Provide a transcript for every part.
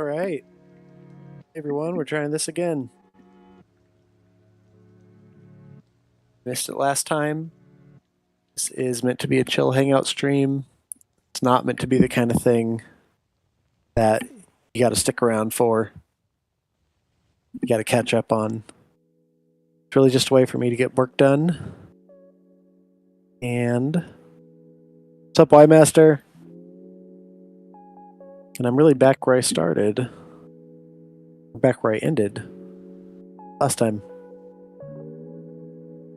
All right, everyone, we're trying this again. Missed it last time. This is meant to be a chill hangout stream. It's not meant to be the kind of thing that you got to stick around for. You got to catch up on. It's really just a way for me to get work done. And what's up, Y-Master? And I'm really back where I started. Back where I ended last time.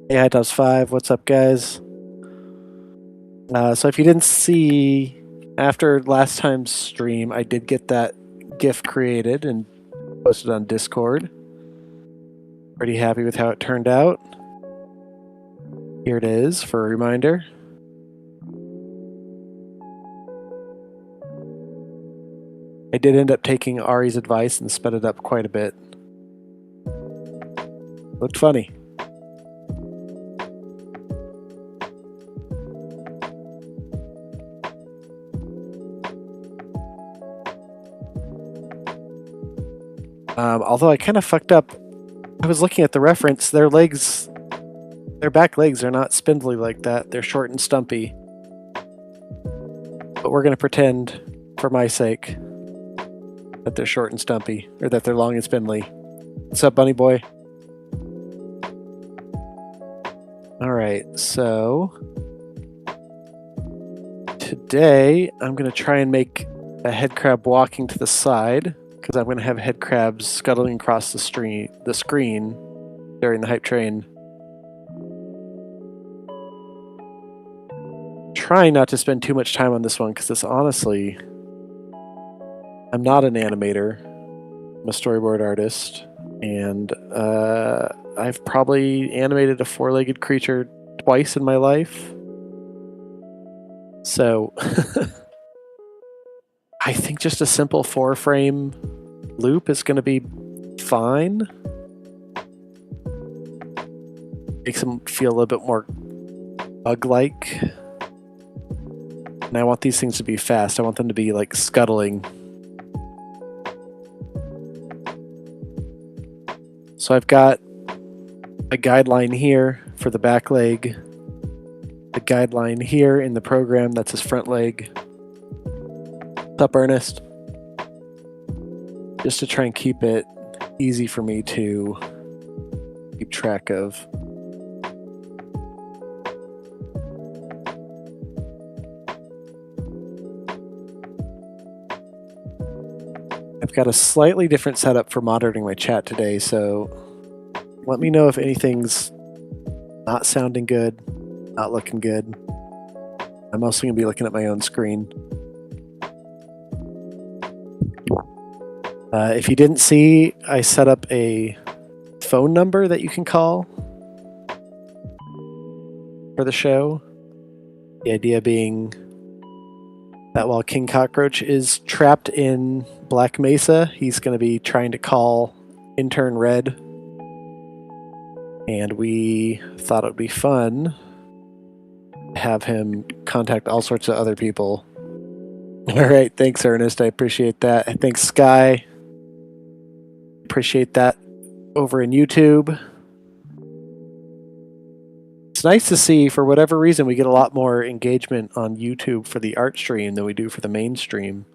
Hey, High Tops 5, what's up, guys? So if you didn't see, after last time's stream, I did get that GIF created and posted on Discord. Pretty happy with how it turned out. Here it is for a reminder. I did end up taking Ari's advice and sped it up quite a bit. Looked funny. Although I kind of fucked up. I was looking at the reference. Their back legs are not spindly like that. They're short and stumpy. But we're going to pretend, for my sake, that they're short and stumpy, or that they're long and spindly. What's up, bunny boy? Alright, so today I'm going to try and make a head crab walking to the side, because I'm going to have head crabs scuttling across the screen during the hype train. Trying not to spend too much time on this one, because this honestly, I'm not an animator. I'm a storyboard artist, and I've probably animated a four-legged creature twice in my life. So I think just a simple 4-frame loop is going to be fine. Makes them feel a little bit more bug-like. And I want these things to be fast. I want them to be like scuttling. So I've got a guideline here for the back leg, a guideline here in the program that's his front leg. What's up, Ernest? Just to try and keep it easy for me to keep track of. I've got a slightly different setup for monitoring my chat today, so let me know if anything's not sounding good, not looking good. I'm mostly going to be looking at my own screen. If you didn't see, I set up a phone number that you can call for the show. The idea being that while King Cockroach is trapped in Black Mesa, he's going to be trying to call Intern Red. And we thought it would be fun to have him contact all sorts of other people. All right, thanks, Ernest. I appreciate that. Thanks, Sky. Appreciate that over in YouTube. It's nice to see, for whatever reason, we get a lot more engagement on YouTube for the art stream than we do for the main stream.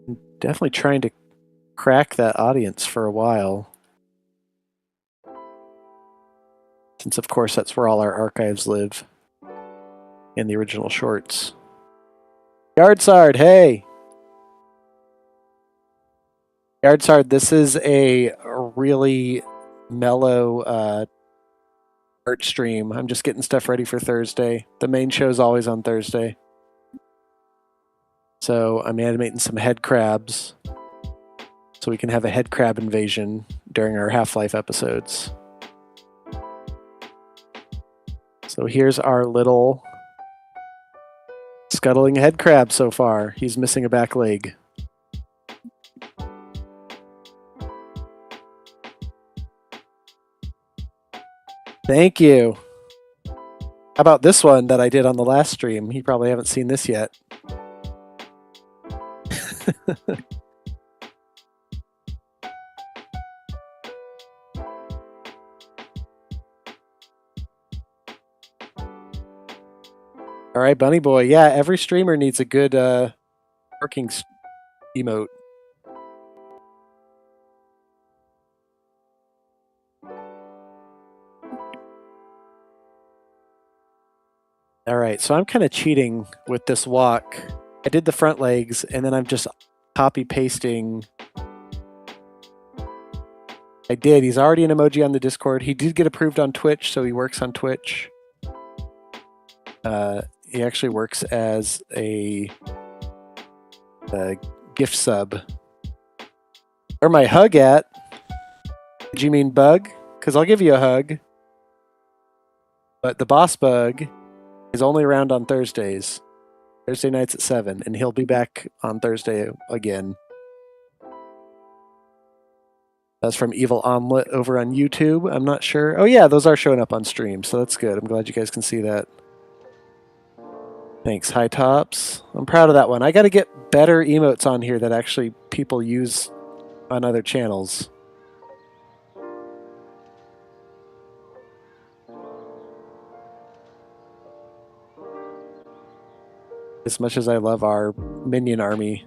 I'm definitely trying to crack that audience for a while. Since, of course, that's where all our archives live. In the original shorts. Yardsard, hey! Yardsard, this is a really mellow art stream. I'm just getting stuff ready for Thursday. The main show is always on Thursday. So I'm animating some head crabs so we can have a head crab invasion during our Half-Life episodes. So here's our little scuttling head crab so far. He's missing a back leg. Thank you. How about this one that I did on the last stream? You probably haven't seen this yet. All right, Bunny Boy. Yeah, every streamer needs a good working emote. All right, so I'm kind of cheating with this walk. I did the front legs, and then I'm just copy pasting. I did. He's already an emoji on the Discord. He did get approved on Twitch, so he works on Twitch. He actually works as a gift sub. Where my hug at? Did you mean bug? Because I'll give you a hug. But the boss bug is only around on Thursdays. Thursday nights at 7, and he'll be back on Thursday again. That's from Evil Omelet over on YouTube. I'm not sure. Oh yeah, those are showing up on stream, so that's good. I'm glad you guys can see that. Thanks, High Tops. I'm proud of that one. I got to get better emotes on here that actually people use on other channels. As much as I love our minion army.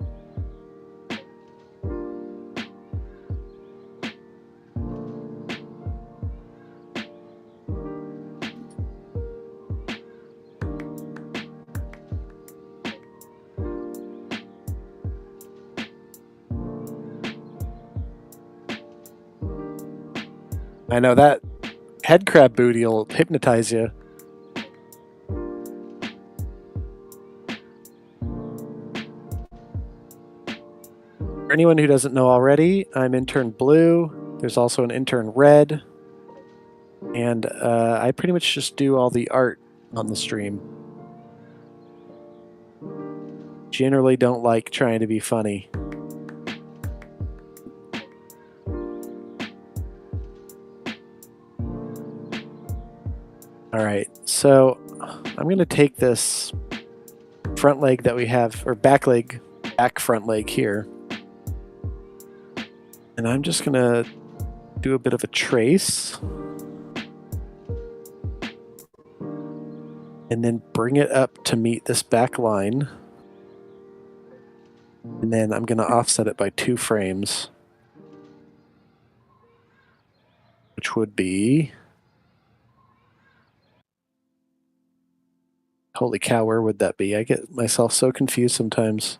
I know that head crab booty will hypnotize you. For anyone who doesn't know already, I'm Intern Blue. There's also an Intern Red. And I pretty much just do all the art on the stream. Generally don't like trying to be funny. All right, so I'm going to take this front leg that we have, or back front leg here. And I'm just going to do a bit of a trace. And then bring it up to meet this back line. And then I'm going to offset it by 2 frames. Which would be... Holy cow, where would that be? I get myself so confused sometimes.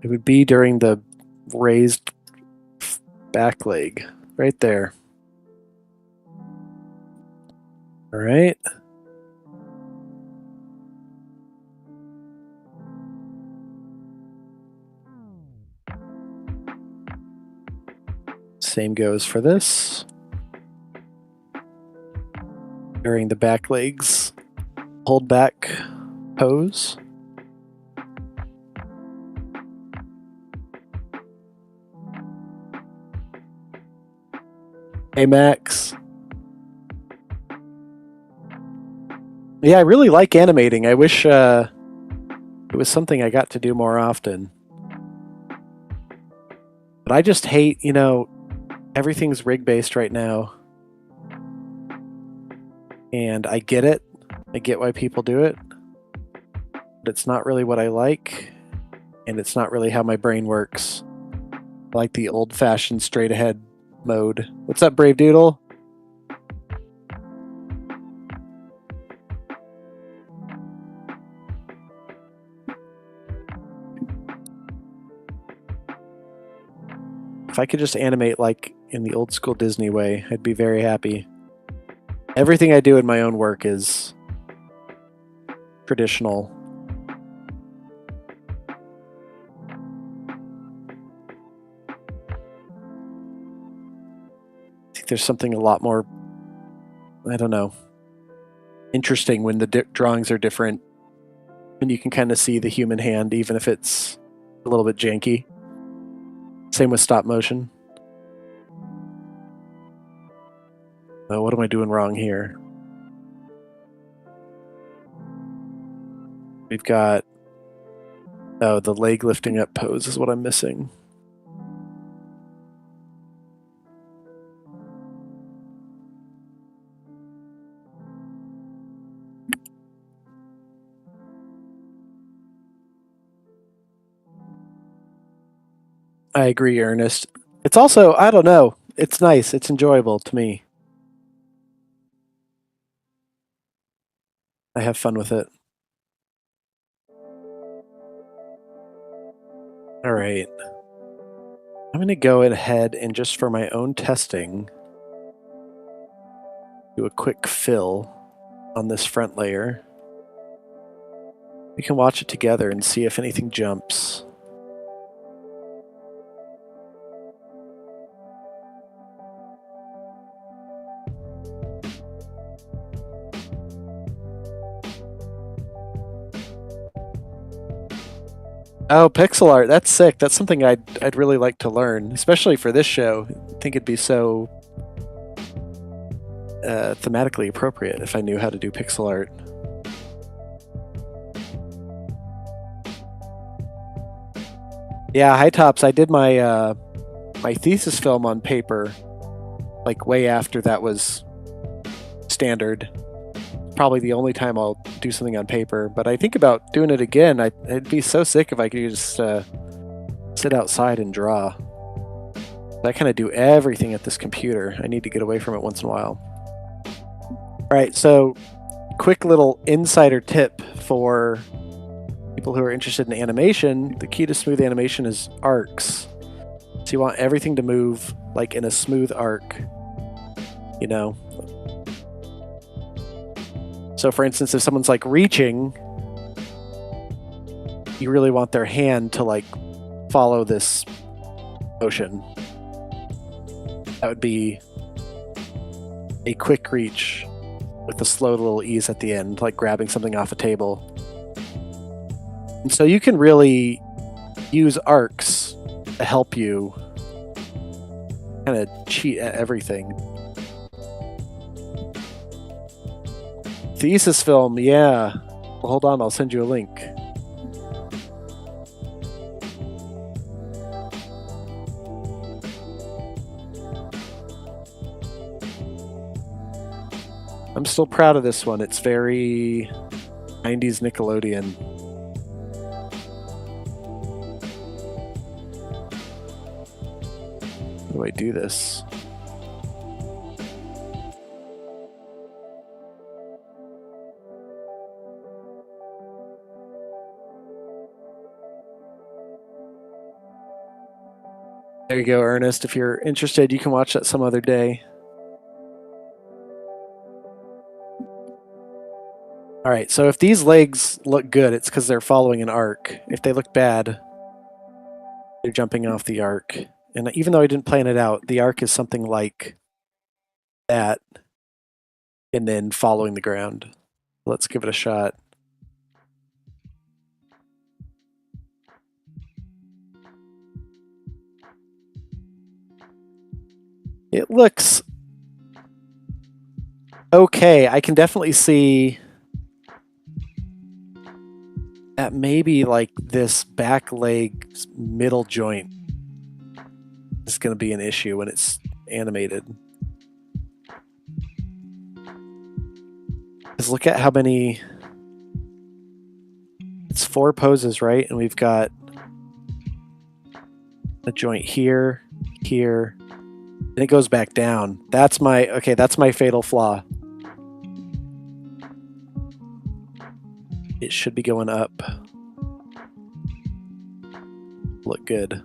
It would be during the raised back leg, right there. All right. Same goes for this. During the back legs hold back pose. Hey, Max. Yeah, I really like animating. I wish it was something I got to do more often. But I just hate, everything's rig-based right now. And I get it. I get why people do it. But it's not really what I like. And it's not really how my brain works. I like the old-fashioned straight-ahead mode. What's up, Brave Doodle? If I could just animate like in the old school Disney way, I'd be very happy. Everything I do in my own work is traditional. I think there's something a lot more, I don't know, interesting when the drawings are different and you can kind of see the human hand even if it's a little bit janky. Same with stop motion. Oh, what am I doing wrong here? We've got, oh, the leg lifting up pose is what I'm missing. I agree, Ernest. It's also, I don't know, it's nice. It's enjoyable to me. I have fun with it. All right. I'm going to go ahead and just for my own testing, do a quick fill on this front layer. We can watch it together and see if anything jumps. Oh, pixel art. That's sick. That's something I'd really like to learn, especially for this show. I think it'd be so thematically appropriate if I knew how to do pixel art. Yeah, High Tops. I did my my thesis film on paper, like way after that was standard. Probably the only time I'll do something on paper, but I think about doing it again. It'd be so sick if I could just sit outside and draw. I kind of do everything at this computer. I need to get away from it once in a while. All right, so quick little insider tip for people who are interested in animation. The key to smooth animation is arcs. So you want everything to move like in a smooth arc, you know? So for instance, if someone's like reaching, you really want their hand to like follow this motion. That would be a quick reach with a slow little ease at the end, like grabbing something off a table. And so you can really use arcs to help you kind of cheat at everything. Thesis film, yeah. Well, hold on, I'll send you a link. I'm still proud of this one. It's very 90s Nickelodeon. How do I do this? There you go, Ernest. If you're interested, you can watch that some other day. All right, so if these legs look good, it's because they're following an arc. If they look bad, they're jumping off the arc. And even though I didn't plan it out, the arc is something like that, and then following the ground. Let's give it a shot. It looks okay. I can definitely see that maybe like this back leg's middle joint is going to be an issue when it's animated. Because look at how many... It's 4 poses, right? And we've got a joint here, here, and it goes back down. That's my... Okay, that's my fatal flaw. It should be going up. Look good.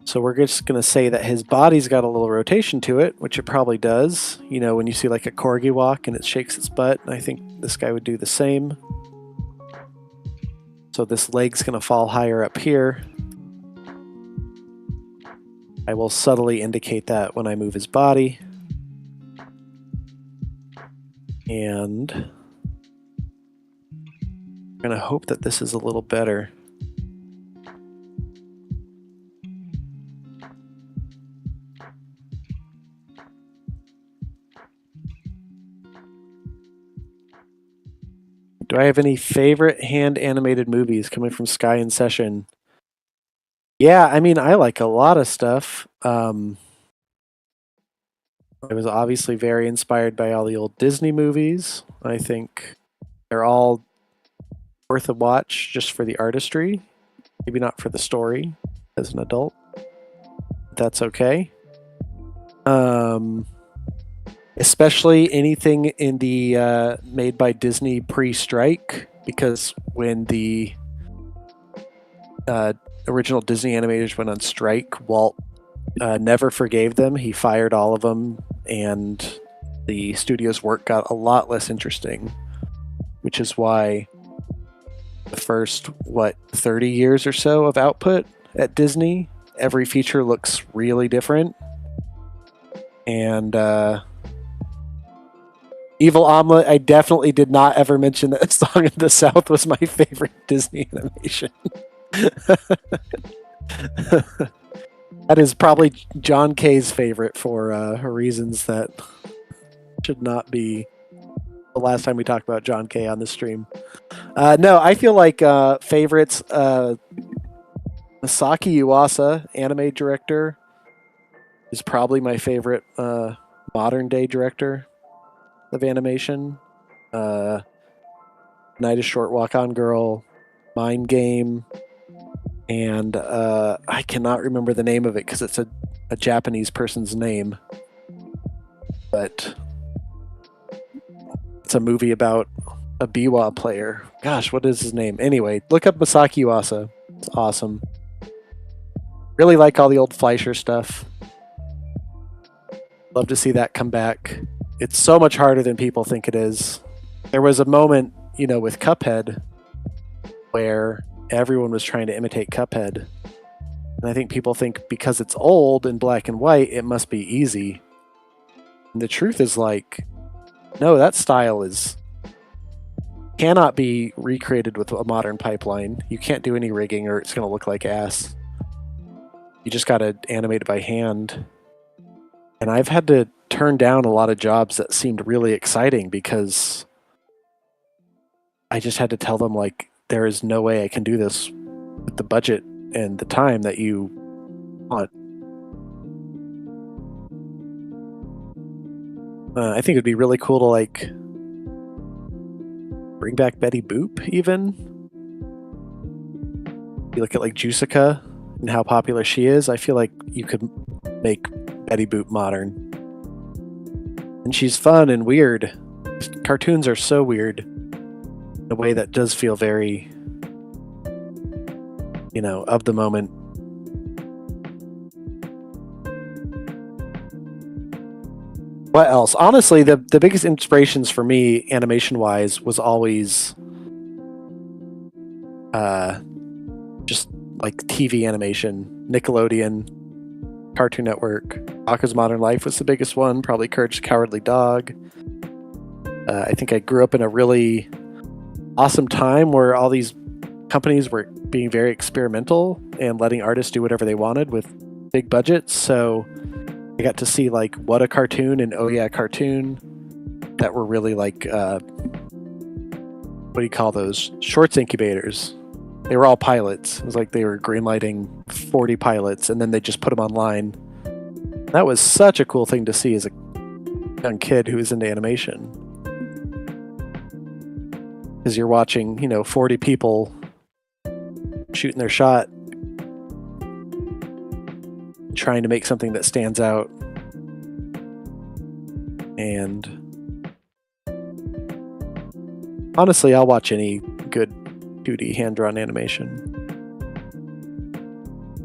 So we're just going to say that his body's got a little rotation to it, which it probably does. You know, when you see like a corgi walk and it shakes its butt, I think this guy would do the same. So this leg's going to fall higher up here. I will subtly indicate that when I move his body. And I'm going to hope that this is a little better. Do I have any favorite hand animated movies coming from Sky in Session? Yeah, I mean, I like a lot of stuff. I was obviously very inspired by all the old Disney movies. I think they're all worth a watch just for the artistry, maybe not for the story as an adult. That's okay. Especially anything in the made by Disney pre-strike, because when the original Disney animators went on strike, Walt never forgave them. He fired all of them, and the studio's work got a lot less interesting, which is why the first, 30 years or so of output at Disney, every feature looks really different. And Evil Omelet, I definitely did not ever mention that Song of the South was my favorite Disney animation. That is probably John K's favorite for reasons that should not be the last time we talked about John K on the stream. No, I feel like favorites. Masaki Yuasa, anime director, is probably my favorite modern day director of animation. Night a Short Walk On Girl, Mind Game, and I cannot remember the name of it because it's a Japanese person's name. But it's a movie about a biwa player. Gosh, what is his name? Anyway, look up Masaki Yuasa. It's awesome. Really like all the old Fleischer stuff. Love to see that come back. It's so much harder than people think it is. There was a moment, with Cuphead where everyone was trying to imitate Cuphead. And I think people think because it's old and black and white, it must be easy. And the truth is no, that style cannot be recreated with a modern pipeline. You can't do any rigging or it's going to look like ass. You just got to animate it by hand. And I've had to turn down a lot of jobs that seemed really exciting because I just had to tell them, there is no way I can do this with the budget and the time that you want. I think it'd be really cool to, bring back Betty Boop, even. You look at, Juiceca and how popular she is. I feel like you could make Betty Boop modern. And she's fun and weird. Cartoons are so weird in a way that does feel very, of the moment. What else? Honestly, the biggest inspirations for me, animation-wise, was always just TV animation. Nickelodeon, Cartoon Network. Aka's Modern Life was the biggest one. Probably Courage the Cowardly Dog. I think I grew up in a really awesome time where all these companies were being very experimental and letting artists do whatever they wanted with big budgets. So I got to see What a Cartoon and Oh Yeah Cartoon that were really what do you call those? Shorts incubators. They were all pilots. It was they were greenlighting 40 pilots and then they just put them online. That was such a cool thing to see as a young kid who was into animation. Because you're watching, 40 people shooting their shot, trying to make something that stands out. And honestly, I'll watch any good 2D hand-drawn animation.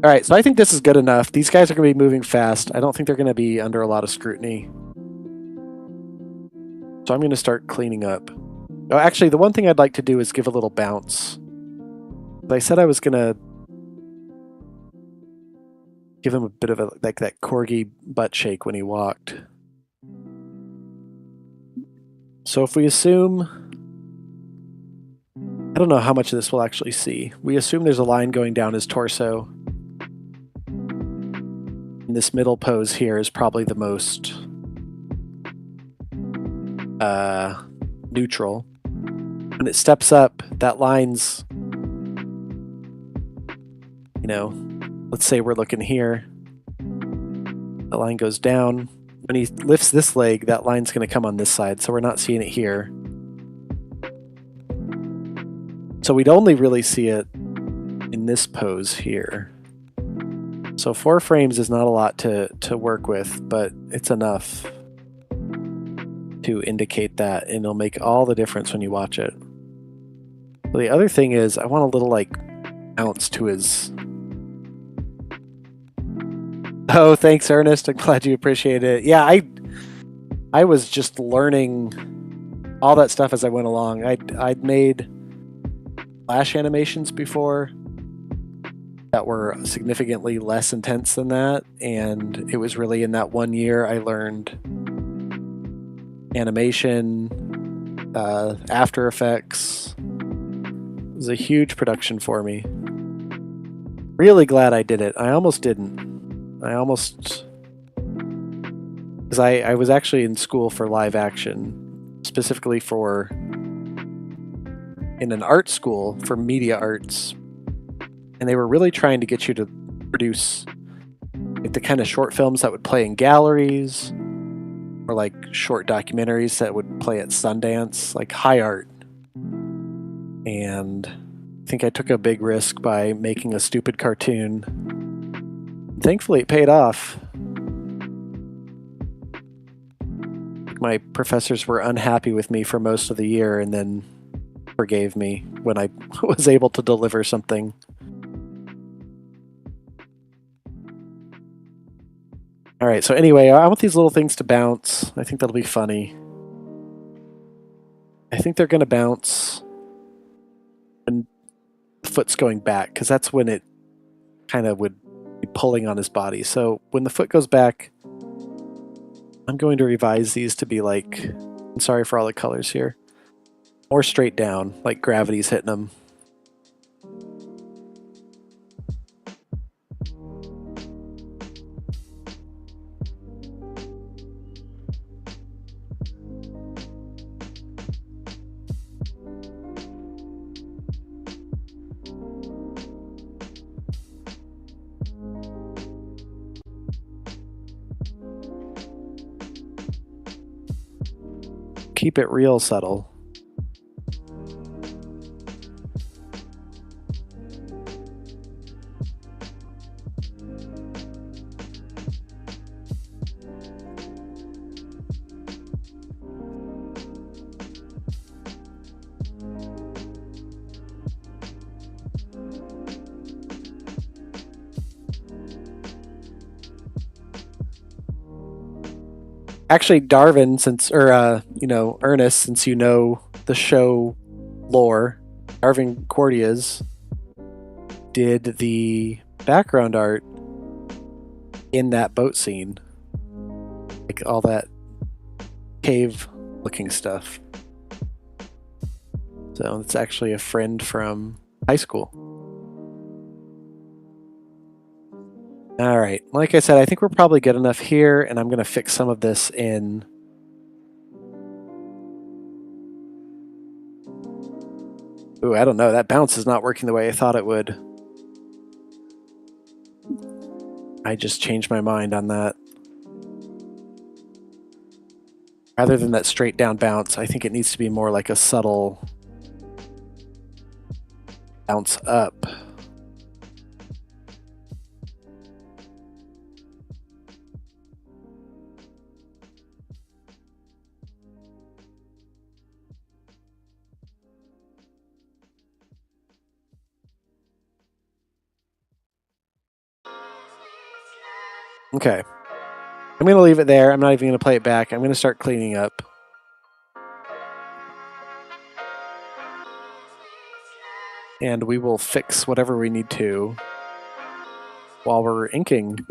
All right, so I think this is good enough. These guys are going to be moving fast. I don't think they're going to be under a lot of scrutiny. So I'm going to start cleaning up. Oh, actually, the one thing I'd like to do is give a little bounce. I said I was going to give him a bit of that corgi butt shake when he walked. So if we assume... I don't know how much of this we'll actually see. We assume there's a line going down his torso. And this middle pose here is probably the most neutral. when it steps up, that line's, let's say we're looking here. The line goes down. When he lifts this leg, that line's going to come on this side, so we're not seeing it here. So we'd only really see it in this pose here. So 4 frames is not a lot to work with, but it's enough to indicate that, and it'll make all the difference when you watch it. Well, the other thing is I want a little bounce to his... Oh, thanks, Ernest. I'm glad you appreciate it. Yeah, I was just learning all that stuff as I went along. I'd made Flash animations before that were significantly less intense than that, and it was really in that 1 year I learned animation, After Effects. It was a huge production for me. Really glad I did it. I almost didn't. Because I was actually in school for live action, specifically in an art school for media arts, and they were really trying to get you to produce the kind of short films that would play in galleries, or short documentaries that would play at Sundance, like high art. And I think I took a big risk by making a stupid cartoon. Thankfully, it paid off. My professors were unhappy with me for most of the year and then forgave me when I was able to deliver something. All right, so anyway, I want these little things to bounce. I think that'll be funny. I think they're going to bounce when the foot's going back, because that's when it kind of would be pulling on his body. So when the foot goes back, I'm going to revise these to be I'm sorry for all the colors here, more straight down, like gravity's hitting them. Keep it real subtle. Actually, Darwin, Ernest, since you know the show lore, Darwin Cordias did the background art in that boat scene. All that cave-looking stuff. So it's actually a friend from high school. All right, like I said, I think we're probably good enough here, and I'm going to fix some of this in. Ooh, I don't know. That bounce is not working the way I thought it would. I just changed my mind on that. Rather than that straight down bounce, I think it needs to be more like a subtle bounce up. Okay. I'm going to leave it there. I'm not even going to play it back. I'm going to start cleaning up. And we will fix whatever we need to while we're inking.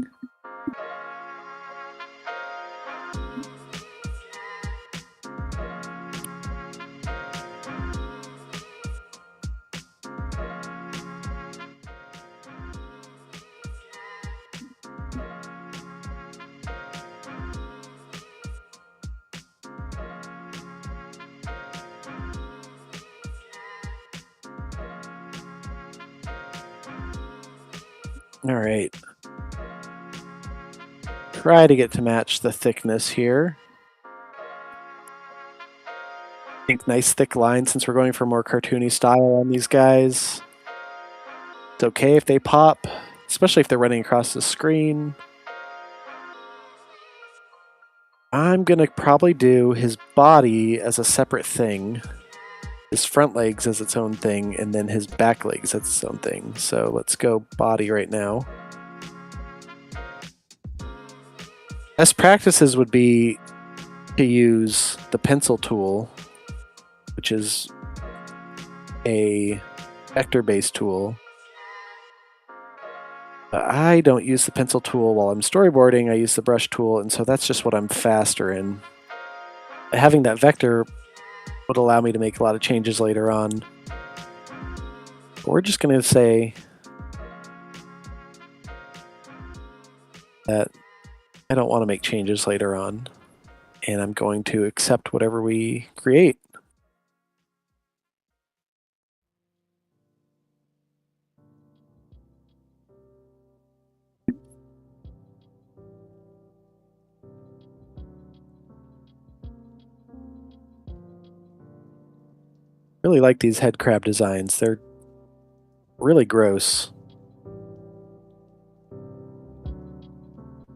All right. Try to get to match the thickness here. I think nice thick lines since we're going for more cartoony style on these guys. It's okay if they pop, especially if they're running across the screen. I'm going to probably do his body as a separate thing, his front legs as its own thing, and then his back legs as its own thing. So let's go body right now. Best practices would be to use the pencil tool, which is a vector-based tool. I don't use the pencil tool while I'm storyboarding. I use the brush tool, and so that's just what I'm faster in. Having that vector would allow me to make a lot of changes later on. We're just going to say that I don't want to make changes later on, and I'm going to accept whatever we create. Really like these head crab designs. They're really gross,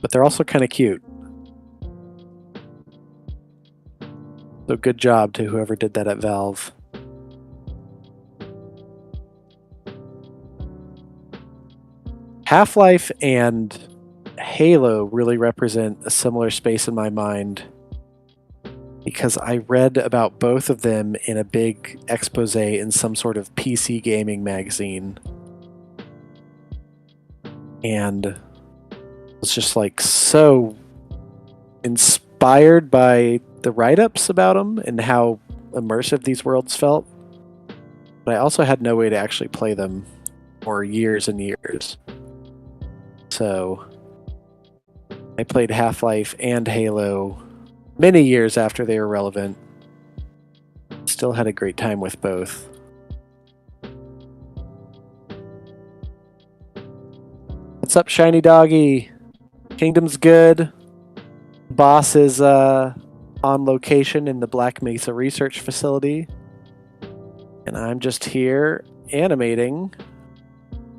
but they're also kind of cute. So good job to whoever did that at Valve. Half-Life and Halo really represent a similar space in my mind because I read about both of them in a big expose in some sort of PC gaming magazine. And was just like so inspired by the write-ups about them and how immersive these worlds felt. But I also had no way to actually play them for years and years. So I played Half-Life and Halo many years after they were relevant. Still had a great time with both. What's up, Shiny Doggy? Kingdom's good. Boss is on location in the Black Mesa Research Facility. And I'm just here animating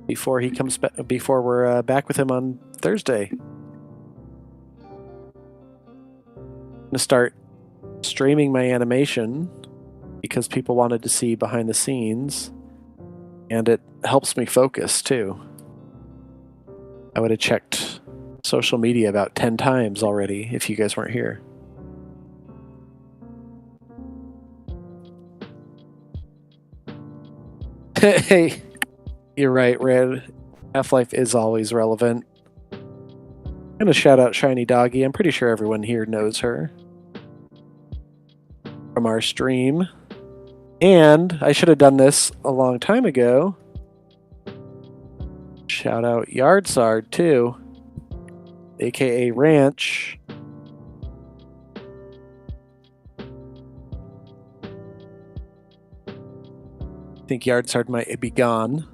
before he comes back, before we're back with him on Thursday. I'm gonna start streaming my animation because people wanted to see behind the scenes, and it helps me focus too. I would have checked social media about 10 times already if you guys weren't here. Hey, you're right, Red. Half-Life is always relevant. I'm gonna shout out Shiny Doggy. I'm pretty sure everyone here knows her from our stream. And I should have done this a long time ago. Shout out Yardsard too, aka Ranch. I think Yardsard might be gone,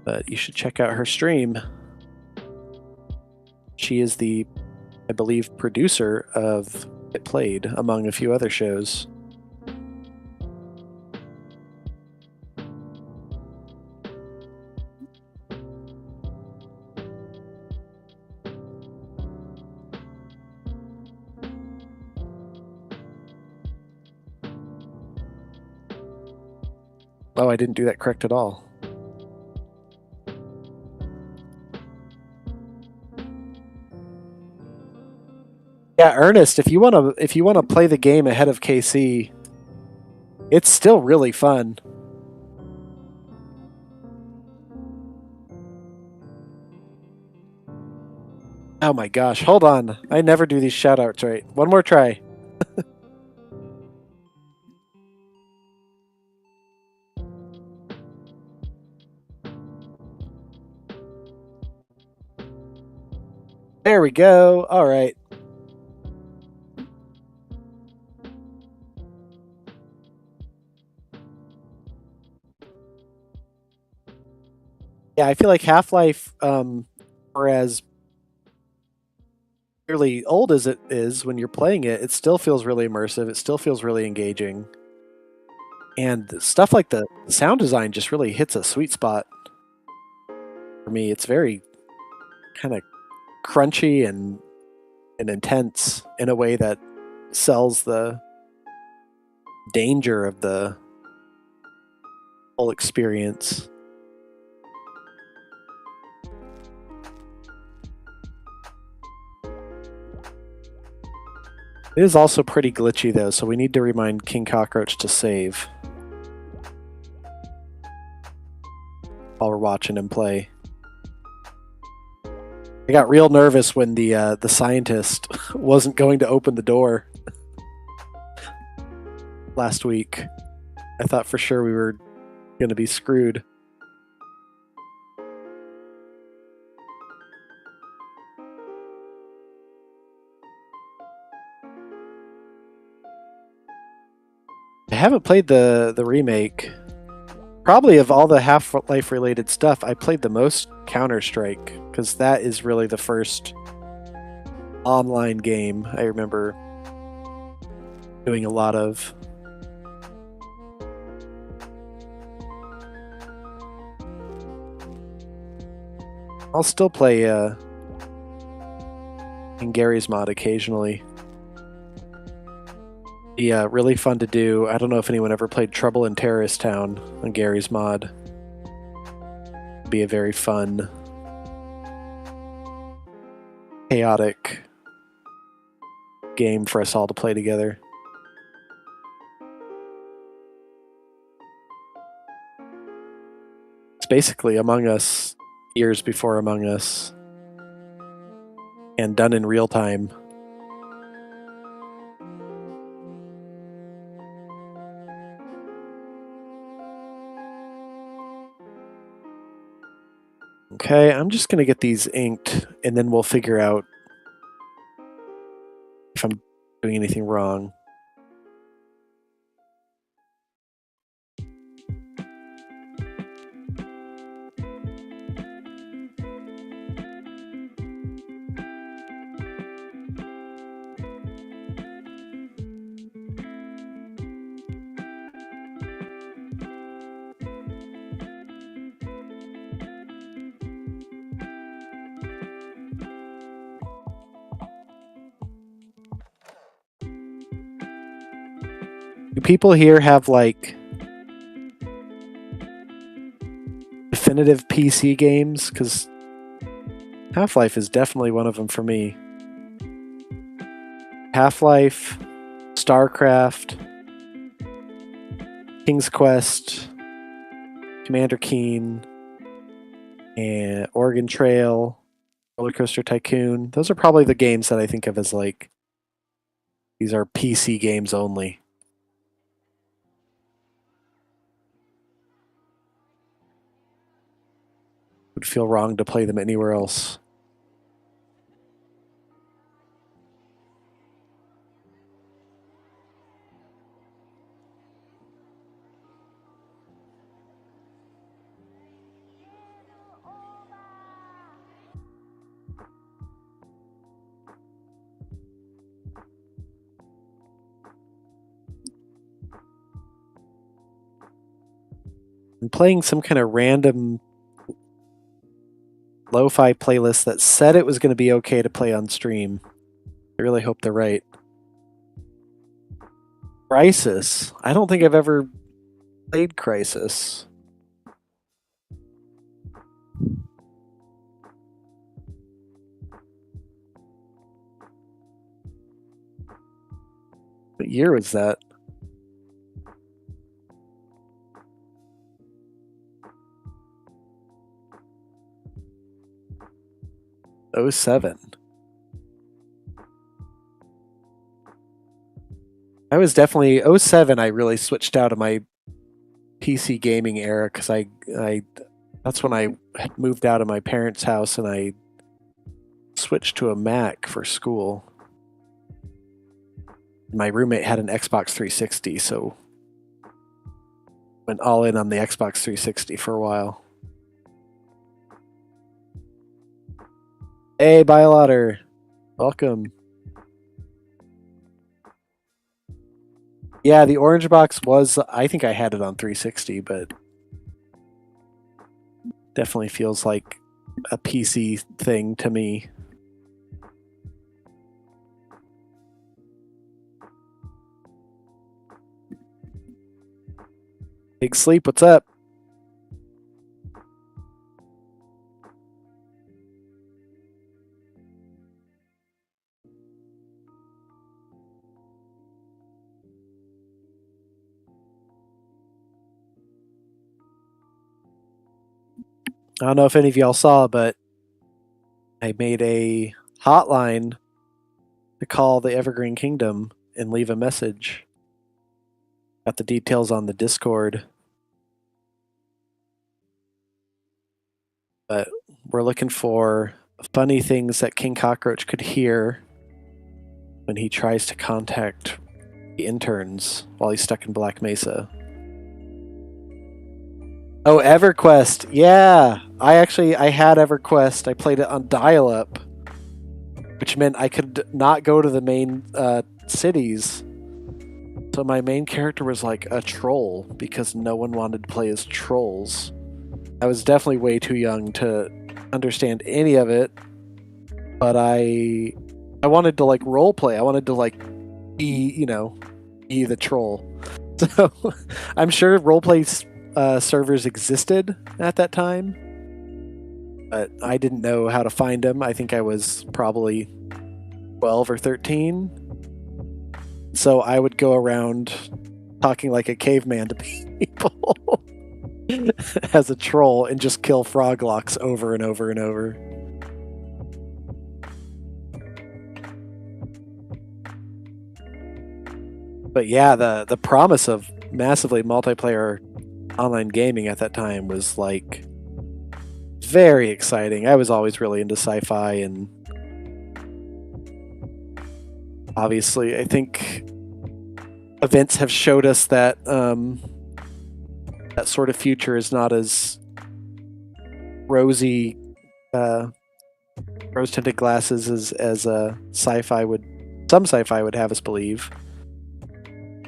but you should check out her stream. She is the, I believe, producer of It Played, among a few other shows. Oh, I didn't do that correct at all. Yeah, Ernest, if you wanna play the game ahead of KC, it's still really fun. Oh my gosh, hold on. I never do these shoutouts right. One more try. There we go. All right. Yeah, Yeah, I feel like Half-Life, for as really old as it is, when you're playing it, it still feels really immersive. It still feels really engaging. And stuff like the sound design just really hits a sweet spot for me. It's very kind of crunchy and intense in a way that sells the danger of the whole experience. It is also pretty glitchy though, so we need to remind King Cockroach to save while we're watching him play. I got real nervous when the scientist wasn't going to open the door last week. I thought for sure we were going to be screwed. I haven't played the remake. Probably of all the Half-Life related stuff, I played the most Counter-Strike because that is really the first online game I remember doing a lot of. I'll still play in Gary's mod occasionally. Yeah, really fun to do. I don't know if anyone ever played Trouble in Terrorist Town on Gary's mod. It'd be a very fun, chaotic game for us all to play together. It's basically Among Us years before Among Us and done in real time. Okay, I'm just going to get these inked, and then we'll figure out if I'm doing anything wrong. Do people here have like definitive PC games? Because Half-Life is definitely one of them for me. Half-Life, StarCraft, King's Quest, Commander Keen, and Oregon Trail, Roller Coaster Tycoon. Those are probably the games that I think of as like, these are PC games only. Would feel wrong to play them anywhere else. I'm playing some kind of random lo-fi playlist that said it was going to be okay to play on stream. I really hope they're right. Crisis. I don't think I've ever played Crisis. What year was that? '07. I was definitely '07. I really switched out of my PC gaming era because I that's when I had moved out of my parents' house and I switched to a Mac for school. My roommate had an Xbox 360, so went all in on the Xbox 360 for a while. Hey, Biolotter. Welcome. Yeah, the orange box was, I think I had it on 360, but definitely feels like a PC thing to me. Big Sleep, what's up? I don't know if any of y'all saw, but I made a hotline to call the Evergreen Kingdom and leave a message. Got the details on the Discord. But we're looking for funny things that King Cockroach could hear when he tries to contact the interns while he's stuck in Black Mesa. Oh, EverQuest. Yeah. I had EverQuest. I played it on dial-up, which meant I could not go to the main cities. So my main character was like a troll because no one wanted to play as trolls. I was definitely way too young to understand any of it, but I wanted to like role play. I wanted to like be the troll. So I'm sure roleplay servers existed at that time, but I didn't know how to find them. I think I was probably 12 or 13. So I would go around talking like a caveman to people as a troll and just kill froglocks over and over and over. But yeah, the promise of massively multiplayer online gaming at that time was like very exciting. I was always really into sci-fi, and obviously I think events have showed us that that sort of future is not as rosy, rose-tinted glasses as some sci-fi would have us believe.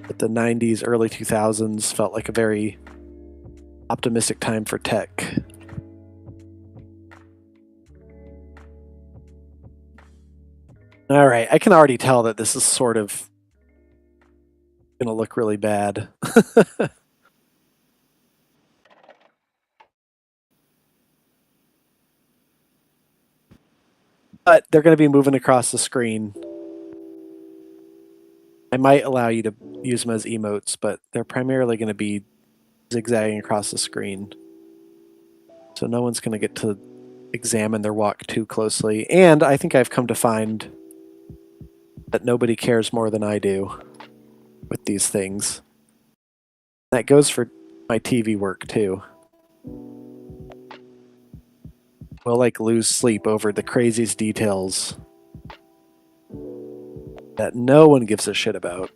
But the 90s, early 2000s felt like a very optimistic time for tech. All right, I can already tell that this is sort of going to look really bad. But they're going to be moving across the screen. I might allow you to use them as emotes, but they're primarily going to be zigzagging across the screen. So no one's going to get to examine their walk too closely. And I think I've come to find that nobody cares more than I do with these things. That goes for my TV work too. We'll like lose sleep over the craziest details that no one gives a shit about.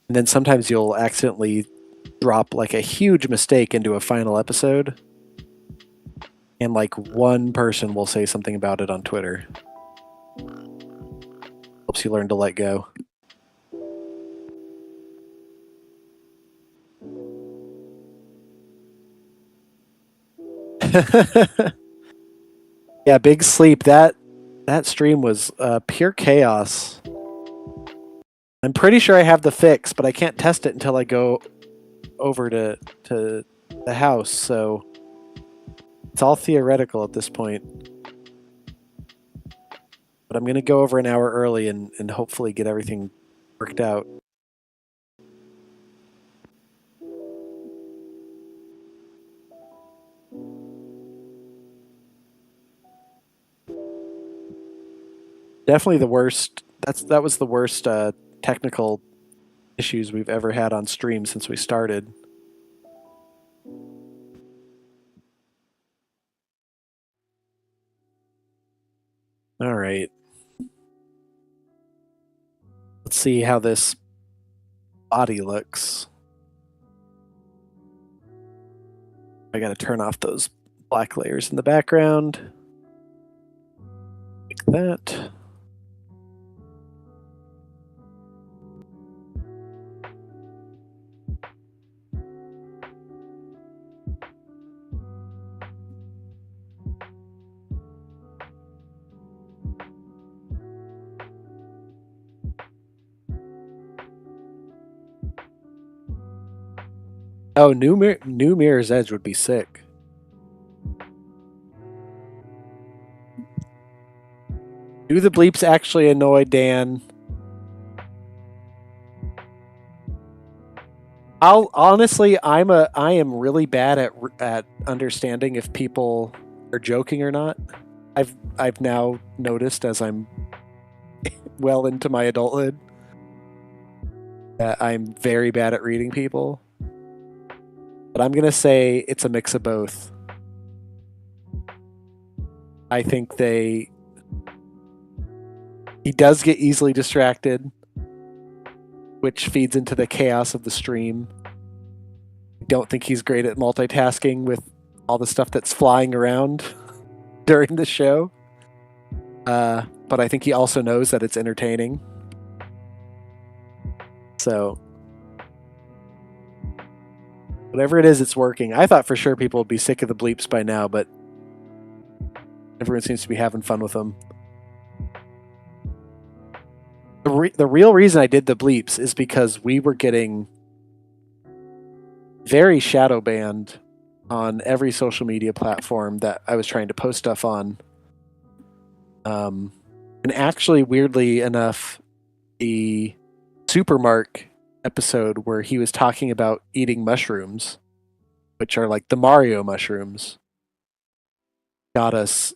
And then sometimes you'll accidentally drop like a huge mistake into a final episode, and like one person will say something about it on Twitter. Helps you learn to let go. Yeah, Big Sleep. That stream was pure chaos. I'm pretty sure I have the fix, but I can't test it until I go over to the house. So it's all theoretical at this point. But I'm gonna go over an hour early and hopefully get everything worked out. Definitely the worst. That was the worst technical issues we've ever had on stream since we started. All right. Let's see how this body looks. I got to turn off those black layers in the background. Like that. Oh, new Mirror's Edge would be sick. Do the bleeps actually annoy Dan? I am really bad at understanding if people are joking or not. I've now noticed as I'm well into my adulthood that I'm very bad at reading people. But I'm gonna say it's a mix of both. I think he does get easily distracted, which feeds into the chaos of the stream. I don't think he's great at multitasking with all the stuff that's flying around during the show. But I think he also knows that it's entertaining. So whatever it is, it's working. I thought for sure people would be sick of the bleeps by now, but everyone seems to be having fun with them. The real reason I did the bleeps is because we were getting very shadow banned on every social media platform that I was trying to post stuff on. And actually, weirdly enough, the Supermark episode where he was talking about eating mushrooms, which are like the Mario mushrooms, got us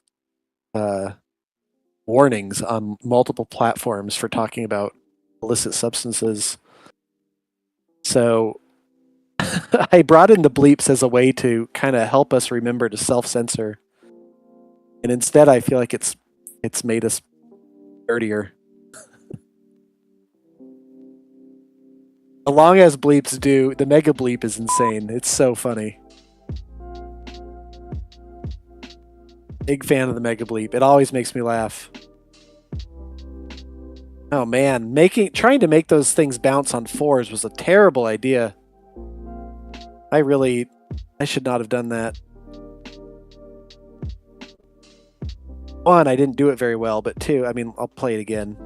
warnings on multiple platforms for talking about illicit substances. So I brought in the bleeps as a way to kind of help us remember to self-censor. And instead I feel like it's made us dirtier. As long as bleeps do, the mega bleep is insane. It's so funny. Big fan of the mega bleep. It always makes me laugh. Oh man, trying to make those things bounce on 4s was a terrible idea. I should not have done that. One, I didn't do it very well, but two, I mean, I'll play it again.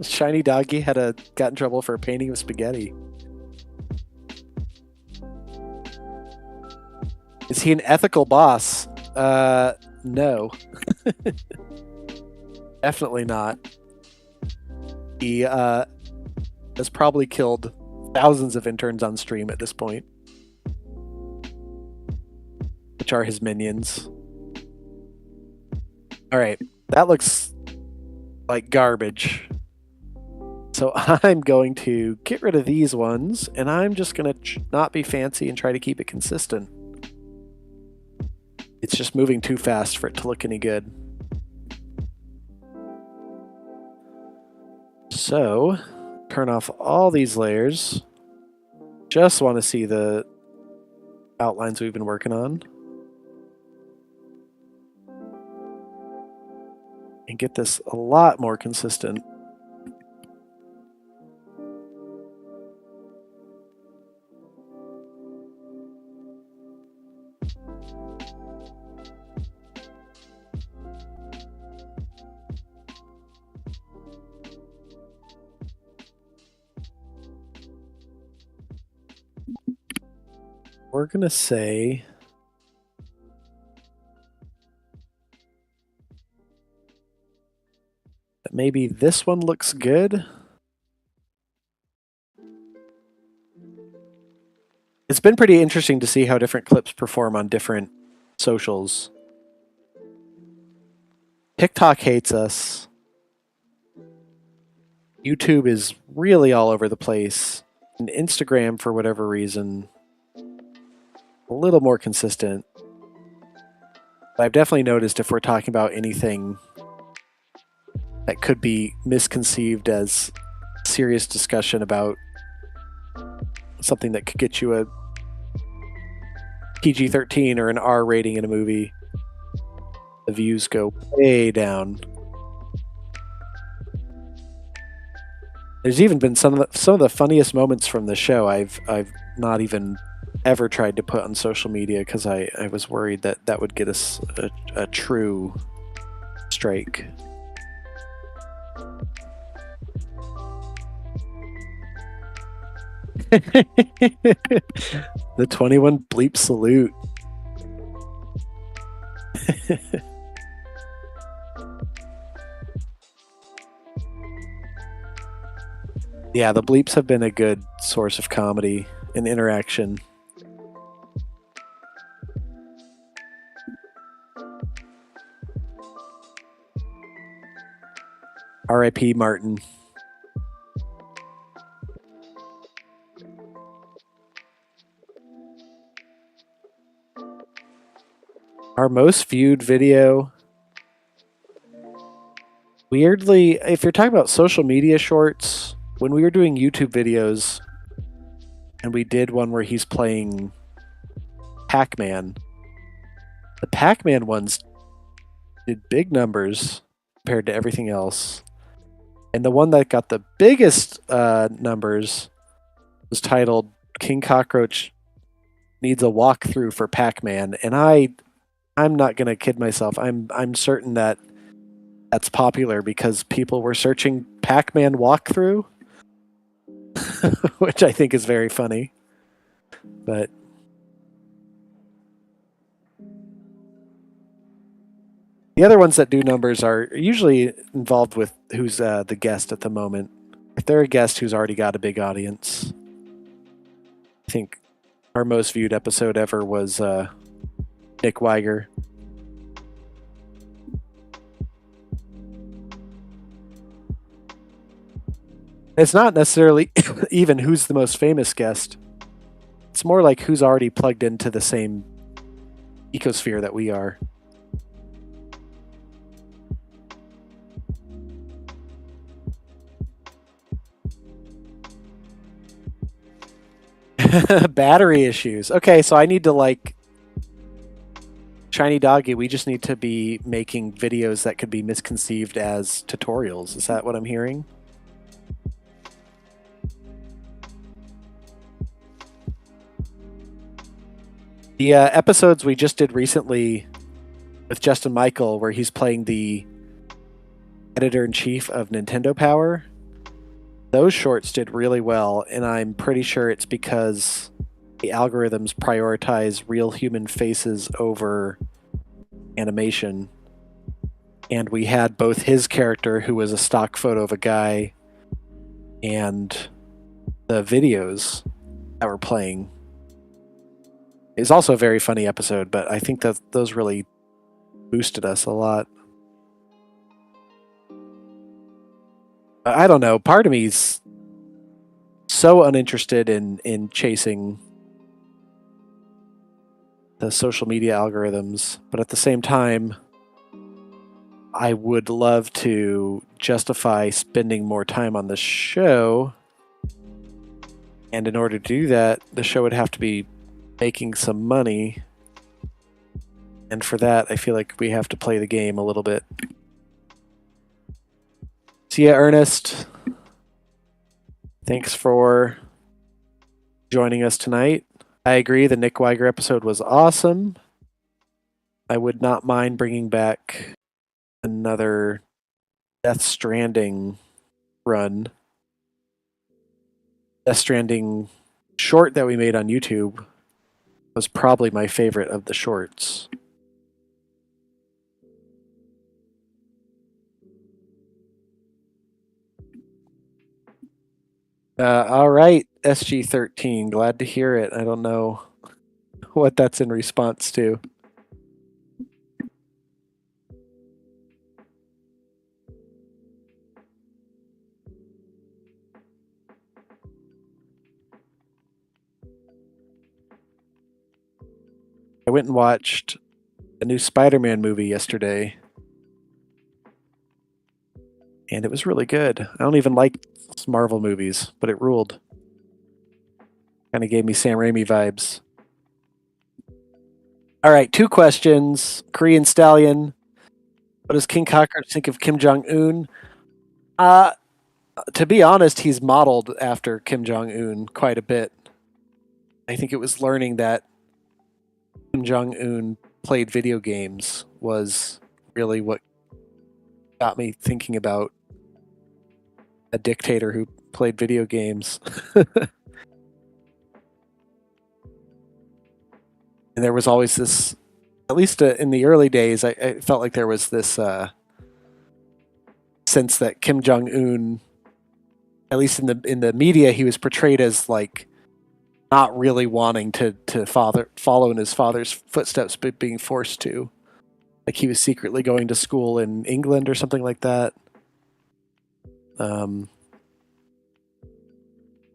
Shiny Doggy got in trouble for painting of spaghetti. Is he an ethical boss? No. Definitely not. He has probably killed thousands of interns on stream at this point, which are his minions. All right, that looks like garbage. So I'm going to get rid of these ones, and I'm just going to not be fancy and try to keep it consistent. It's just moving too fast for it to look any good. So, turn off all these layers. Just want to see the outlines we've been working on. And get this a lot more consistent. We're going to say that maybe this one looks good. It's been pretty interesting to see how different clips perform on different socials. TikTok hates us. YouTube is really all over the place. And Instagram, for whatever reason, a little more consistent. But I've definitely noticed if we're talking about anything that could be misconceived as serious discussion about something that could get you a PG-13 or an R rating in a movie, the views go way down. There's even been some of the funniest moments from the show I've not even ever tried to put on social media because I was worried that that would get us a true strike. The 21 bleep salute. Yeah, the bleeps have been a good source of comedy and interaction. R.I.P. Martin. Our most viewed video. Weirdly, if you're talking about social media shorts, when we were doing YouTube videos and we did one where he's playing Pac-Man, the Pac-Man ones did big numbers compared to everything else. And the one that got the biggest numbers was titled King Cockroach Needs a Walkthrough for Pac-Man. And I'm not going to kid myself. I'm certain that that's popular because people were searching Pac-Man walkthrough, which I think is very funny. But the other ones that do numbers are usually involved with who's the guest at the moment. If they're a guest who's already got a big audience, I think our most viewed episode ever was Nick Weiger. It's not necessarily even who's the most famous guest. It's more like who's already plugged into the same ecosphere that we are. Battery issues. Okay, so I need to like Shiny Doggy, we just need to be making videos that could be misconceived as tutorials. Is that what I'm hearing? The episodes we just did recently with Justin Michael, where he's playing the editor-in-chief of Nintendo Power, those shorts did really well, and I'm pretty sure it's because the algorithms prioritize real human faces over animation. And we had both his character, who was a stock photo of a guy, and the videos that were playing. It's also a very funny episode, but I think that those really boosted us a lot. I don't know. Part of me's so uninterested in chasing the social media algorithms, but at the same time, I would love to justify spending more time on the show. And in order to do that, the show would have to be making some money. And for that, I feel like we have to play the game a little bit. See ya, Ernest. Thanks for joining us tonight. I agree, the Nick Weiger episode was awesome. I would not mind bringing back another Death Stranding run. Death Stranding short that we made on YouTube was probably my favorite of the shorts. All right, SG13. Glad to hear it. I don't know what that's in response to. I went and watched a new Spider-Man movie yesterday. and it was really good. I don't even like Marvel movies, but it ruled. Kind of gave me Sam Raimi vibes. All right, 2 questions. Korean Stallion. What does King Cockroach think of Kim Jong Un? Uh, to be honest, he's modeled after Kim Jong Un quite a bit. I think it was learning that Kim Jong Un played video games was really what got me thinking about a dictator who played video games. And there was always this, at least in the early days, I felt like there was this sense that Kim Jong Un, at least in the media, he was portrayed as like not really wanting to follow in his father's footsteps, but being forced to. Like he was secretly going to school in England or something like that. And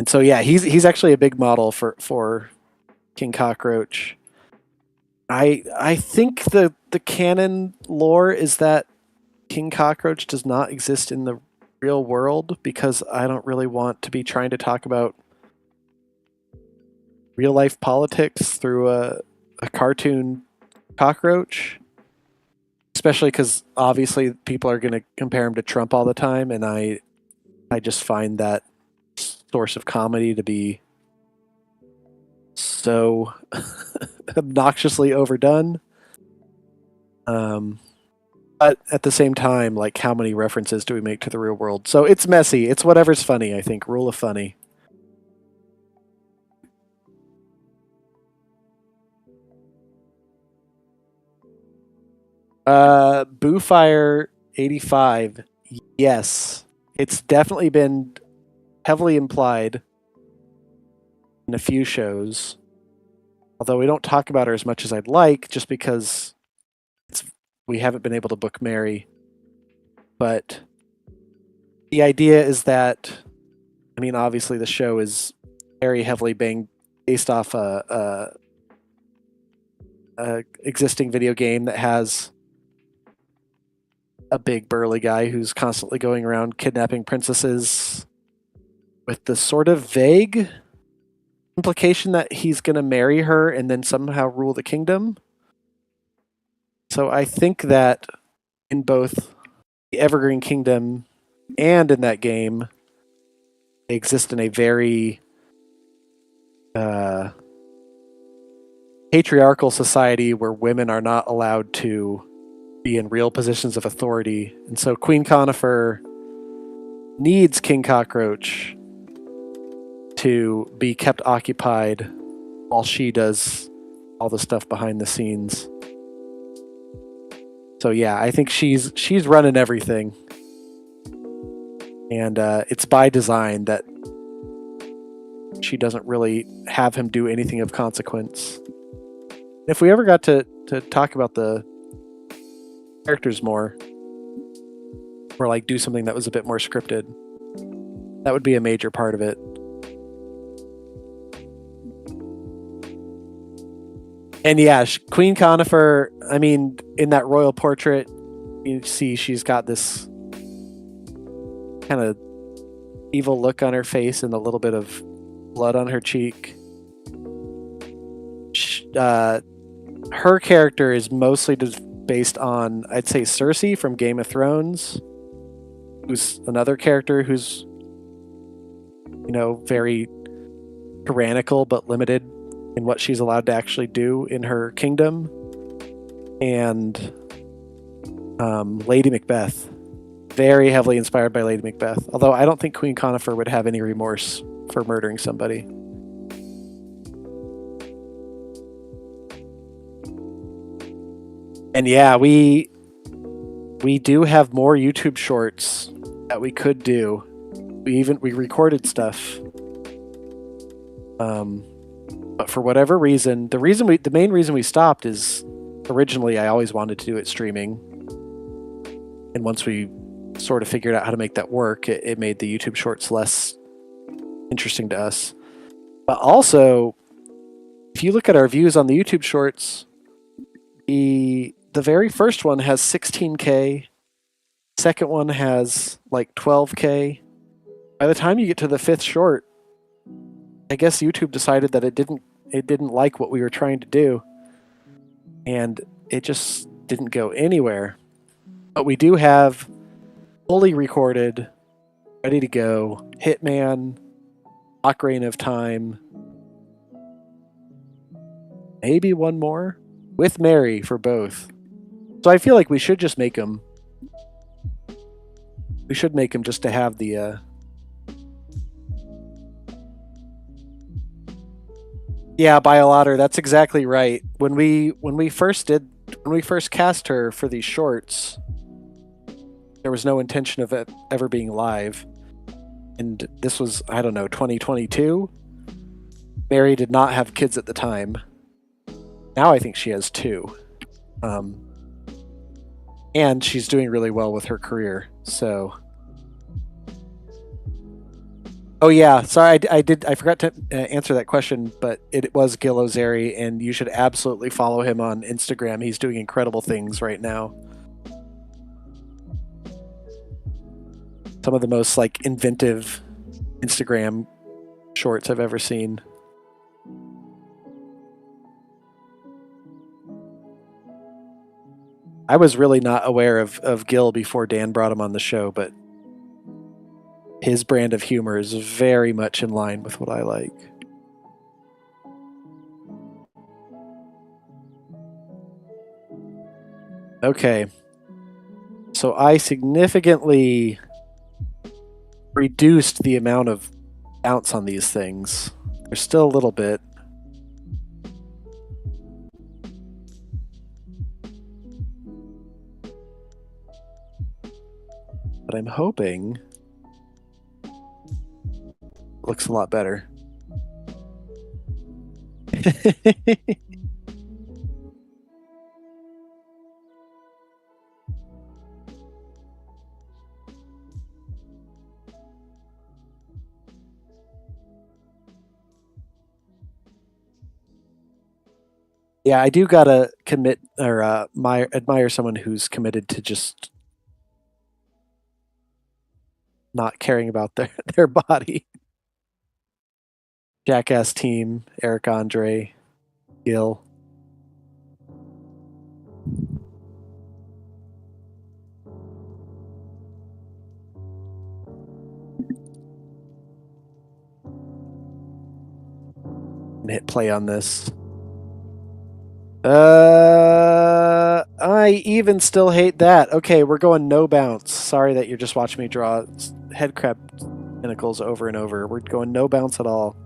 so yeah, he's actually a big model for King Cockroach. I think the canon lore is that King Cockroach does not exist in the real world because I don't really want to be trying to talk about real life politics through a cartoon cockroach. Especially because obviously people are going to compare him to Trump all the time, and I just find that source of comedy to be so obnoxiously overdone. But at the same time, like how many references do we make to the real world? So it's messy. It's whatever's funny, I think. Rule of funny. Boofire 85. Yes. It's definitely been heavily implied in a few shows. Although we don't talk about her as much as I'd like, just because we haven't been able to book Mary. But the idea is that, I mean, obviously the show is very heavily based off a existing video game that has a big burly guy who's constantly going around kidnapping princesses with the sort of vague implication that he's going to marry her and then somehow rule the kingdom. So I think that in both the Evergreen Kingdom and in that game, they exist in a very patriarchal society where women are not allowed to be in real positions of authority. And so Queen Conifer needs King Cockroach to be kept occupied while she does all the stuff behind the scenes. So yeah, I think she's running everything. And it's by design that she doesn't really have him do anything of consequence. If we ever got to talk about the characters more, or like do something that was a bit more scripted, that would be a major part of it. And yeah, Queen Conifer, I mean, in that royal portrait, you see she's got this kind of evil look on her face and a little bit of blood on her cheek. Her character is mostly just based on, I'd say, Cersei from Game of Thrones, who's another character who's, you know, very tyrannical but limited in what she's allowed to actually do in her kingdom. And Lady Macbeth, very heavily inspired by Lady Macbeth, although I don't think Queen Conifer would have any remorse for murdering somebody. And yeah, we do have more YouTube shorts that we could do. We recorded stuff. But for whatever reason, the main reason we stopped is originally I always wanted to do it streaming. And once we sort of figured out how to make that work, it made the YouTube shorts less interesting to us. But also, if you look at our views on the YouTube shorts, the very first one has 16K Second one has like 12K. By the time you get to the fifth short, I guess YouTube decided that it didn't like what we were trying to do, and it just didn't go anywhere. But we do have fully recorded, ready to go, Hitman, Ocarina of Time, maybe one more, with Mary for both. So I feel like we should just make them. We should make them just to have the. Yeah, Biolater, that's exactly right. When we first cast her for these shorts, there was no intention of it ever being live. And this was, I don't know, 2022. Mary did not have kids at the time. Now I think she has two. And she's doing really well with her career. So, oh yeah, sorry, I forgot to answer that question, but it was Gil Ozeri, and you should absolutely follow him on Instagram. He's doing incredible things right now. Some of the most like inventive Instagram shorts I've ever seen. I was really not aware of Gil before Dan brought him on the show, but his brand of humor is very much in line with what I like. Okay. So I significantly reduced the amount of bounce on these things. There's still a little bit. But I'm hoping it looks a lot better. Yeah, I do gotta commit or admire someone who's committed to just not caring about their body. Jackass team, Eric Andre, Gil. And hit play on this. I even still hate that. Okay, we're going no bounce. Sorry that you're just watching me draw head crab tentacles over and over. We're going no bounce at all.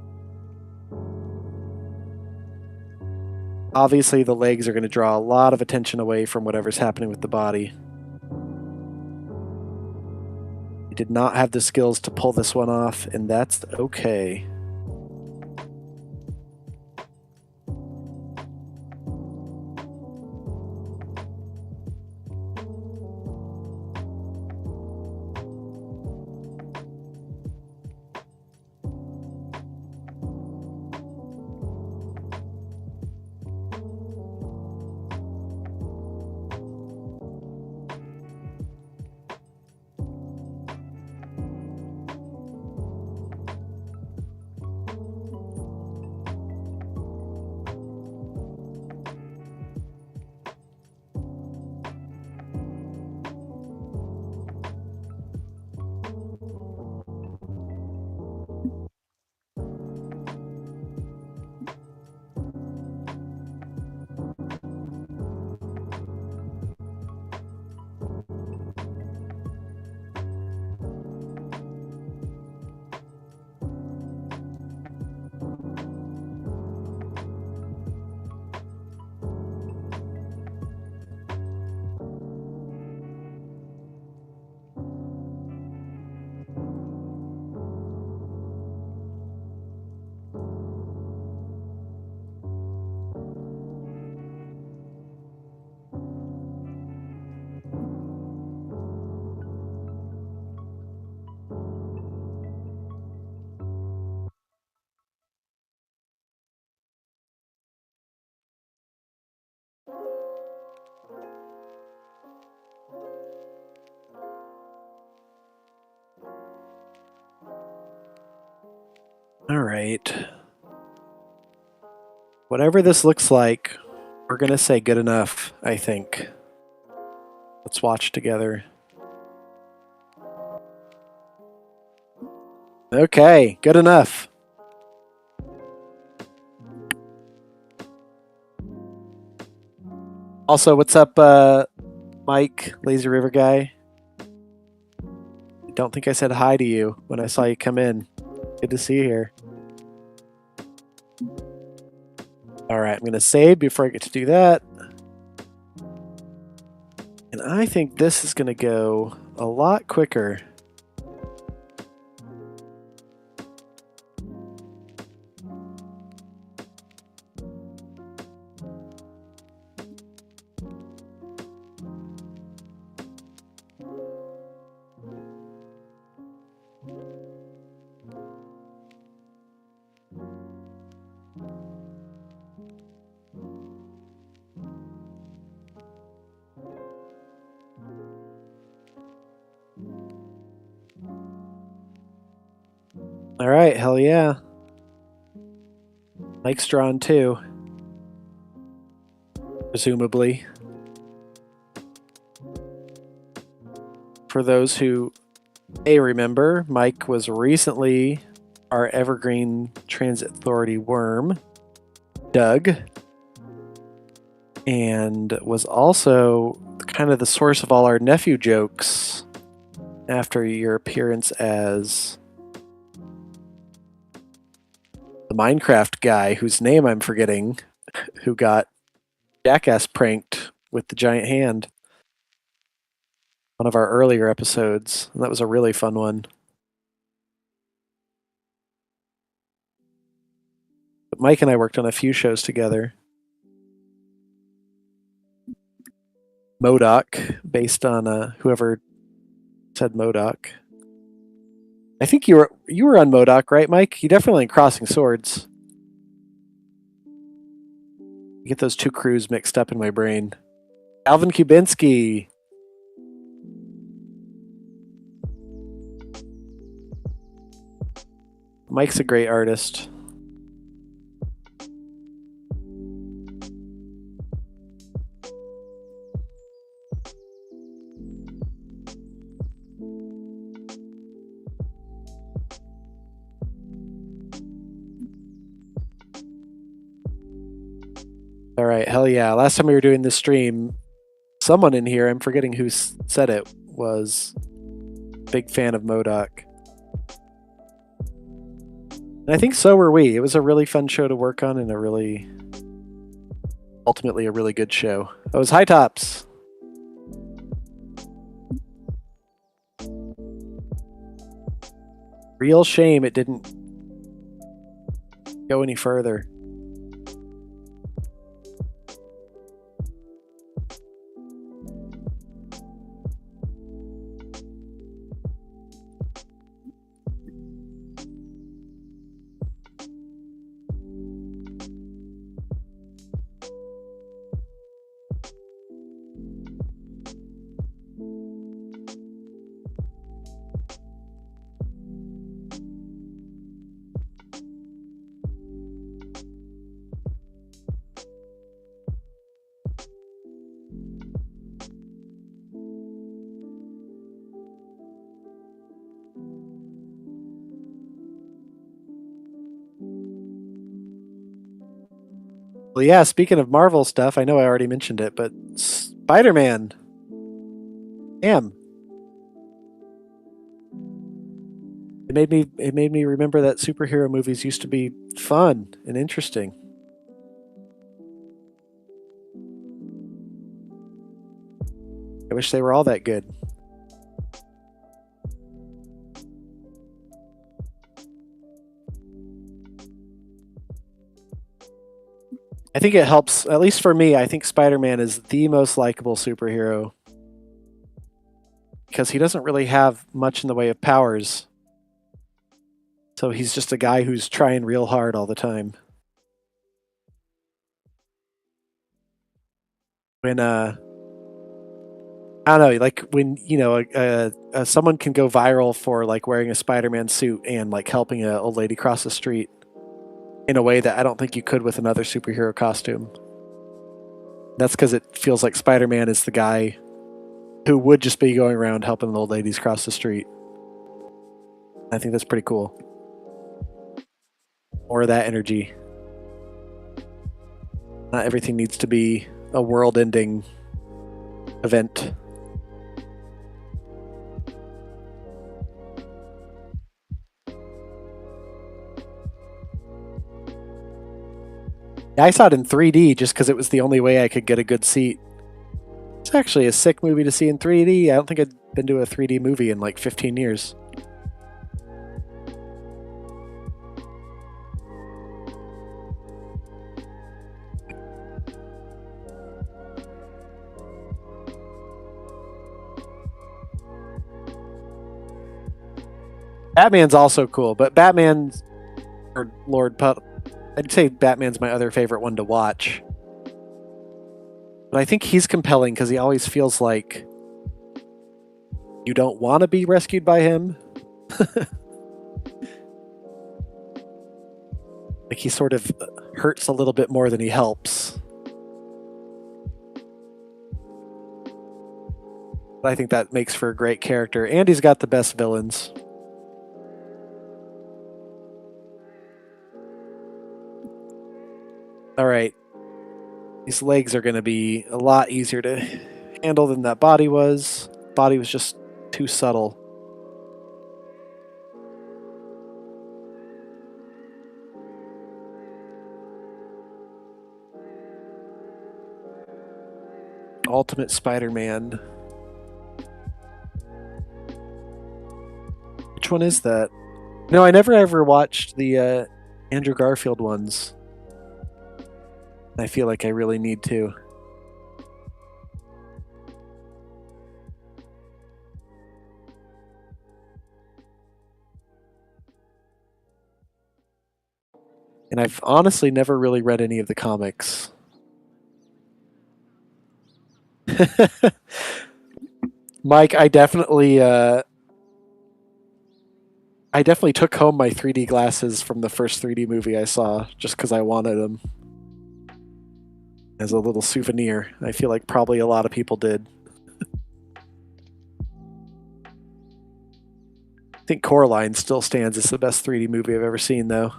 Obviously, the legs are going to draw a lot of attention away from whatever's happening with the body. I did not have the skills to pull this one off, and that's okay. right. Whatever this looks like, we're going to say good enough, I think. Let's watch together. Okay, good enough. Also, what's up, Mike, Lazy River guy? I don't think I said hi to you when I saw you come in. Good to see you here. All right, I'm going to save before I get to do that. And I think this is going to go a lot quicker. All right, hell yeah. Mike's drawn too. Presumably. For those who may remember, Mike was recently our Evergreen Transit Authority worm, Doug, and was also kind of the source of all our nephew jokes after your appearance as the Minecraft guy whose name I'm forgetting, who got jackass pranked with the giant hand. One of our earlier episodes, and that was a really fun one. But Mike and I worked on a few shows together. MODOK, based on whoever said MODOK. I think you were on MODOK, right, Mike? You definitely in Crossing Swords. You get those two crews mixed up in my brain. Alvin Kubinski. Mike's a great artist. All right, hell yeah. Last time we were doing this stream, someone in here, I'm forgetting who said it, was a big fan of MODOK. And I think so were we. It was a really fun show to work on and ultimately a really good show. That was High Tops. Real shame it didn't go any further. Well, yeah, speaking of Marvel stuff, I know I already mentioned it, but Spider-Man. Damn. It made me remember that superhero movies used to be fun and interesting. I wish they were all that good. I think it helps, at least for me, I think Spider-Man is the most likable superhero because he doesn't really have much in the way of powers. So he's just a guy who's trying real hard all the time. When I don't know, like when someone can go viral for like wearing a Spider-Man suit and like helping an old lady cross the street in a way that I don't think you could with another superhero costume. That's because it feels like Spider-Man is the guy who would just be going around helping old ladies cross the street. I think that's pretty cool. More of that energy. Not everything needs to be a world-ending event. I saw it in 3D just because it was the only way I could get a good seat. It's actually a sick movie to see in 3D. I don't think I'd been to a 3D movie in like 15 years. Batman's also cool, but Batman's or Lord Pup. I'd say Batman's my other favorite one to watch. But I think he's compelling because he always feels like you don't want to be rescued by him. Like he sort of hurts a little bit more than he helps. But I think that makes for a great character, and he's got the best villains. All right, these legs are going to be a lot easier to handle than that body was. Body was just too subtle. Ultimate Spider-Man. Which one is that? No, I never ever watched the Andrew Garfield ones. I feel like I really need to. And I've honestly never really read any of the comics. Mike, I definitely took home my 3D glasses from the first 3D movie I saw just because I wanted them as a little souvenir. I feel like probably a lot of people did. I think Coraline still stands as the best 3D movie I've ever seen, though.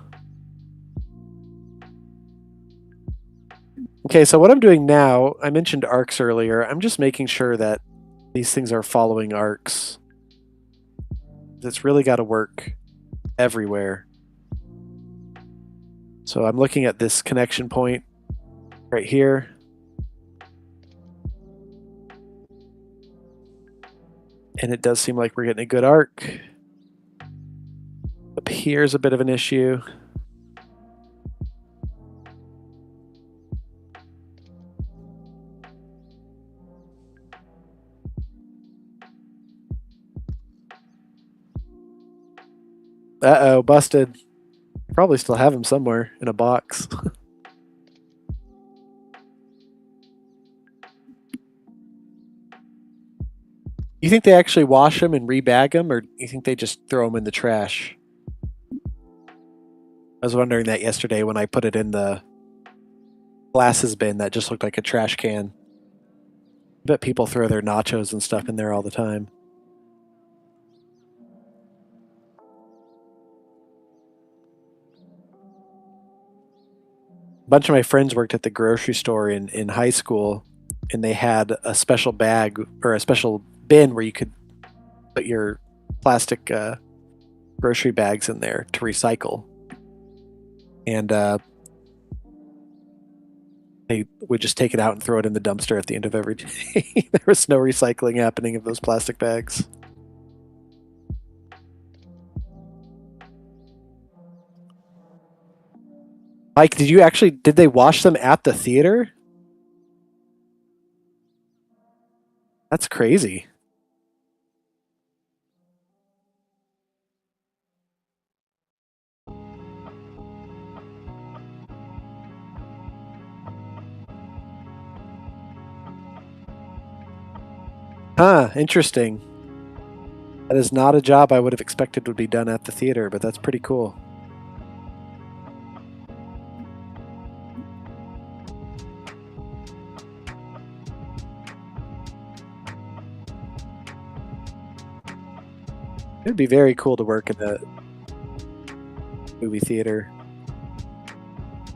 Okay, so what I'm doing now, I mentioned arcs earlier. I'm just making sure that these things are following arcs. It's really got to work everywhere. So I'm looking at this connection point right here. And it does seem like we're getting a good arc. Up here's a bit of an issue. Uh-oh, busted. Probably still have them somewhere in a box. You think they actually wash them and rebag them, or you think they just throw them in the trash? I was wondering that yesterday when I put it in the glasses bin that just looked like a trash can. I bet people throw their nachos and stuff in there all the time. A bunch of my friends worked at the grocery store in high school, and they had a special bag or a special bin where you could put your plastic grocery bags in there to recycle. And they would just take it out and throw it in the dumpster at the end of every day. There was no recycling happening of those plastic bags. Mike, did they wash them at the theater? That's crazy. Huh, interesting. That is not a job I would have expected would be done at the theater, but that's pretty cool. It'd be very cool to work in a movie theater.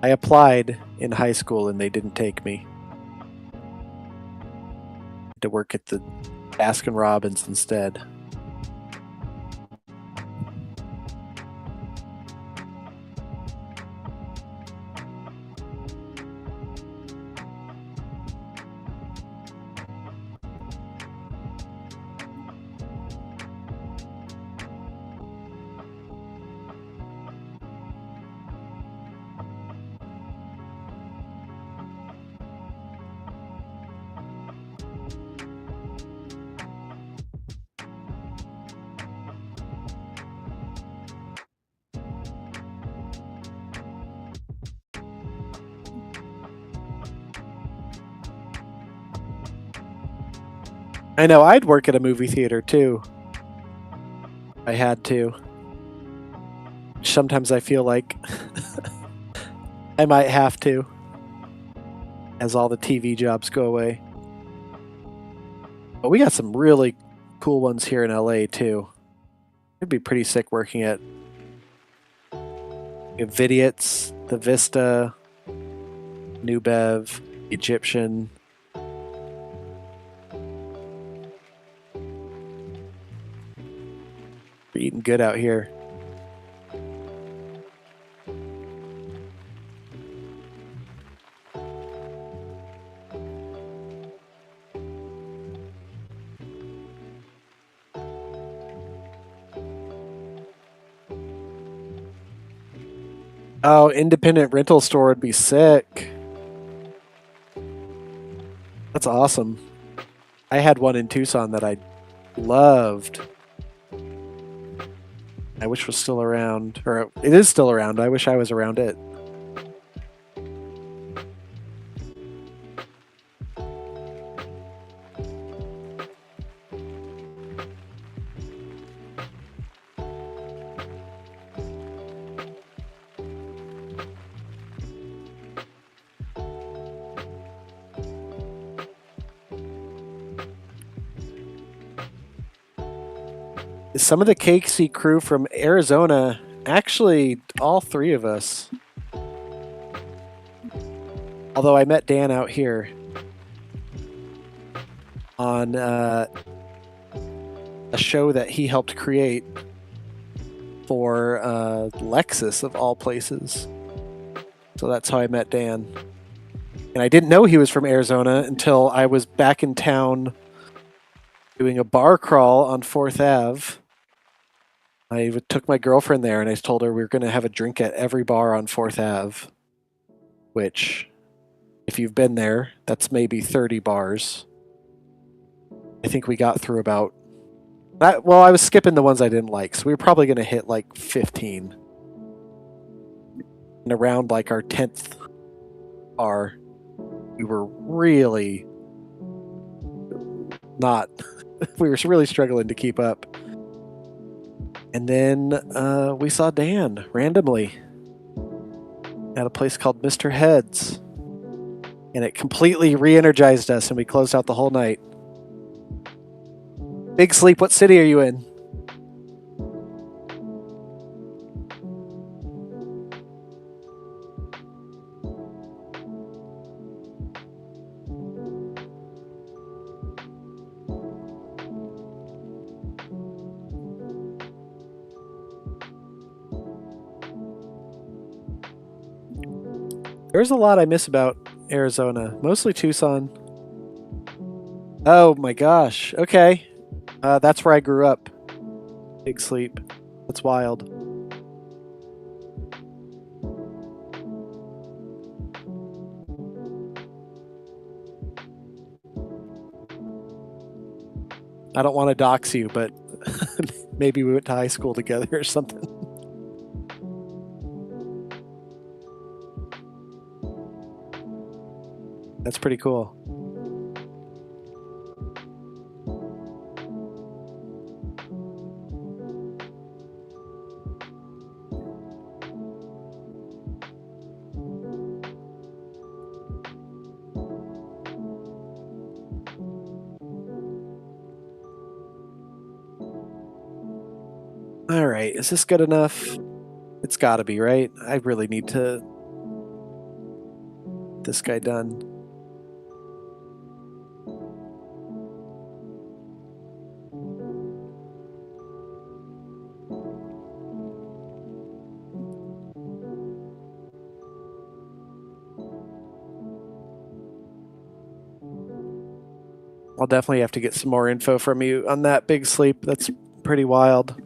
I applied in high school and they didn't take me. To work at the Baskin Robbins instead. I know I'd work at a movie theater too. I had to. Sometimes I feel like I might have to as all the TV jobs go away. But we got some really cool ones here in LA too. It'd be pretty sick working at Vidiot's, the Vista, New Bev, Egyptian. We're eating good out here. Oh, independent rental store would be sick. That's awesome. I had one in Tucson that I loved. I wish was still around, or it is still around. I wish I was around it. Some of the KC crew from Arizona, actually, all three of us. Although I met Dan out here on a show that he helped create for Lexus, of all places. So that's how I met Dan. And I didn't know he was from Arizona until I was back in town doing a bar crawl on 4th Ave. I took my girlfriend there and I told her we were going to have a drink at every bar on 4th Ave, which, if you've been there, that's maybe 30 bars. I think we got through about... Well, I was skipping the ones I didn't like, so we were probably going to hit like 15. And around like our 10th bar, we were really not... we were really struggling to keep up. And then we saw Dan randomly at a place called Mr. Heads. And it completely re-energized us, and we closed out the whole night. Big Sleep, what city are you in? There's a lot I miss about Arizona, mostly Tucson. Oh my gosh. Okay. That's where I grew up. Big Sleep. That's wild. I don't want to dox you, but maybe we went to high school together or something. That's pretty cool. All right, is this good enough? It's got to be, right? I really need to get this guy done. I'll definitely have to get some more info from you on that big sleep. That's pretty wild.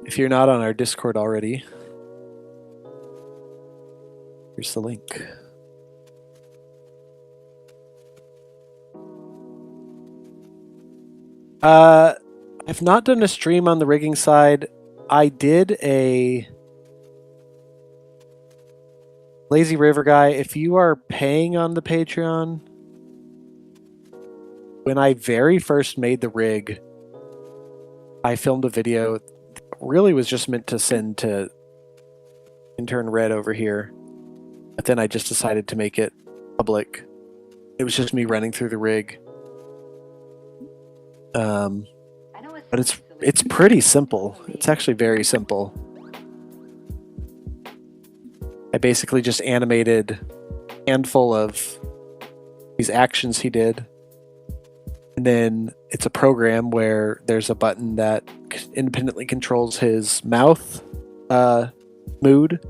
If you're not on our Discord already, here's the link. I've not done a stream on the rigging side. I did a Lazy River guy. If you are paying on the Patreon, when I very first made the rig, I filmed a video that really was just meant to send to Intern Red over here. But then I just decided to make it public. It was just me running through the rig. But it's pretty simple. It's actually very simple. I basically just animated a handful of these actions he did. And then it's a program where there's a button that independently controls his mouth mood,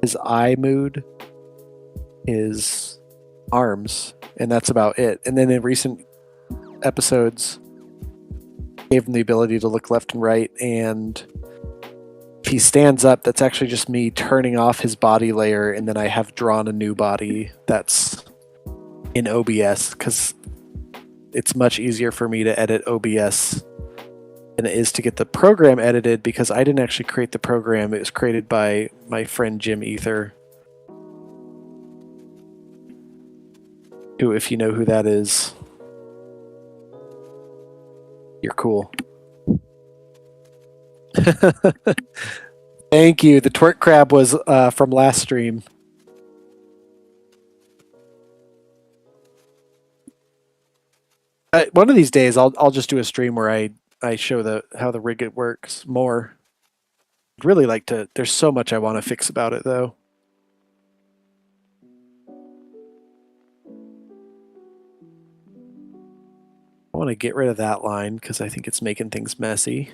his eye mood, his arms, and that's about it. And then in recent episodes, gave him the ability to look left and right, and if he stands up, that's actually just me turning off his body layer, and then I have drawn a new body that's in OBS, because it's much easier for me to edit OBS than it is to get the program edited, because I didn't actually create the program. It was created by my friend Jim Ether, who, if you know who that is, you're cool. Thank you. The twerk crab was from last stream. One of these days, I'll just do a stream where I show how the rig it works more. I'd really like to. There's so much I want to fix about it, though. I want to get rid of that line because I think it's making things messy.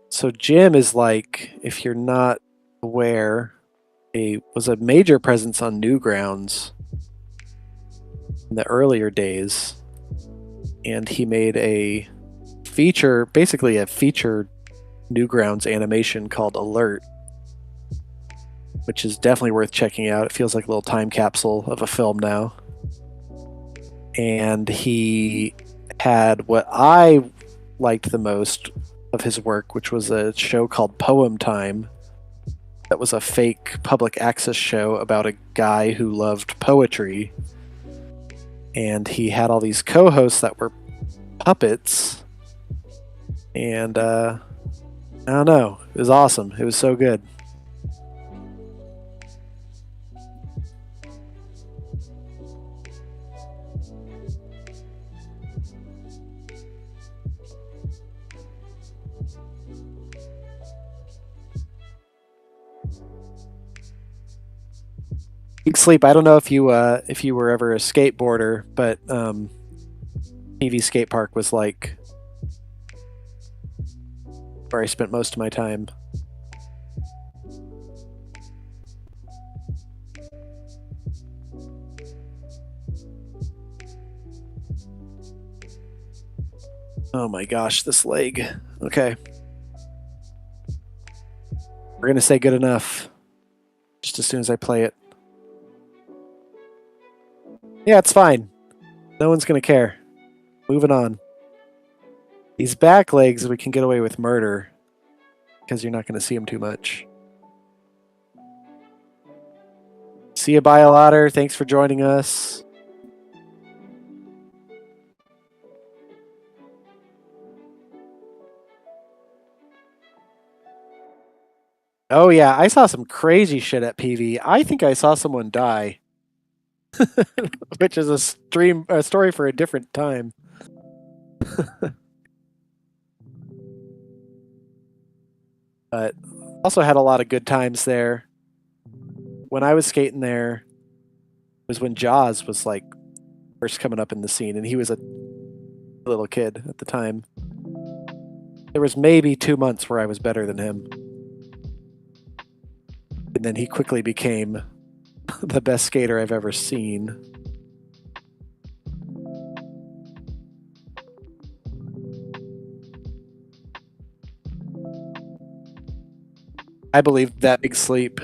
So Jim is like, if you're not aware, was a major presence on Newgrounds in the earlier days, and he made a feature, basically a featured Newgrounds animation called Alert, which is definitely worth checking out. It feels like a little time capsule of a film now. And he had what I liked the most of his work, which was a show called Poem Time. That was a fake public access show about a guy who loved poetry. And he had all these co-hosts that were puppets. And I don't know. It was awesome. It was so good. Big Sleep. I don't know if you were ever a skateboarder, but TV Skate Park was like where I spent most of my time. Oh my gosh, this leg. Okay. We're gonna say good enough just as soon as I play it. Yeah, it's fine. No one's gonna care. Moving on. These back legs, we can get away with murder because you're not gonna see them too much. See you, BioLotter. Thanks for joining us. Oh yeah, I saw some crazy shit at PV. I think I saw someone die, which is a story for a different time. But also had a lot of good times there. When I was skating there was when Jaws was like first coming up in the scene, and he was a little kid at the time. There was maybe 2 months where I was better than him. And then he quickly became the best skater I've ever seen. I believe that big sleep.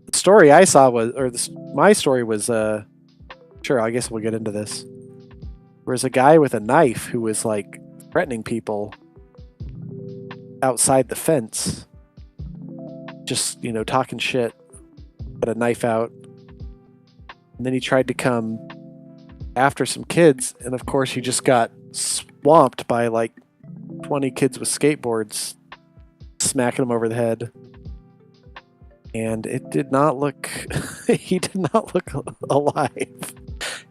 The story I saw was, my story was, sure, I guess we'll get into this. There was a guy with a knife who was like threatening people outside the fence, just, talking shit, had a knife out. And then he tried to come after some kids, and of course he just got swamped by like 20 kids with skateboards smacking him over the head. And it did not look he did not look alive.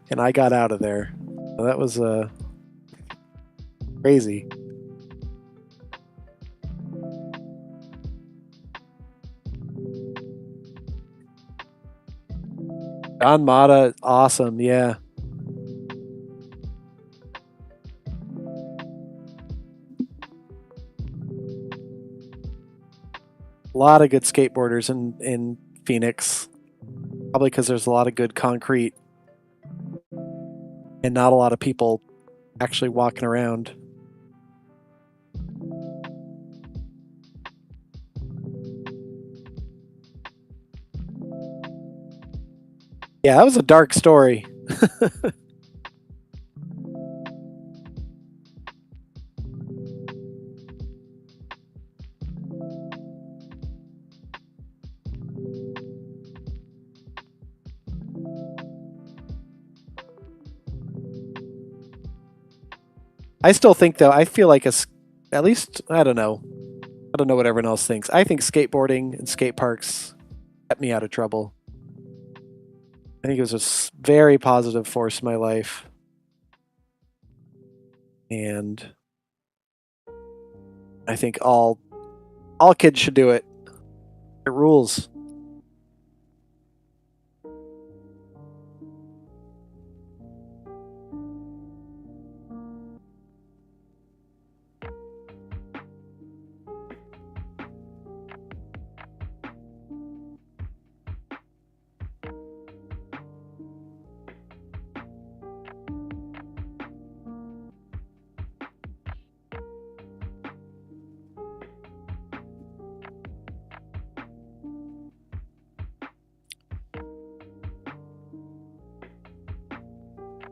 And I got out of there. So that was crazy. John Mata, awesome, yeah. A lot of good skateboarders in Phoenix. Probably because there's a lot of good concrete and not a lot of people actually walking around. Yeah, that was a dark story. I still think, though, I feel like at least, I don't know what everyone else thinks. I think skateboarding and skate parks kept me out of trouble. I think it was a very positive force in my life. And I think all kids should do it. It rules.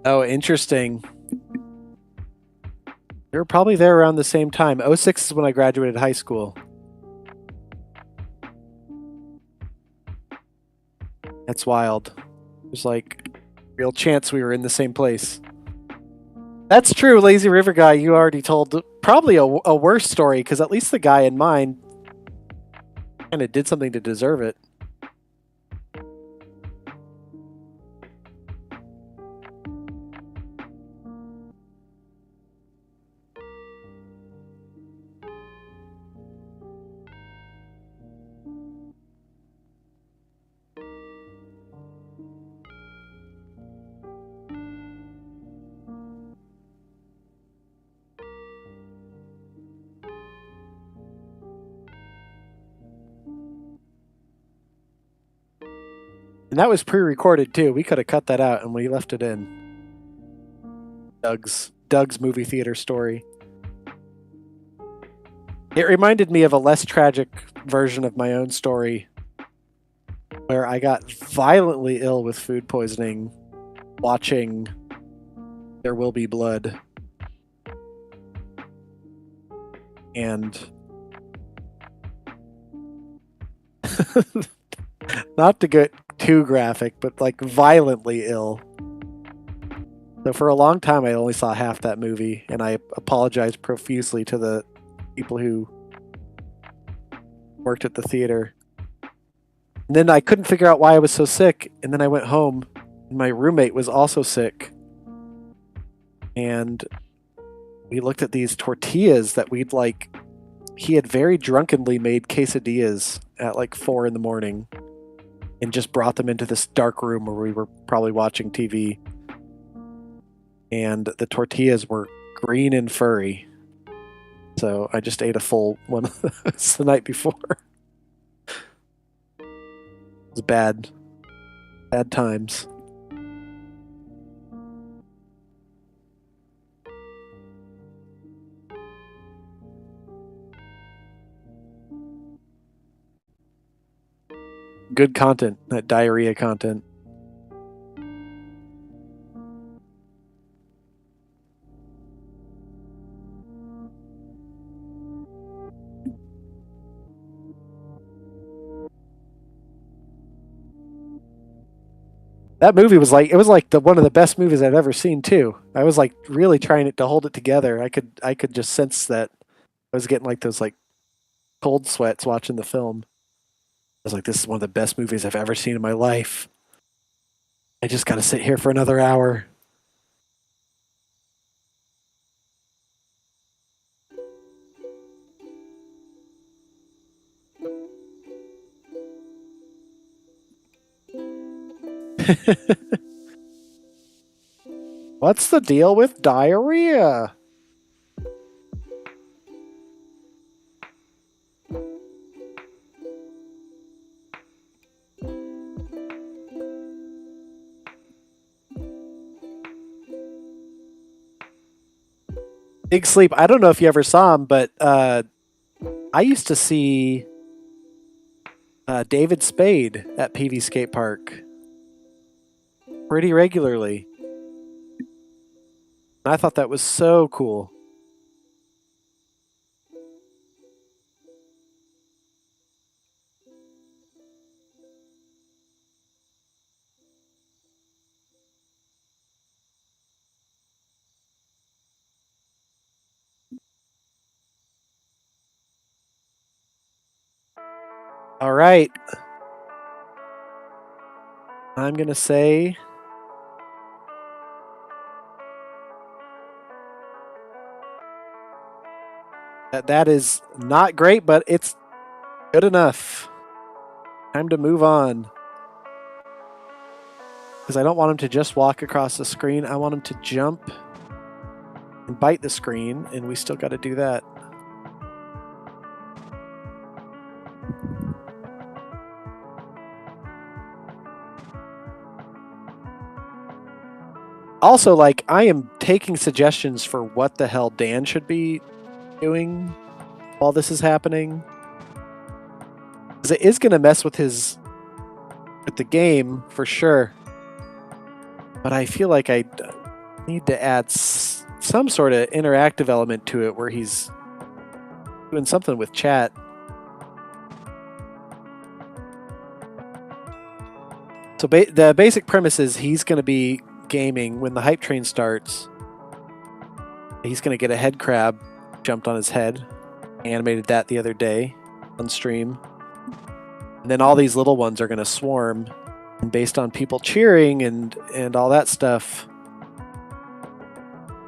Oh, interesting. We were probably there around the same time. '06 is when I graduated high school. That's wild. There's like real chance we were in the same place. That's true, Lazy River Guy. You already told probably a worse story, because at least the guy in mine kind of did something to deserve it. And that was pre-recorded too. We could have cut that out and we left it in. Doug's movie theater story. It reminded me of a less tragic version of my own story, where I got violently ill with food poisoning watching There Will Be Blood. And not to get too graphic, but like violently ill. So for a long time, I only saw half that movie, and I apologized profusely to the people who worked at the theater. And then I couldn't figure out why I was so sick, and then I went home, and my roommate was also sick. And we looked at these tortillas that he had very drunkenly made quesadillas at like 4 in the morning and just brought them into this dark room where we were probably watching TV. And the tortillas were green and furry. So I just ate a full one of those the night before. It was bad. Bad times. Good content, that diarrhea content. That movie was like one of the best movies I've ever seen too. I was like really trying to hold it together. I could just sense that I was getting like those like cold sweats watching the film. I was like, this is one of the best movies I've ever seen in my life. I just got to sit here for another hour. What's the deal with diarrhea? Big Sleep. I don't know if you ever saw him, but I used to see David Spade at PV Skate Park pretty regularly. I thought that was so cool. All right. I'm going to say that is not great, but it's good enough. Time to move on. Because I don't want him to just walk across the screen. I want him to jump and bite the screen, and we still got to do that. Also, like, I am taking suggestions for what the hell Dan should be doing while this is happening. Because it is going to mess with with the game for sure. But I feel like I need to add some sort of interactive element to it where he's doing something with chat. So the basic premise is he's going to be gaming when the hype train starts. He's going to get a head crab jumped on his head. I animated that the other day on stream. And then all these little ones are going to swarm. And based on people cheering and all that stuff,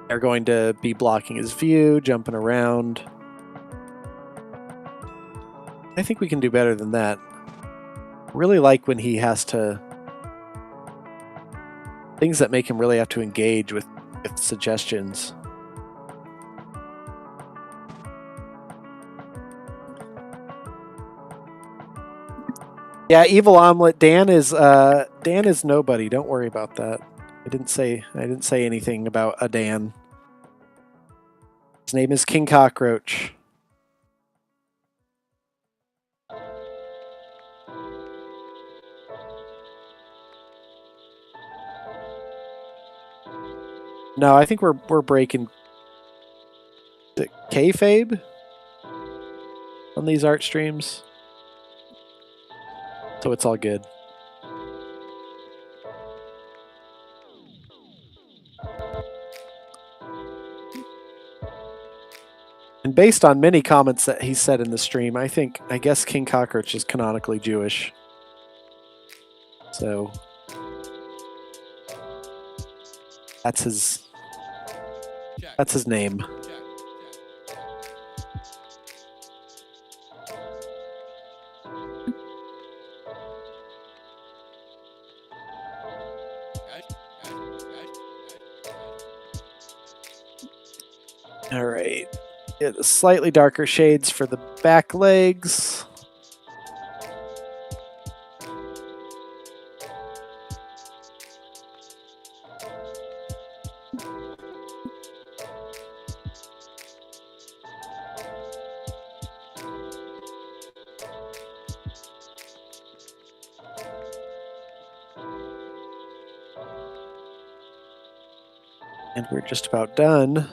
they're going to be blocking his view, jumping around. I think we can do better than that. Really like when he has to... things that make him really have to engage with suggestions. Yeah, Evil Omelet. Dan is nobody. Don't worry about that. I didn't say anything about a Dan. His name is King Cockroach. No, I think we're breaking the kayfabe on these art streams. So it's all good. based on many comments that he said in the stream, I guess King Cockroach is canonically Jewish. So that's his name. All right. Get slightly darker shades for the back legs. And we're just about done.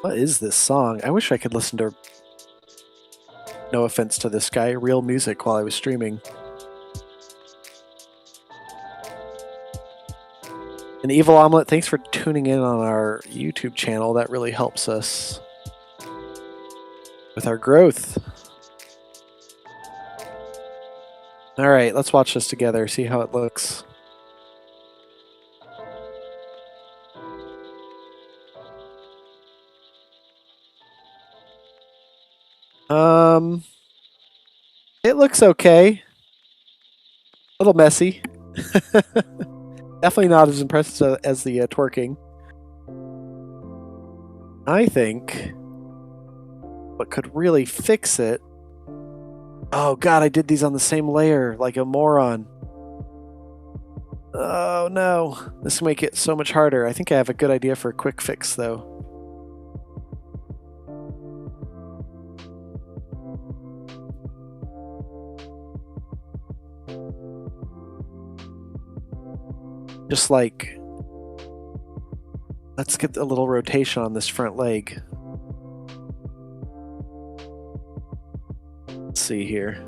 What is this song? I wish I could listen to, no offense to this guy, real music while I was streaming. And Evil Omelet, thanks for tuning in on our YouTube channel. That really helps us with our growth. All right, let's watch this together, see how it looks. It looks okay. A little messy. Definitely not as impressive as the twerking. I think what could really fix it... Oh god, I did these on the same layer, like a moron. Oh no, this will make it so much harder. I think I have a good idea for a quick fix though. Just like, let's get a little rotation on this front leg. Let's see here.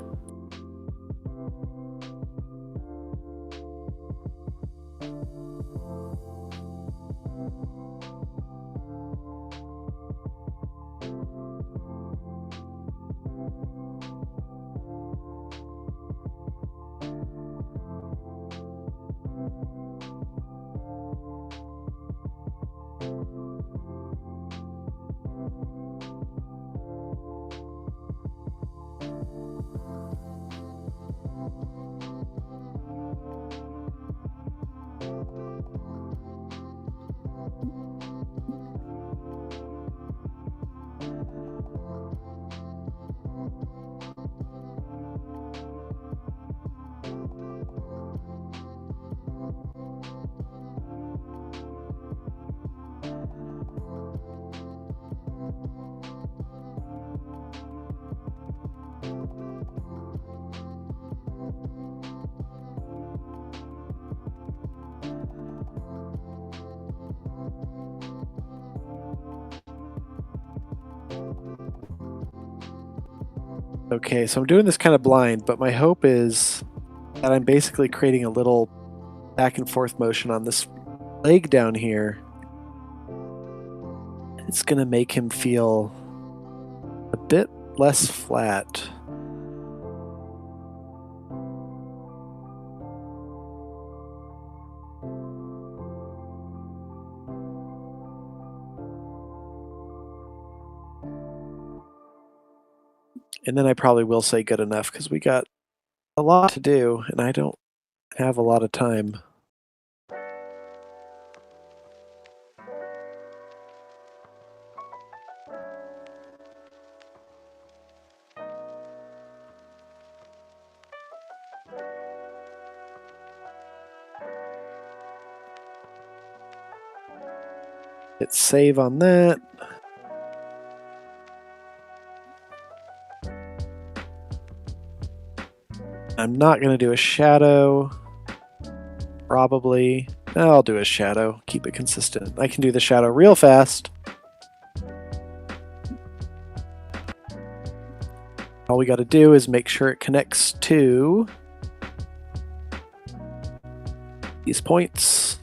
Okay, so I'm doing this kind of blind, but my hope is that I'm basically creating a little back and forth motion on this leg down here. It's going to make him feel a bit less flat. And then I probably will say good enough because we got a lot to do and I don't have a lot of time. Hit save on that. I'm not going to do a shadow. Probably. I'll do a shadow. Keep it consistent. I can do the shadow real fast. All we got to do is make sure it connects to these points.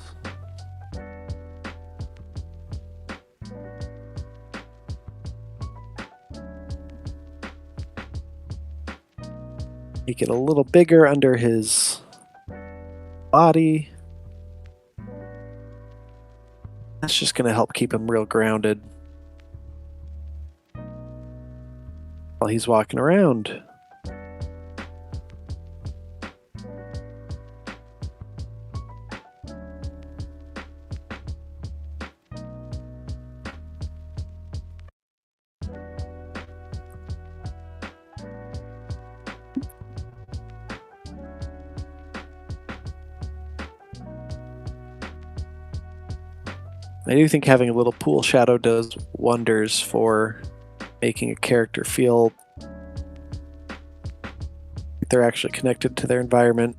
Make it a little bigger under his body. That's just going to help keep him real grounded while he's walking around. I do think having a little pool shadow does wonders for making a character feel like they're actually connected to their environment.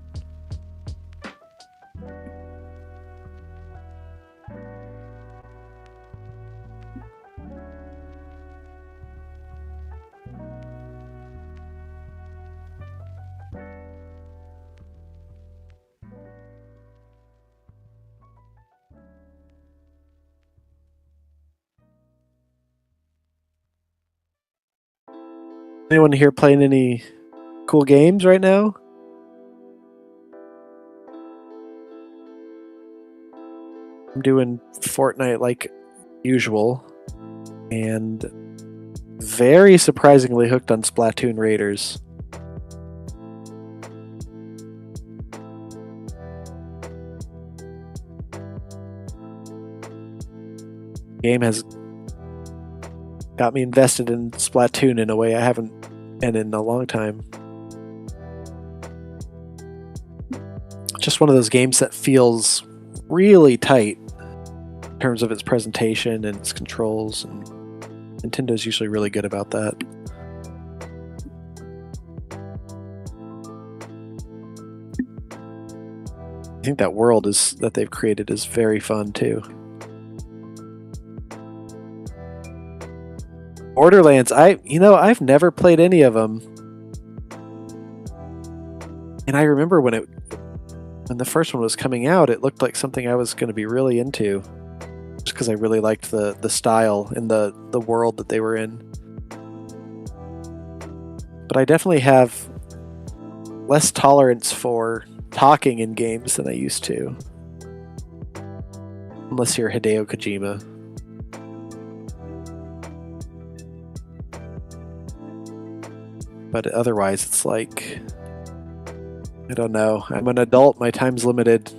Anyone here playing any cool games right now? I'm doing Fortnite like usual, and very surprisingly hooked on Splatoon Raiders. Game has got me invested in Splatoon in a way I haven't been in a long time. Just one of those games that feels really tight in terms of its presentation and its controls, and Nintendo's usually really good about that. I think that world that they've created is very fun too. Borderlands, I've never played any of them, and I remember when the first one was coming out, it looked like something I was going to be really into, just because I really liked the style and the world that they were in. But I definitely have less tolerance for talking in games than I used to, unless you're Hideo Kojima. But otherwise, it's like, I don't know. I'm an adult. My time's limited.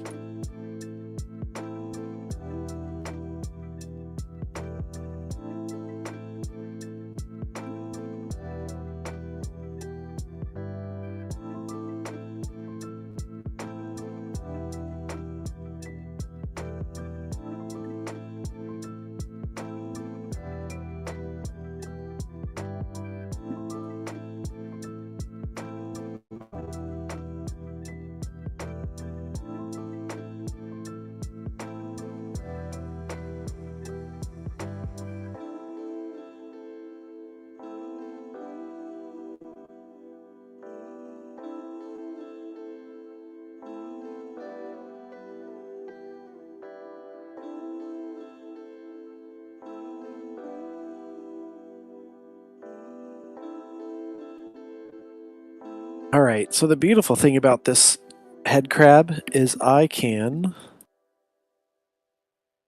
All right, so the beautiful thing about this head crab is I can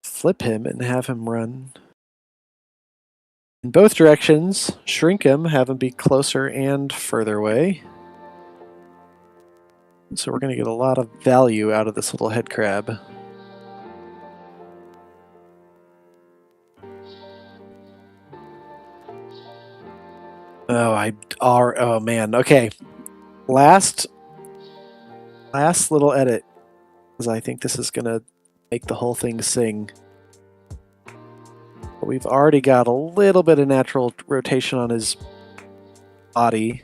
flip him and have him run in both directions, shrink him, have him be closer and further away. So we're going to get a lot of value out of this little head crab. Oh man, okay. Last little edit, because I think this is gonna make the whole thing sing. But we've already got a little bit of natural rotation on his body.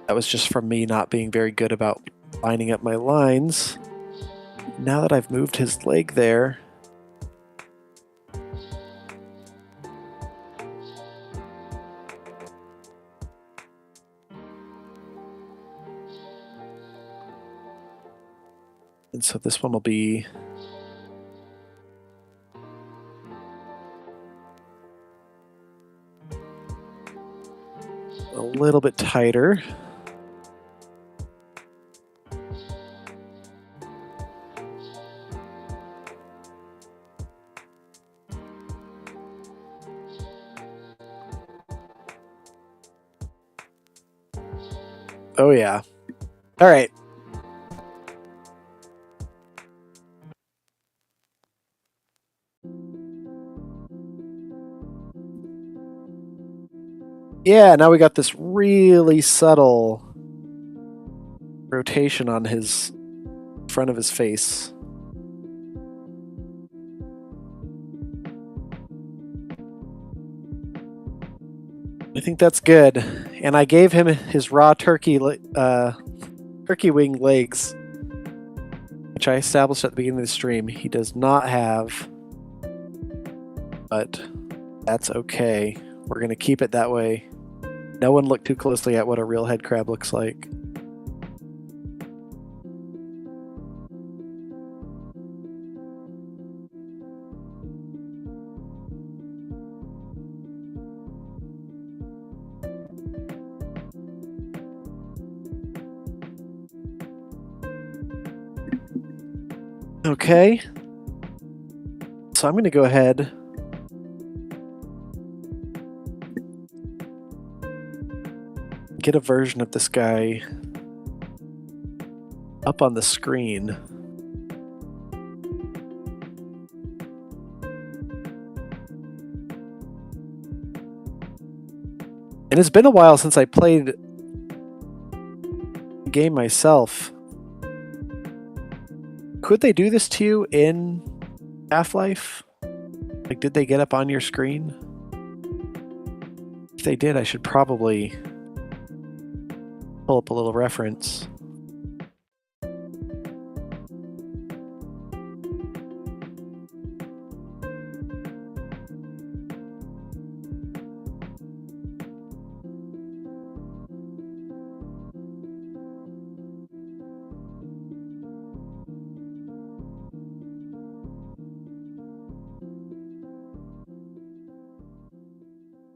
That was just from me not being very good about lining up my lines. Now that I've moved his leg there, And so this one will be a little bit tighter. Oh yeah. All right. Yeah, now we got this really subtle rotation on his front of his face. I think that's good. And I gave him his raw turkey wing legs, which I established at the beginning of the stream. He does not have, but that's okay. We're going to keep it that way. No one look too closely at what a real head crab looks like. Okay. So I'm going to go ahead get a version of this guy up on the screen. And it's been a while since I played the game myself. Could they do this to you in Half-Life? Like, did they get up on your screen? If they did, I should probably pull up a little reference.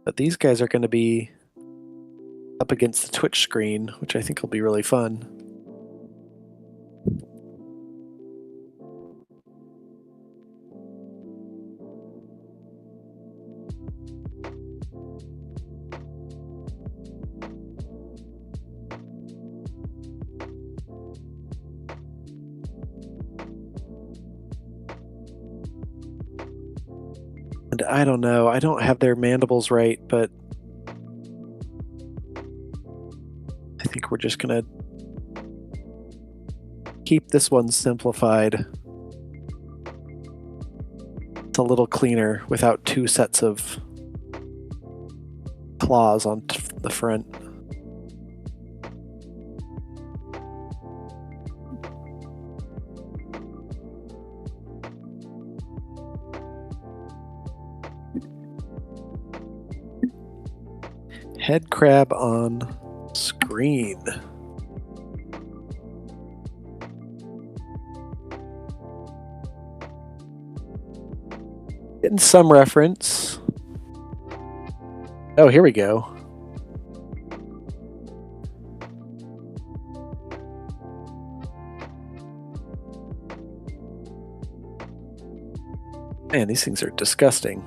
But these guys are going to be up against the Twitch screen, which I think will be really fun. And I don't know, I don't have their mandibles right, but I think we're just gonna keep this one simplified. It's a little cleaner without two sets of claws on the front. Head crab on screen. Getting some reference. Oh, here we go. Man, these things are disgusting.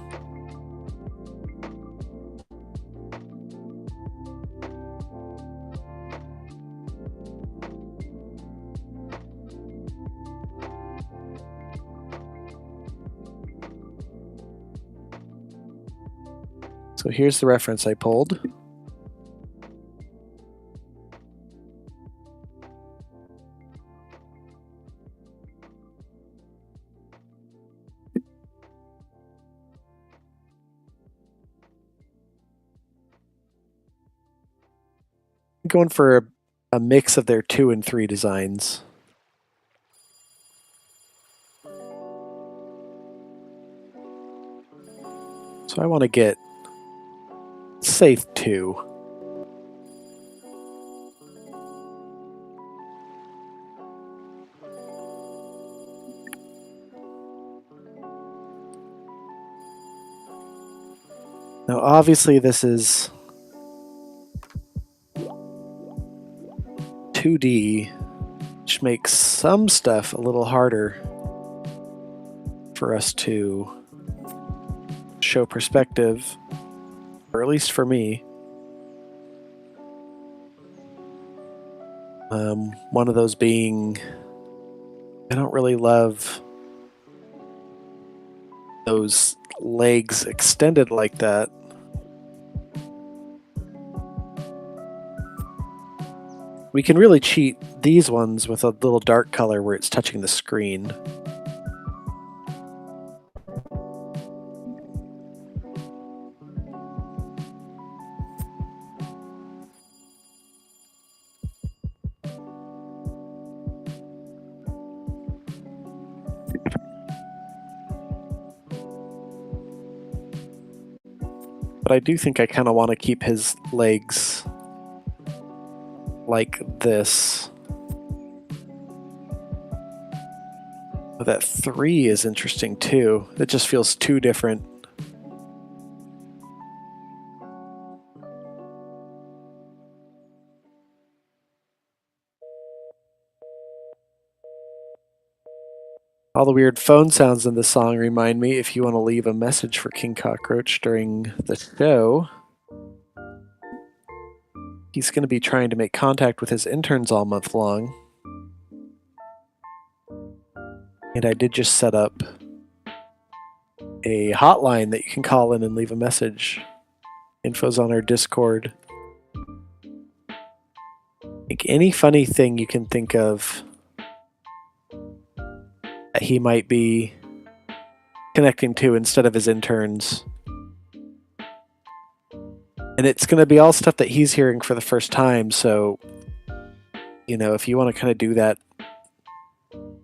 So here's the reference I pulled. I'm going for a mix of their 2 and 3 designs. So I want to get, say, 2. Now, obviously, this is 2D, which makes some stuff a little harder for us to show perspective, or at least for me. One of those being, I don't really love those legs extended like that. We can really cheat these ones with a little dark color where it's touching the screen. But I do think I kind of want to keep his legs like this. But that 3 is interesting too. It just feels too different. All the weird phone sounds in the song remind me if you want to leave a message for King Cockroach during the show. He's going to be trying to make contact with his interns all month long. And I did just set up a hotline that you can call in and leave a message. Info's on our Discord. Like any funny thing you can think of that he might be connecting to instead of his interns. And it's going to be all stuff that he's hearing for the first time, so, you know, if you want to kind of do that,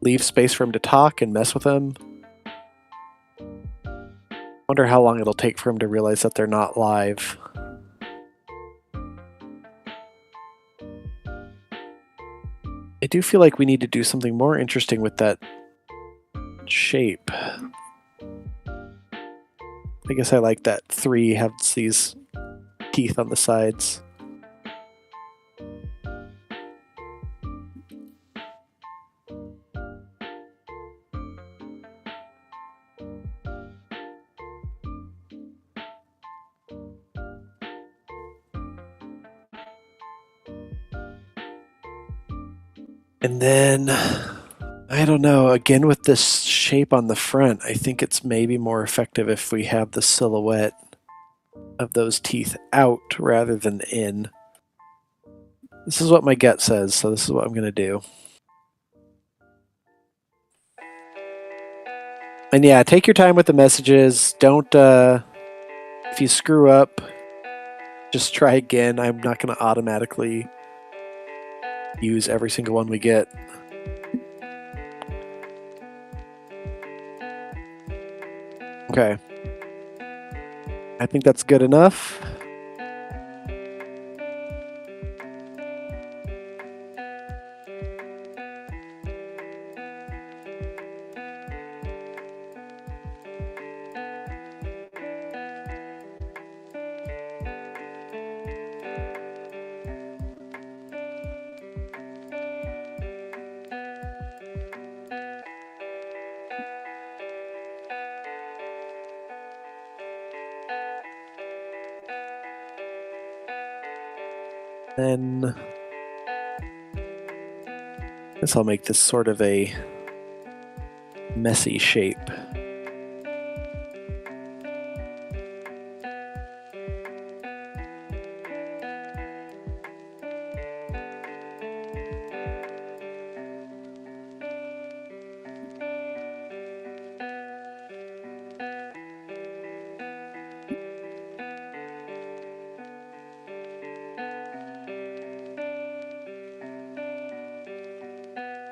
leave space for him to talk and mess with him. Wonder how long it'll take for him to realize that they're not live. I do feel like we need to do something more interesting with that shape. I guess I like that 3 has these teeth on the sides. And then, I don't know, again with this shape on the front, I think it's maybe more effective if we have the silhouette of those teeth out rather than in. This is what my gut says, so this is what I'm going to do. And yeah, take your time with the messages. Don't, if you screw up, just try again. I'm not going to automatically use every single one we get. Okay. I think that's good enough. Then I guess I'll make this sort of a messy shape.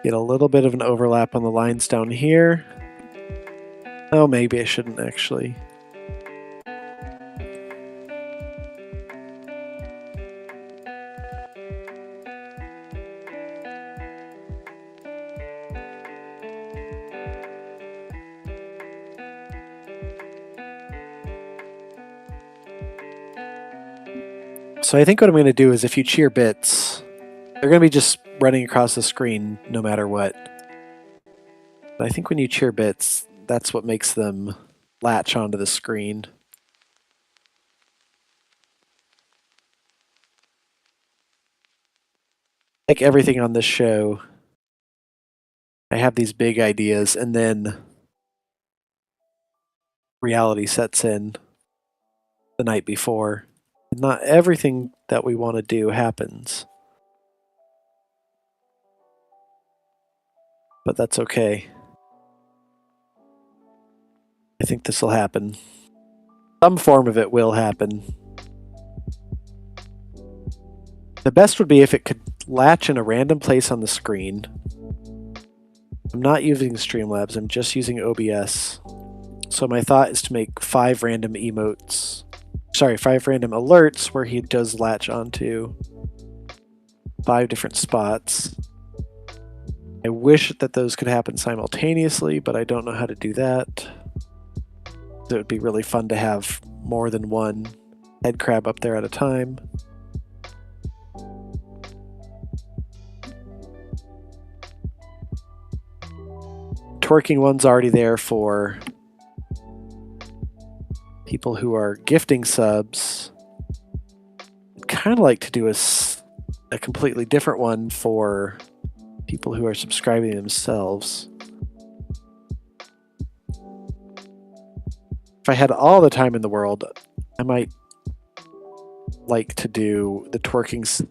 Get a little bit of an overlap on the lines down here. Oh, maybe I shouldn't actually. So I think what I'm going to do is if you cheer bits, they're going to be just running across the screen no matter what. But I think when you cheer bits, that's what makes them latch onto the screen. Like everything on this show, I have these big ideas and then reality sets in the night before. Not everything that we want to do happens. But that's okay. I think this will happen. Some form of it will happen. The best would be if it could latch in a random place on the screen. I'm not using Streamlabs, I'm just using OBS. So my thought is to make 5 random emotes. Sorry, 5 random alerts where he does latch onto 5 different spots. I wish that those could happen simultaneously, but I don't know how to do that. It would be really fun to have more than one head crab up there at a time. Twerking one's already there for people who are gifting subs. I'd kind of like to do a completely different one for people who are subscribing themselves. If I had all the time in the world, I might like to do the twerking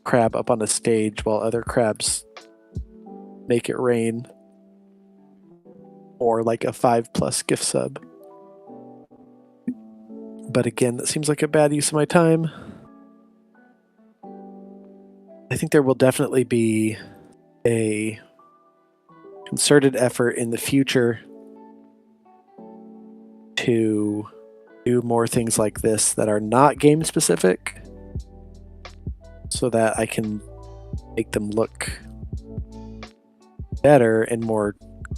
crab up on a stage while other crabs make it rain. Or like a 5+ gift sub. But again, that seems like a bad use of my time. I think there will definitely be a concerted effort in the future to do more things like this that are not game specific so that I can make them look better and more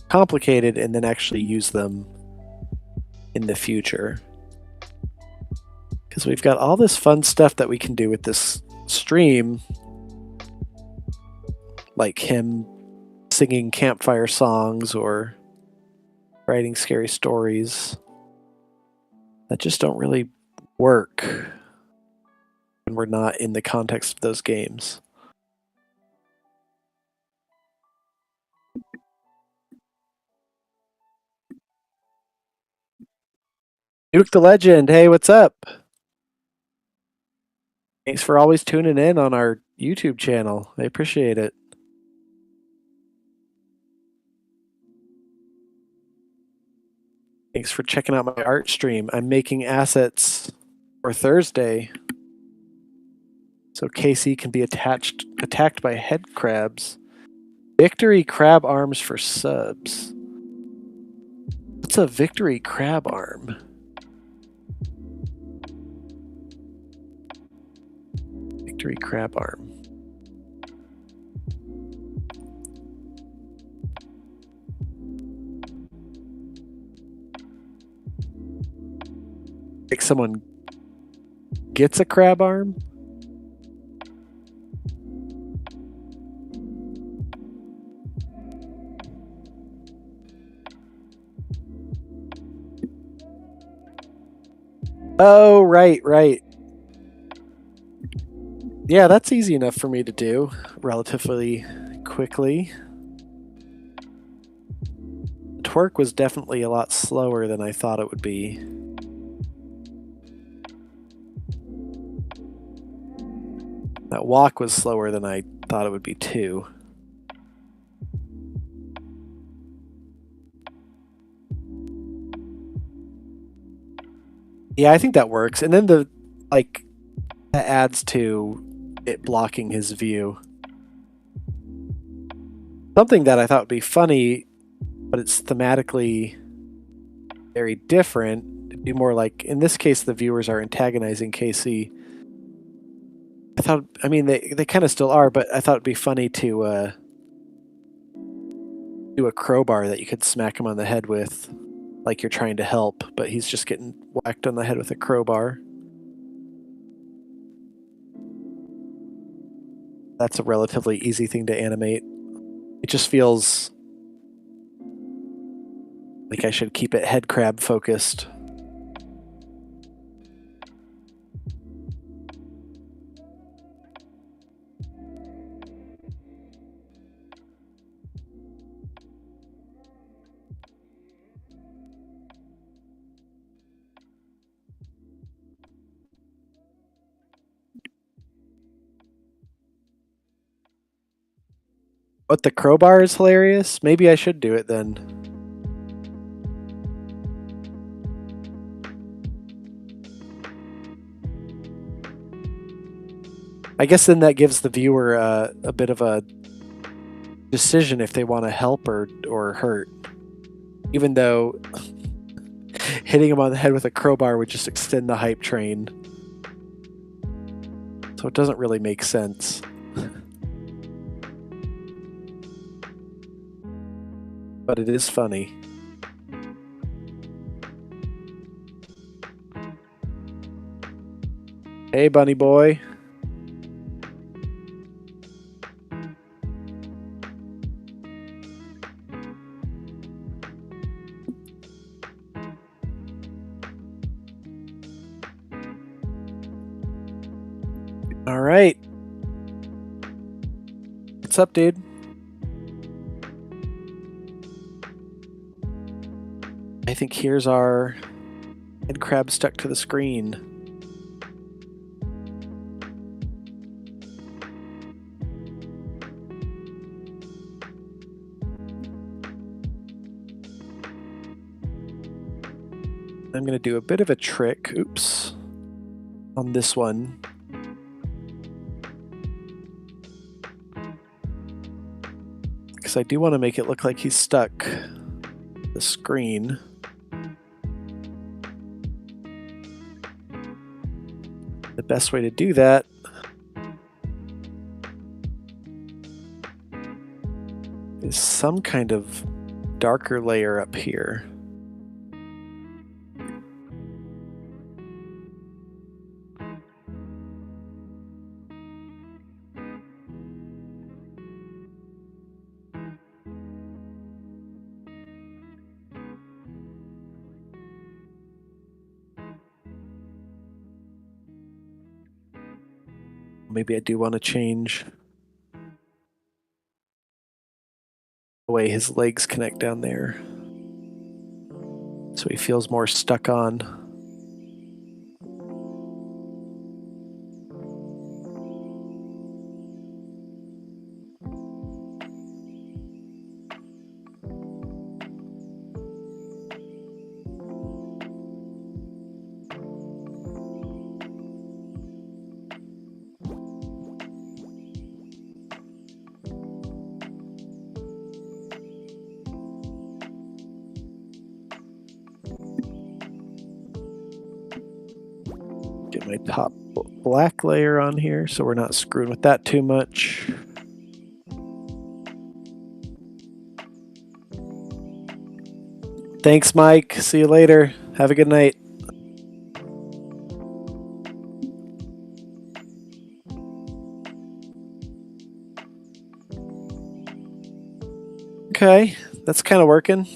complicated and then actually use them in the future. Because we've got all this fun stuff that we can do with this stream, like him singing campfire songs or writing scary stories that just don't really work when we're not in the context of those games. Duke the Legend, hey, what's up? Thanks for always tuning in on our YouTube channel. I appreciate it. Thanks for checking out my art stream. I'm making assets for Thursday so KC can be attacked by head crabs. Victory crab arms for subs. What's a victory crab arm? Victory crab arm. Like someone gets a crab arm? Oh, right. Yeah, that's easy enough for me to do relatively quickly. Twerk was definitely a lot slower than I thought it would be. That walk was slower than I thought it would be too. Yeah, I think that works. And then that adds to it blocking his view. Something that I thought would be funny, but it's thematically very different. It'd be more like, in this case, the viewers are antagonizing KC. They kind of still are, but I thought it'd be funny to do a crowbar that you could smack him on the head with, like you're trying to help, but he's just getting whacked on the head with a crowbar. That's a relatively easy thing to animate. It just feels like I should keep it head crab focused. But the crowbar is hilarious. Maybe I should do it then. I guess then that gives the viewer a bit of a decision if they want to help or hurt. Even though hitting him on the head with a crowbar would just extend the hype train. So it doesn't really make sense. But it is funny. Hey, bunny boy. All right. What's up, dude? I think here's our head crab stuck to the screen. I'm going to do a bit of a trick, oops, on this one. Because I do want to make it look like he's stuck to the screen. The best way to do that is some kind of darker layer up here. Maybe I do want to change the way his legs connect down there, so he feels more stuck on. Get my top black layer on here so we're not screwing with that too much. Thanks, Mike. See you later. Have a good night. Okay, that's kind of working.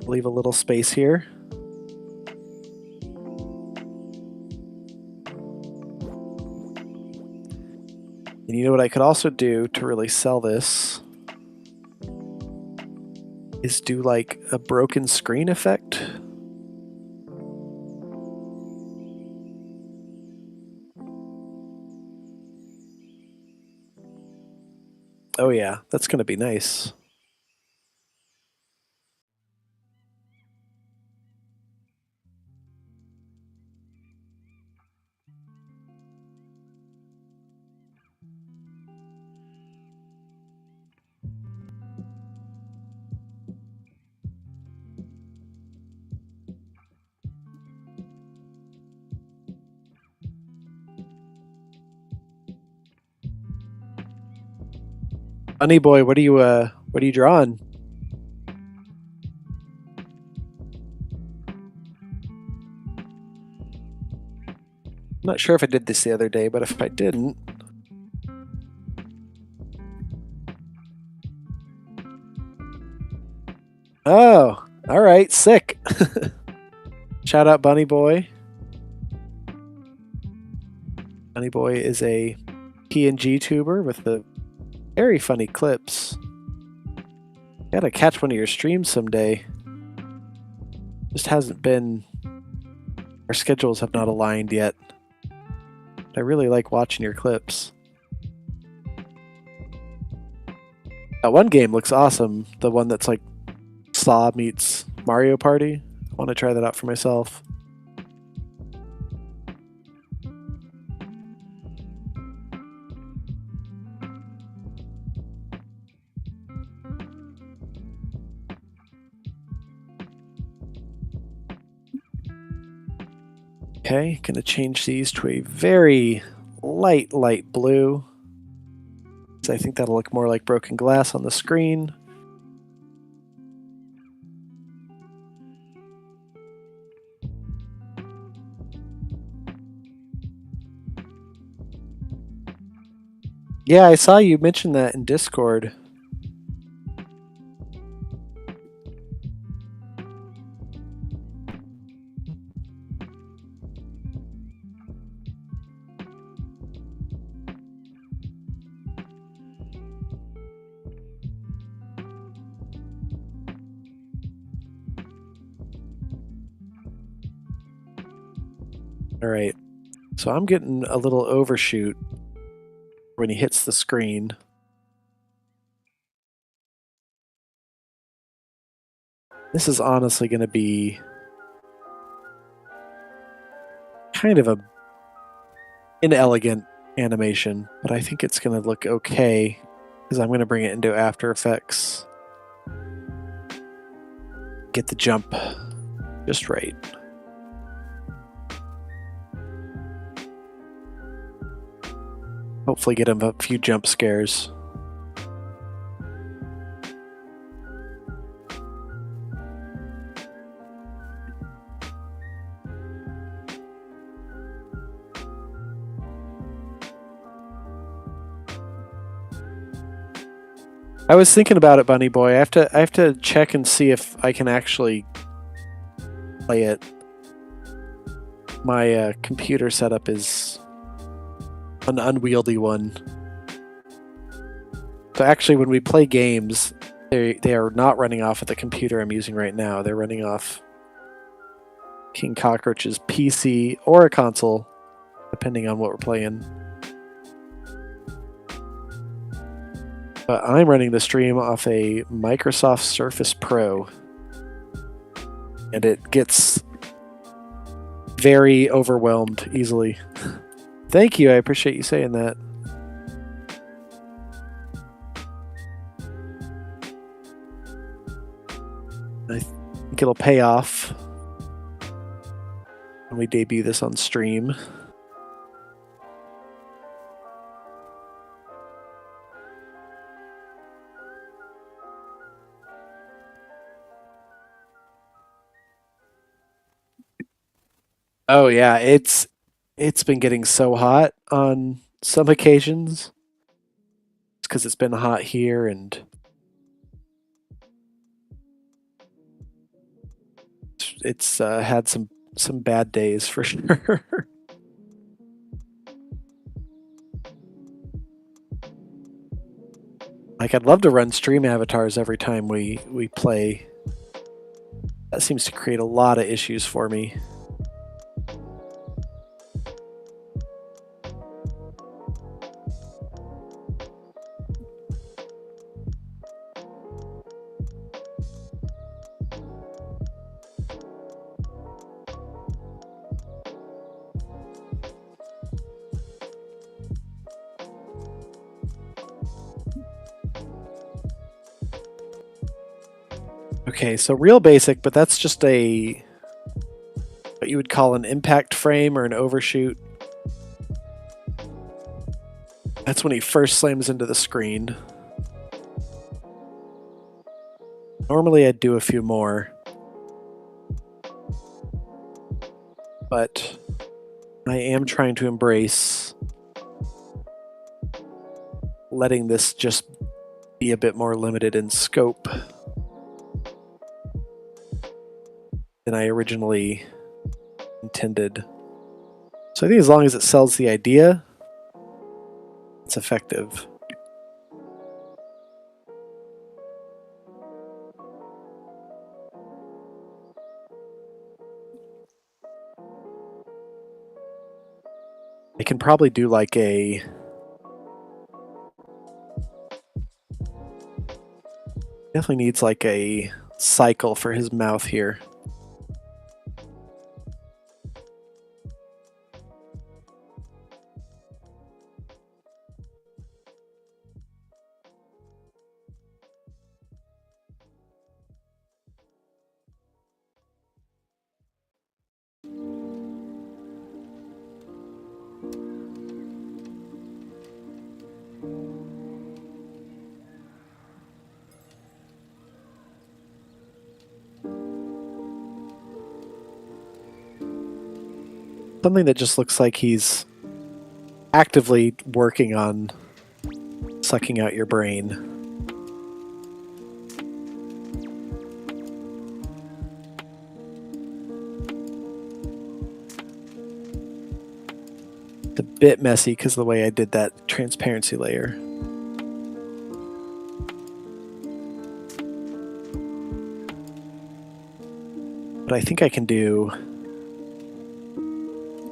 Leave a little space here. And you know what I could also do to really sell this is do like a broken screen effect. Oh yeah, that's going to be nice. Bunny boy, what are you drawing? I'm not sure if I did this the other day, but if I didn't. Oh, all right, sick. Shout out Bunny Boy. Bunny Boy is a PNG tuber with the very funny clips. Gotta catch one of your streams someday. Just hasn't been. Our schedules have not aligned yet. I really like watching your clips. That one game looks awesome. The one that's like Saw meets Mario Party. I want to try that out for myself. Okay, gonna change these to a very light blue. So I think that'll look more like broken glass on the screen. Yeah, I saw you mention that in Discord. All right, so I'm getting a little overshoot when he hits the screen. This is honestly going to be kind of a inelegant animation, but I think it's going to look okay because I'm going to bring it into After Effects. Get the jump just right. Hopefully get him a few jump scares. I was thinking about it, Bunny Boy. I have to check and see if I can actually play it. My computer setup is an unwieldy one. So actually, when we play games, they are not running off of the computer I'm using right now. They're running off King Cockroach's PC or a console, depending on what we're playing. But I'm running the stream off a Microsoft Surface Pro, and it gets very overwhelmed easily. Thank you, I appreciate you saying that. I think it'll pay off when we debut this on stream. Oh yeah, it's been getting so hot on some occasions. It's because it's been hot here, and it's had some bad days for sure. Like, I'd love to run stream avatars every time we play. That seems to create a lot of issues for me. Okay, so real basic, but that's just a what you would call an impact frame or an overshoot. That's when he first slams into the screen. Normally I'd do a few more, but I am trying to embrace letting this just be a bit more limited in scope than I originally intended. So I think as long as it sells the idea, it's effective. I can probably do like a definitely needs like a cycle for his mouth here. Something that just looks like he's actively working on sucking out your brain. It's a bit messy because of the way I did that transparency layer. But I think I can do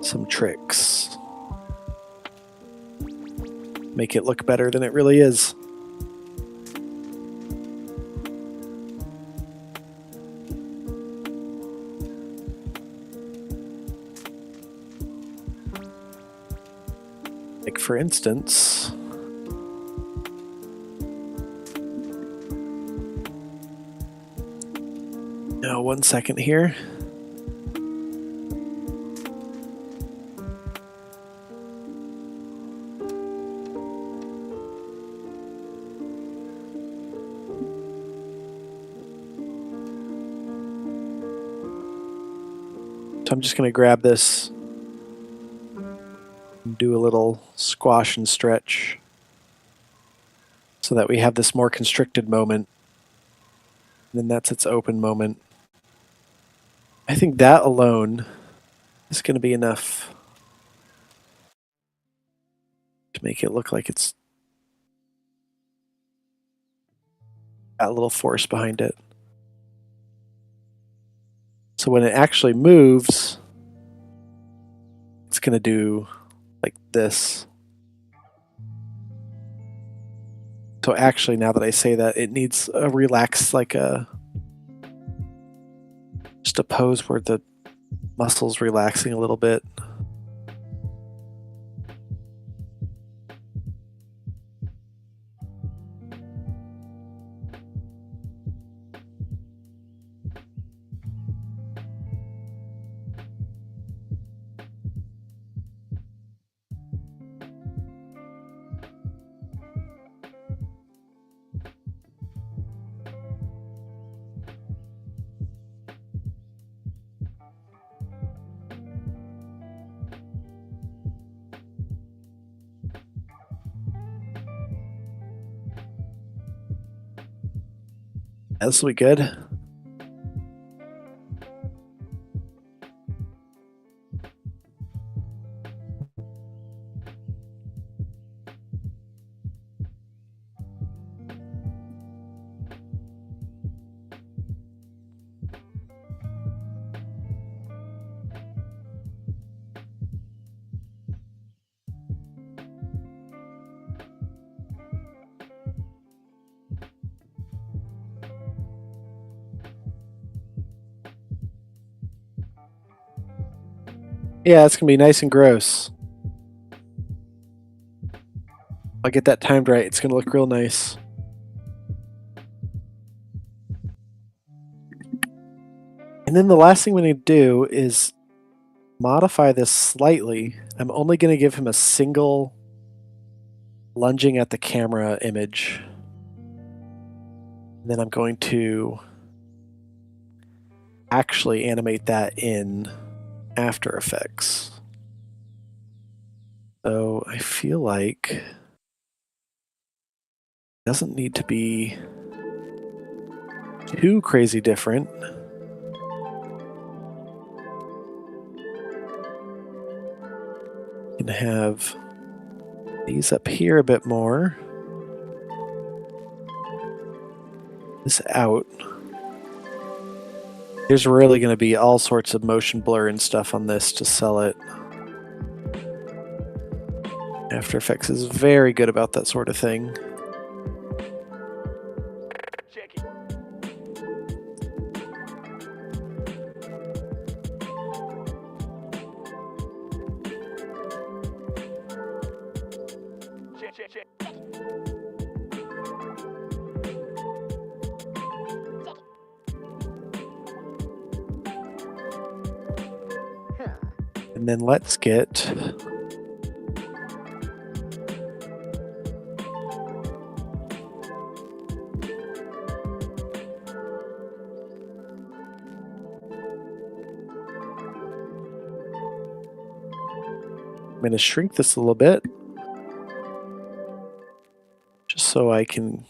some tricks. Make it look better than it really is. Like for instance, now 1 second here. So I'm just going to grab this and do a little squash and stretch so that we have this more constricted moment. And then that's its open moment. I think that alone is going to be enough to make it look like it's got a little force behind it. So when it actually moves, it's going to do like this. So actually, now that I say that, it needs a relaxed, like just a pose where the muscle's relaxing a little bit. This will be good. Yeah, it's going to be nice and gross. I'll get that timed right. It's going to look real nice. And then the last thing we need to do is modify this slightly. I'm only going to give him a single lunging at the camera image. And then I'm going to actually animate that in After Effects. So I feel like it doesn't need to be too crazy different. You can have these up here a bit more. This out. There's really going to be all sorts of motion blur and stuff on this to sell it. After Effects is very good about that sort of thing. And then let's get I'm going to shrink this a little bit just so I can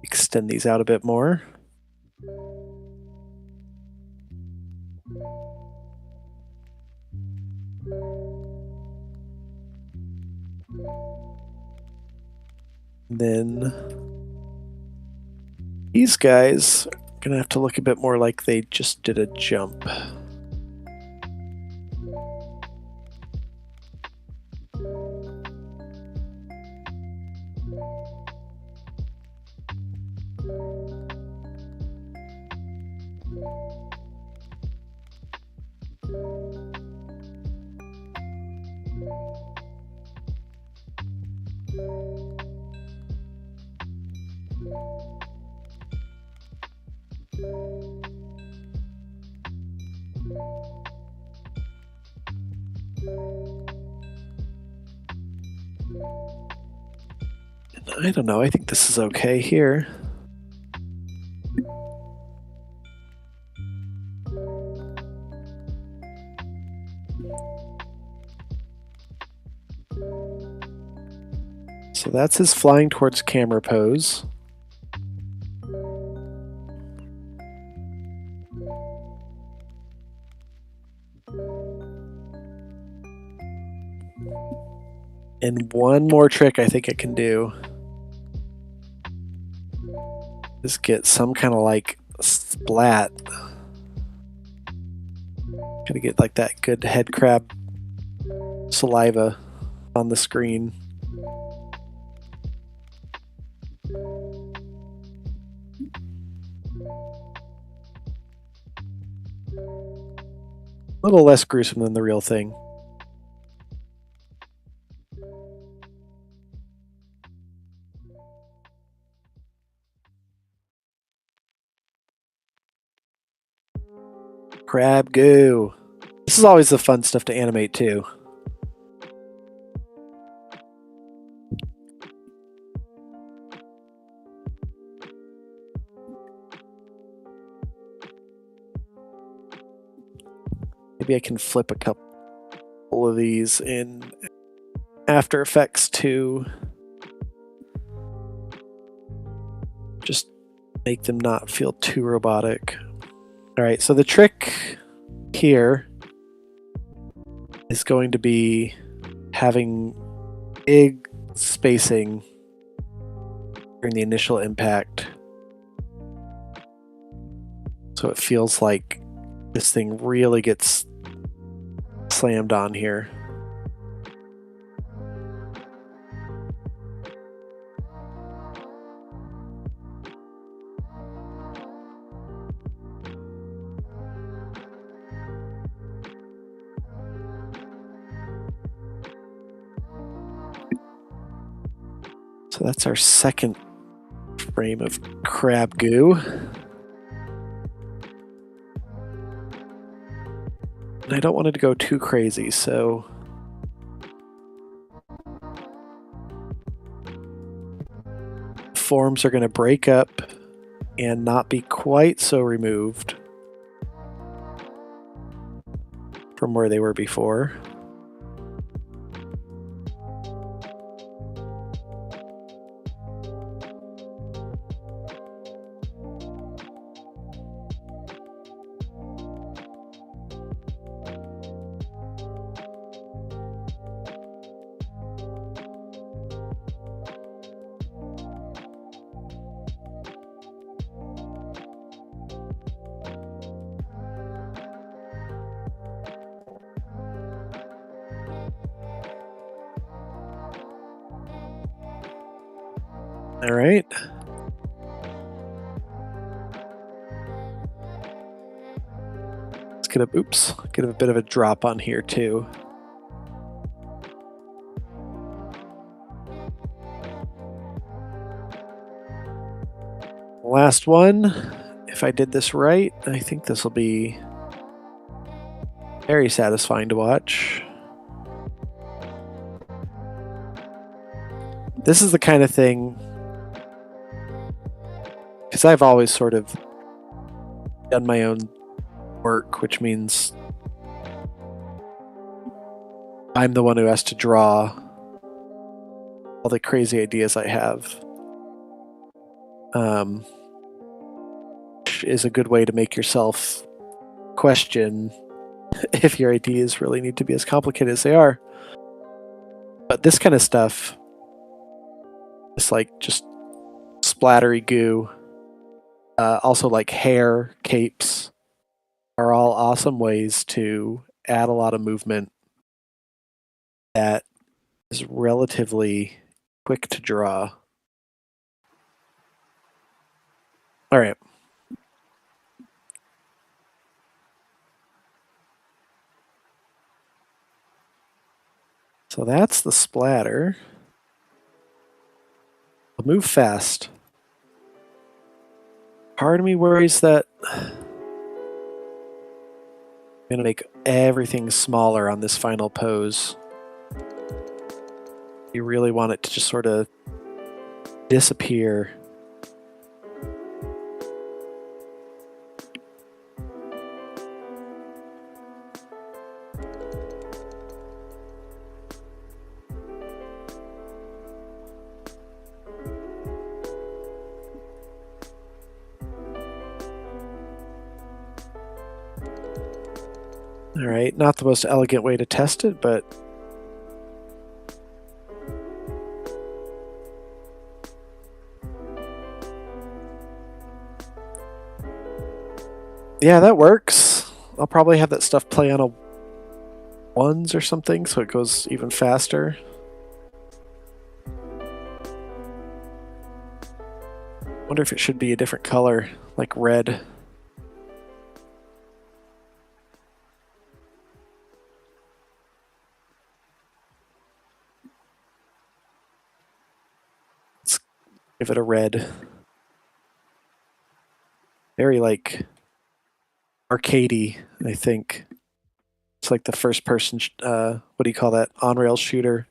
extend these out a bit more. And then these guys are going to have to look a bit more like they just did a jump. I don't know, I think this is okay here. So that's his flying towards camera pose. And one more trick I think I can do is get some kind of like splat. Gotta get like that good head crab saliva on the screen. A little less gruesome than the real thing. Crab goo. This is always the fun stuff to animate too. Maybe I can flip a couple of these in After Effects to just make them not feel too robotic. All right, so the trick here is going to be having big spacing during the initial impact, so it feels like this thing really gets slammed on here. So that's our second frame of crab goo. And I don't want it to go too crazy, so forms are going to break up and not be quite so removed from where they were before. All right. Let's get a bit of a drop on here too. Last one. If I did this right, I think this will be very satisfying to watch. This is the kind of thing, because I've always sort of done my own work, which means I'm the one who has to draw all the crazy ideas I have. Which is a good way to make yourself question if your ideas really need to be as complicated as they are. But this kind of stuff, it's like just splattery goo, also like hair, capes, are all awesome ways to add a lot of movement that is relatively quick to draw. All right. So that's the splatter. I'll move fast. Part of me worries that I'm going to make everything smaller on this final pose. You really want it to just sort of disappear. All right, not the most elegant way to test it, but yeah, that works. I'll probably have that stuff play on a ones or something so it goes even faster. Wonder if it should be a different color, like red. Let's give it a red. Very like arcadey, I think. It's like the first person, what do you call that? On-rail shooter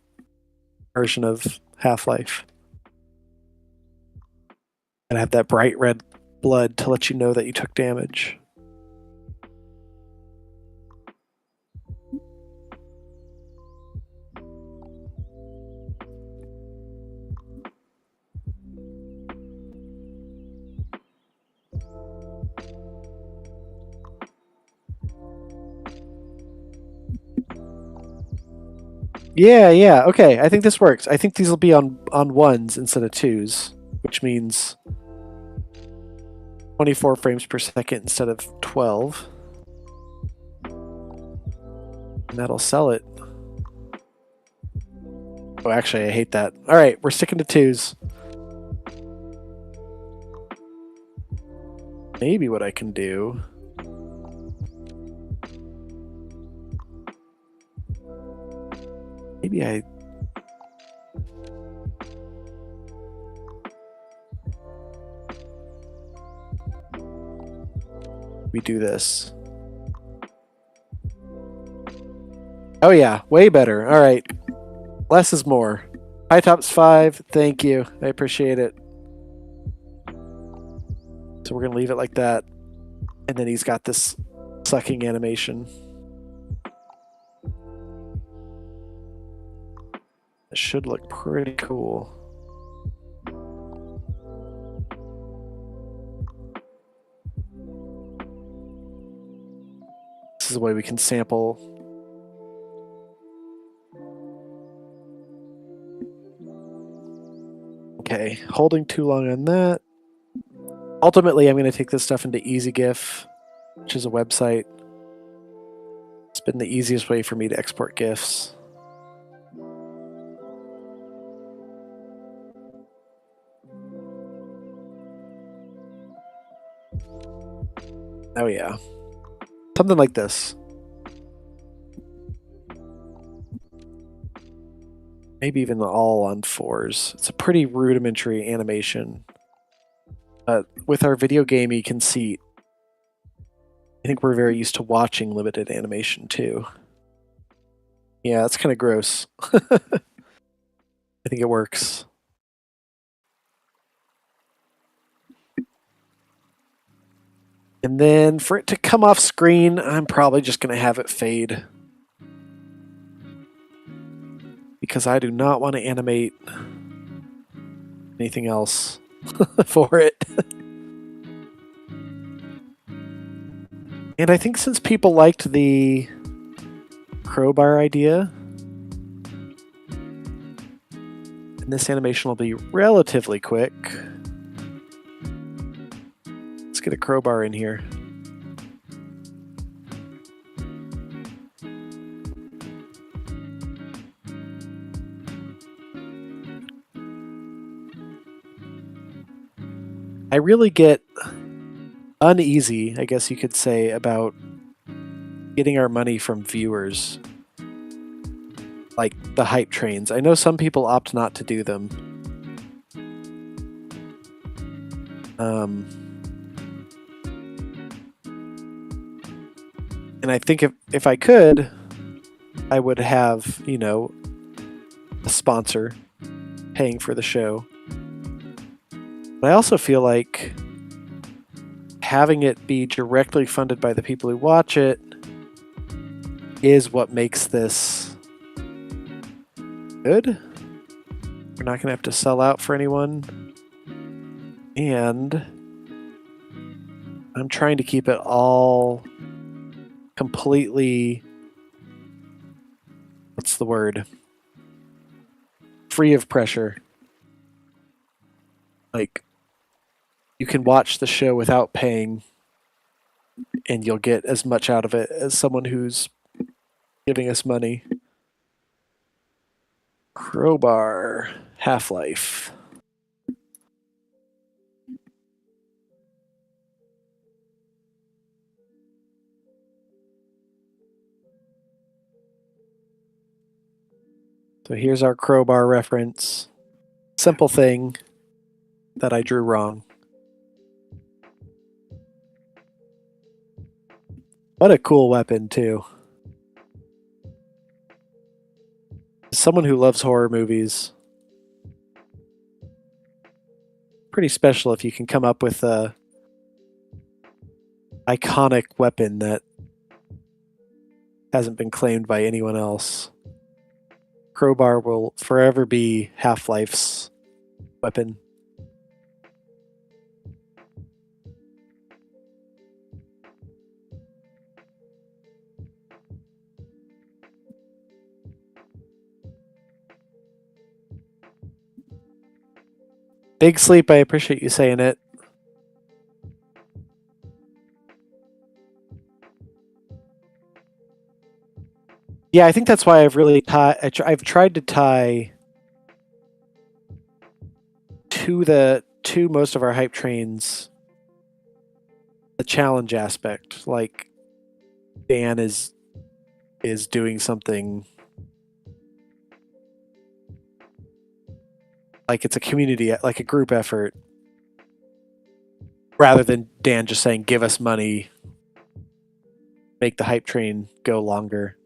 version of Half-Life. And have that bright red blood to let you know that you took damage. Yeah. Okay, I think this works. I think these will be on ones instead of twos, which means 24 frames per second instead of 12. And that'll sell it. Oh, actually, I hate that. All right, we're sticking to twos. Maybe what I can do... Maybe we do this. Oh yeah, way better. All right. Less is more. High tops 5. Thank you. I appreciate it. So we're going to leave it like that. And then he's got this sucking animation. It should look pretty cool. This is the way we can sample. Okay, holding too long on that. Ultimately, I'm going to take this stuff into EasyGIF, which is a website. It's been the easiest way for me to export GIFs. Oh yeah. Something like this. Maybe even all on 4s. It's a pretty rudimentary animation. But with our video gamey conceit, I think we're very used to watching limited animation too. Yeah, that's kind of gross. I think it works. And then for it to come off screen, I'm probably just going to have it fade. Because I do not want to animate anything else for it. And I think since people liked the crowbar idea, and this animation will be relatively quick. Let's get a crowbar in here. I really get uneasy, I guess you could say, about getting our money from viewers. Like the hype trains. I know some people opt not to do them. And I think if I could, I would have, you know, a sponsor paying for the show. But I also feel like having it be directly funded by the people who watch it is what makes this good. We're not going to have to sell out for anyone. And I'm trying to keep it all completely, what's the word? Free of pressure. Like, you can watch the show without paying, and you'll get as much out of it as someone who's giving us money. Crowbar, Half-Life. So here's our crowbar reference. Simple thing that I drew wrong. What a cool weapon, too. As someone who loves horror movies, pretty special if you can come up with a iconic weapon that hasn't been claimed by anyone else. Crowbar will forever be Half-Life's weapon. Big Sleep, I appreciate you saying it. Yeah, I think that's why I've really I've tried to tie to most of our hype trains the challenge aspect. Like Dan is doing something like it's a community, like a group effort, rather than Dan just saying, give us money, make the hype train go longer.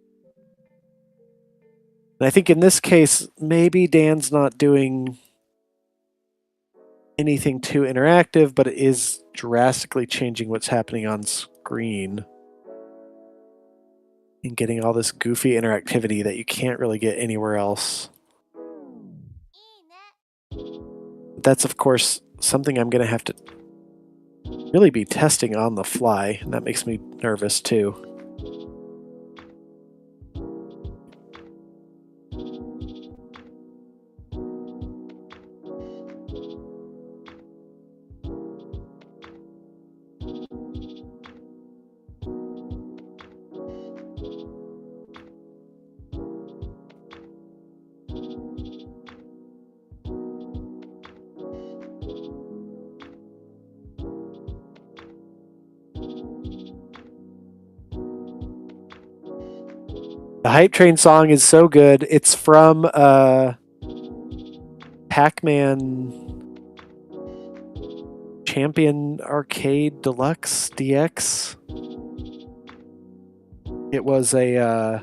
And I think in this case, maybe Dan's not doing anything too interactive, but it is drastically changing what's happening on screen and getting all this goofy interactivity that you can't really get anywhere else. That's, of course, something I'm going to have to really be testing on the fly, and that makes me nervous too. The Hype Train song is so good. It's from Pac-Man Champion Arcade Deluxe DX. It was a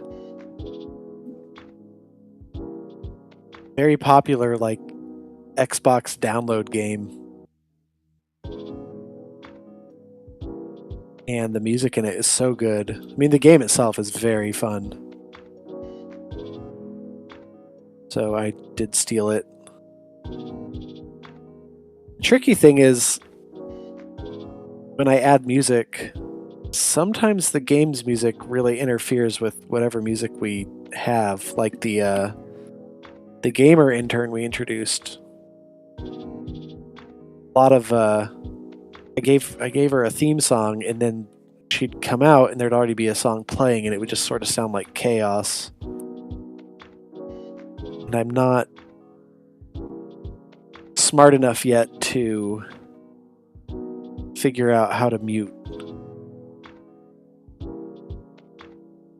very popular like Xbox download game. And the music in it is so good. I mean, the game itself is very fun. So I did steal it. The tricky thing is when I add music, sometimes the game's music really interferes with whatever music we have, like the gamer intern we introduced. A lot of I gave her a theme song, and then she'd come out and there'd already be a song playing, and it would just sort of sound like chaos. And I'm not smart enough yet to figure out how to mute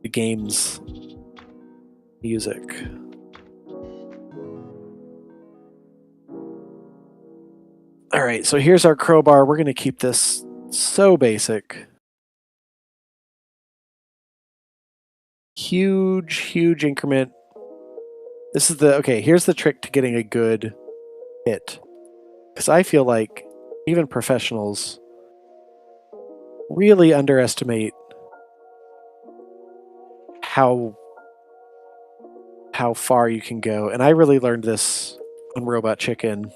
the game's music. All right, so here's our crowbar. We're going to keep this so basic. Huge increment. This is here's the trick to getting a good hit. Because I feel like even professionals really underestimate how far you can go. And I really learned this on Robot Chicken,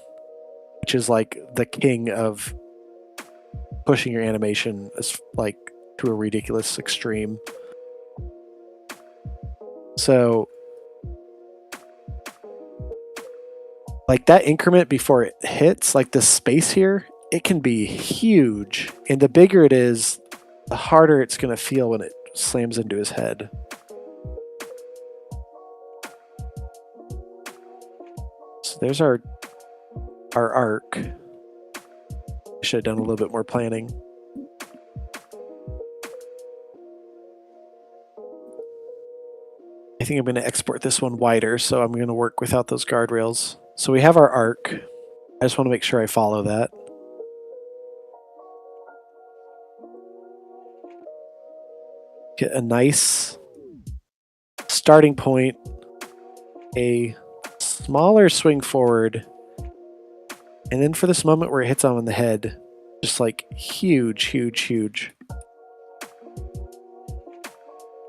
which is like the king of pushing your animation as like to a ridiculous extreme. So like that increment before it hits, like this space here, it can be huge. And the bigger it is, the harder it's going to feel when it slams into his head. So there's our arc. Should have done a little bit more planning. I think I'm going to export this one wider, so I'm going to work without those guardrails. So we have our arc. I just want to make sure I follow that. Get a nice starting point, a smaller swing forward, and then for this moment where it hits on the head, just like huge.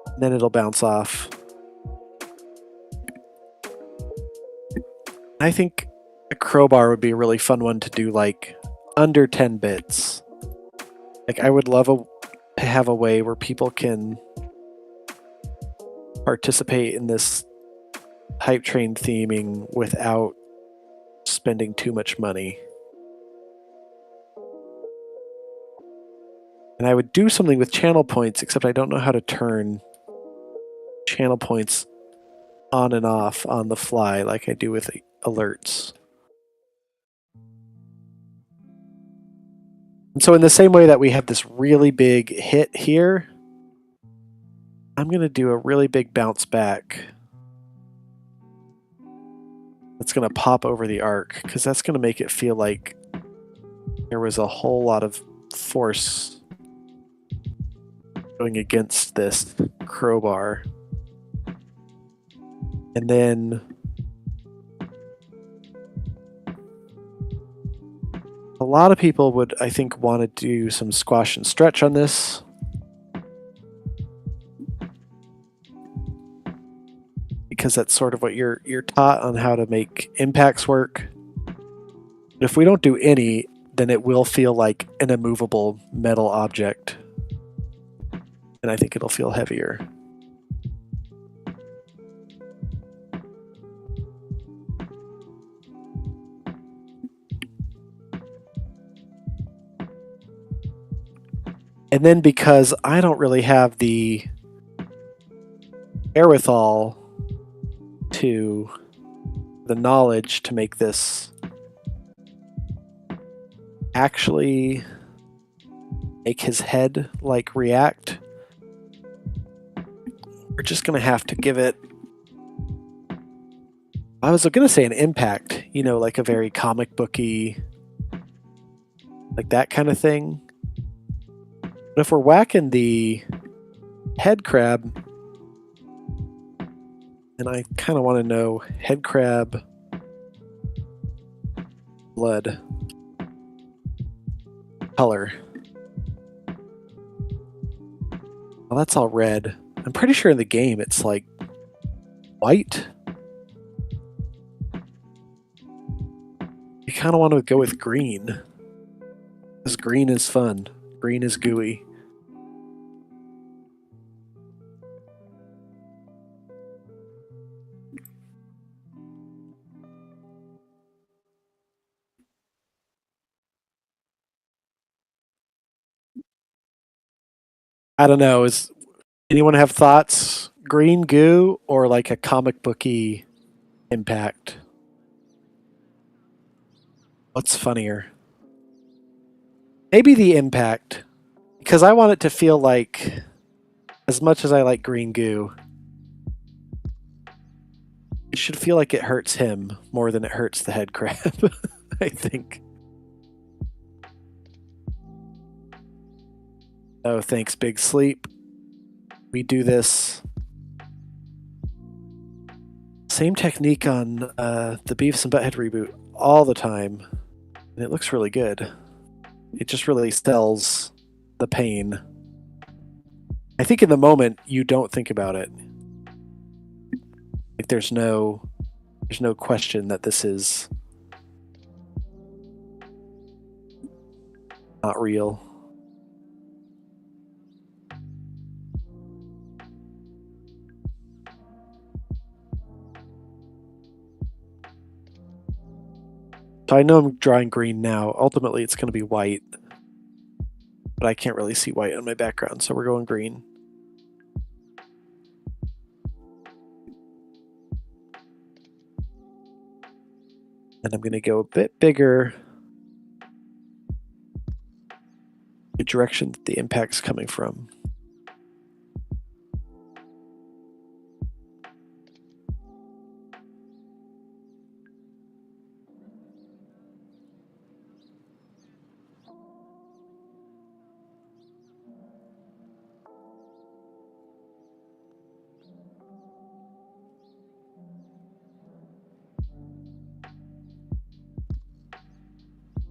And then it'll bounce off. I think a crowbar would be a really fun one to do like under 10 bits. Like I would love to have a way where people can participate in this hype train theming without spending too much money. And I would do something with channel points, except I don't know how to turn channel points on and off on the fly like I do with alerts. And so in the same way that we have this really big hit here, I'm going to do a really big bounce back. That's going to pop over the arc, because that's going to make it feel like there was a whole lot of force going against this crowbar. And then A lot of people would, I think, want to do some squash and stretch on this. Because that's sort of what you're taught on how to make impacts work. But if we don't do any, then it will feel like an immovable metal object. And I think it'll feel heavier. And then because I don't really have the wherewithal to the knowledge to make this actually make his head like react, we're just gonna have to give it, I was gonna say an impact, you know, like a very comic booky, like that kind of thing. But if we're whacking the head crab, and I kind of want to know head crab blood color. Well, that's all red. I'm pretty sure in the game it's like white. You kind of want to go with green, because green is fun. Green is gooey. I don't know. Is anyone have thoughts? Green goo or like a comic booky impact? What's funnier? Maybe the impact, because I want it to feel like, as much as I like green goo, it should feel like it hurts him more than it hurts the head crab, I think. Oh, thanks, Big Sleep. We do this same technique on the Beavis and Butthead reboot all the time, and it looks really good. It just really sells the pain. I think in the moment you don't think about it. Like there's no question that this is not real. So I know I'm drawing green now. Ultimately, it's going to be white, but I can't really see white on my background, so we're going green. And I'm going to go a bit bigger the direction that the impact's coming from.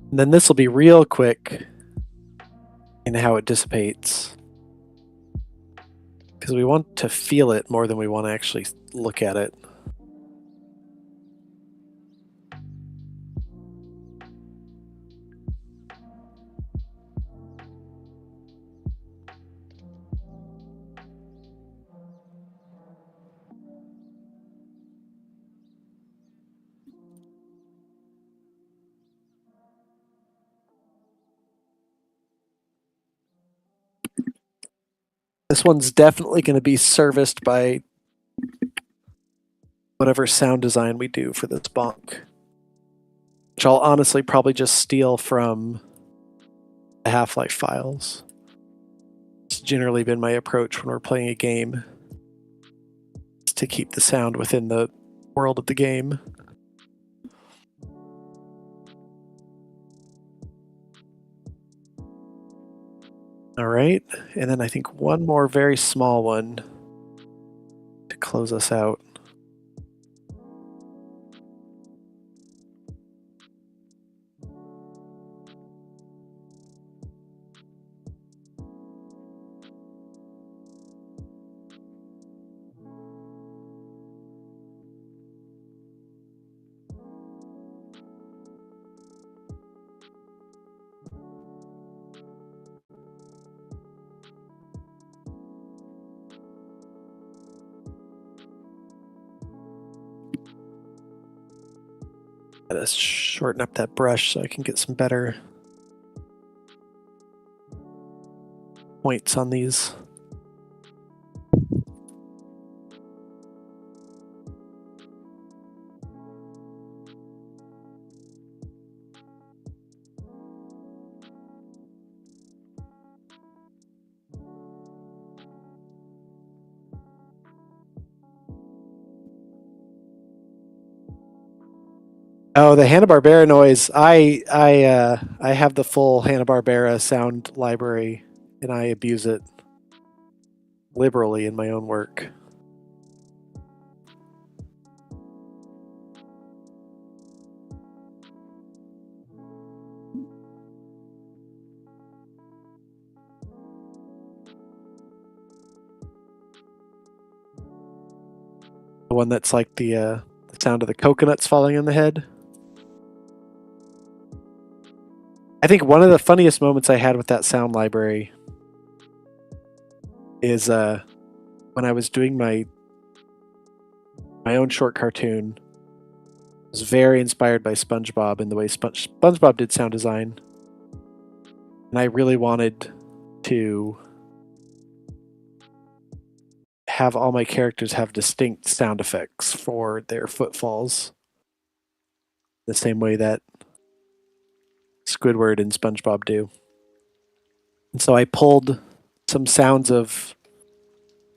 And then this will be real quick in how it dissipates, because we want to feel it more than we want to actually look at it. This one's definitely going to be serviced by whatever sound design we do for this bonk, which I'll honestly probably just steal from the Half-Life files. It's generally been my approach when we're playing a game, is to keep the sound within the world of the game. All right, and then I think one more very small one to close us out. Gotta shorten up that brush so I can get some better points on these. Oh, the Hanna-Barbera noise. I have the full Hanna-Barbera sound library, and I abuse it liberally in my own work. The one that's like the sound of the coconuts falling on the head. I think one of the funniest moments I had with that sound library is when I was doing my own short cartoon. I was very inspired by SpongeBob and the way SpongeBob did sound design, and I really wanted to have all my characters have distinct sound effects for their footfalls, the same way that Squidward and SpongeBob do. And so I pulled some sounds of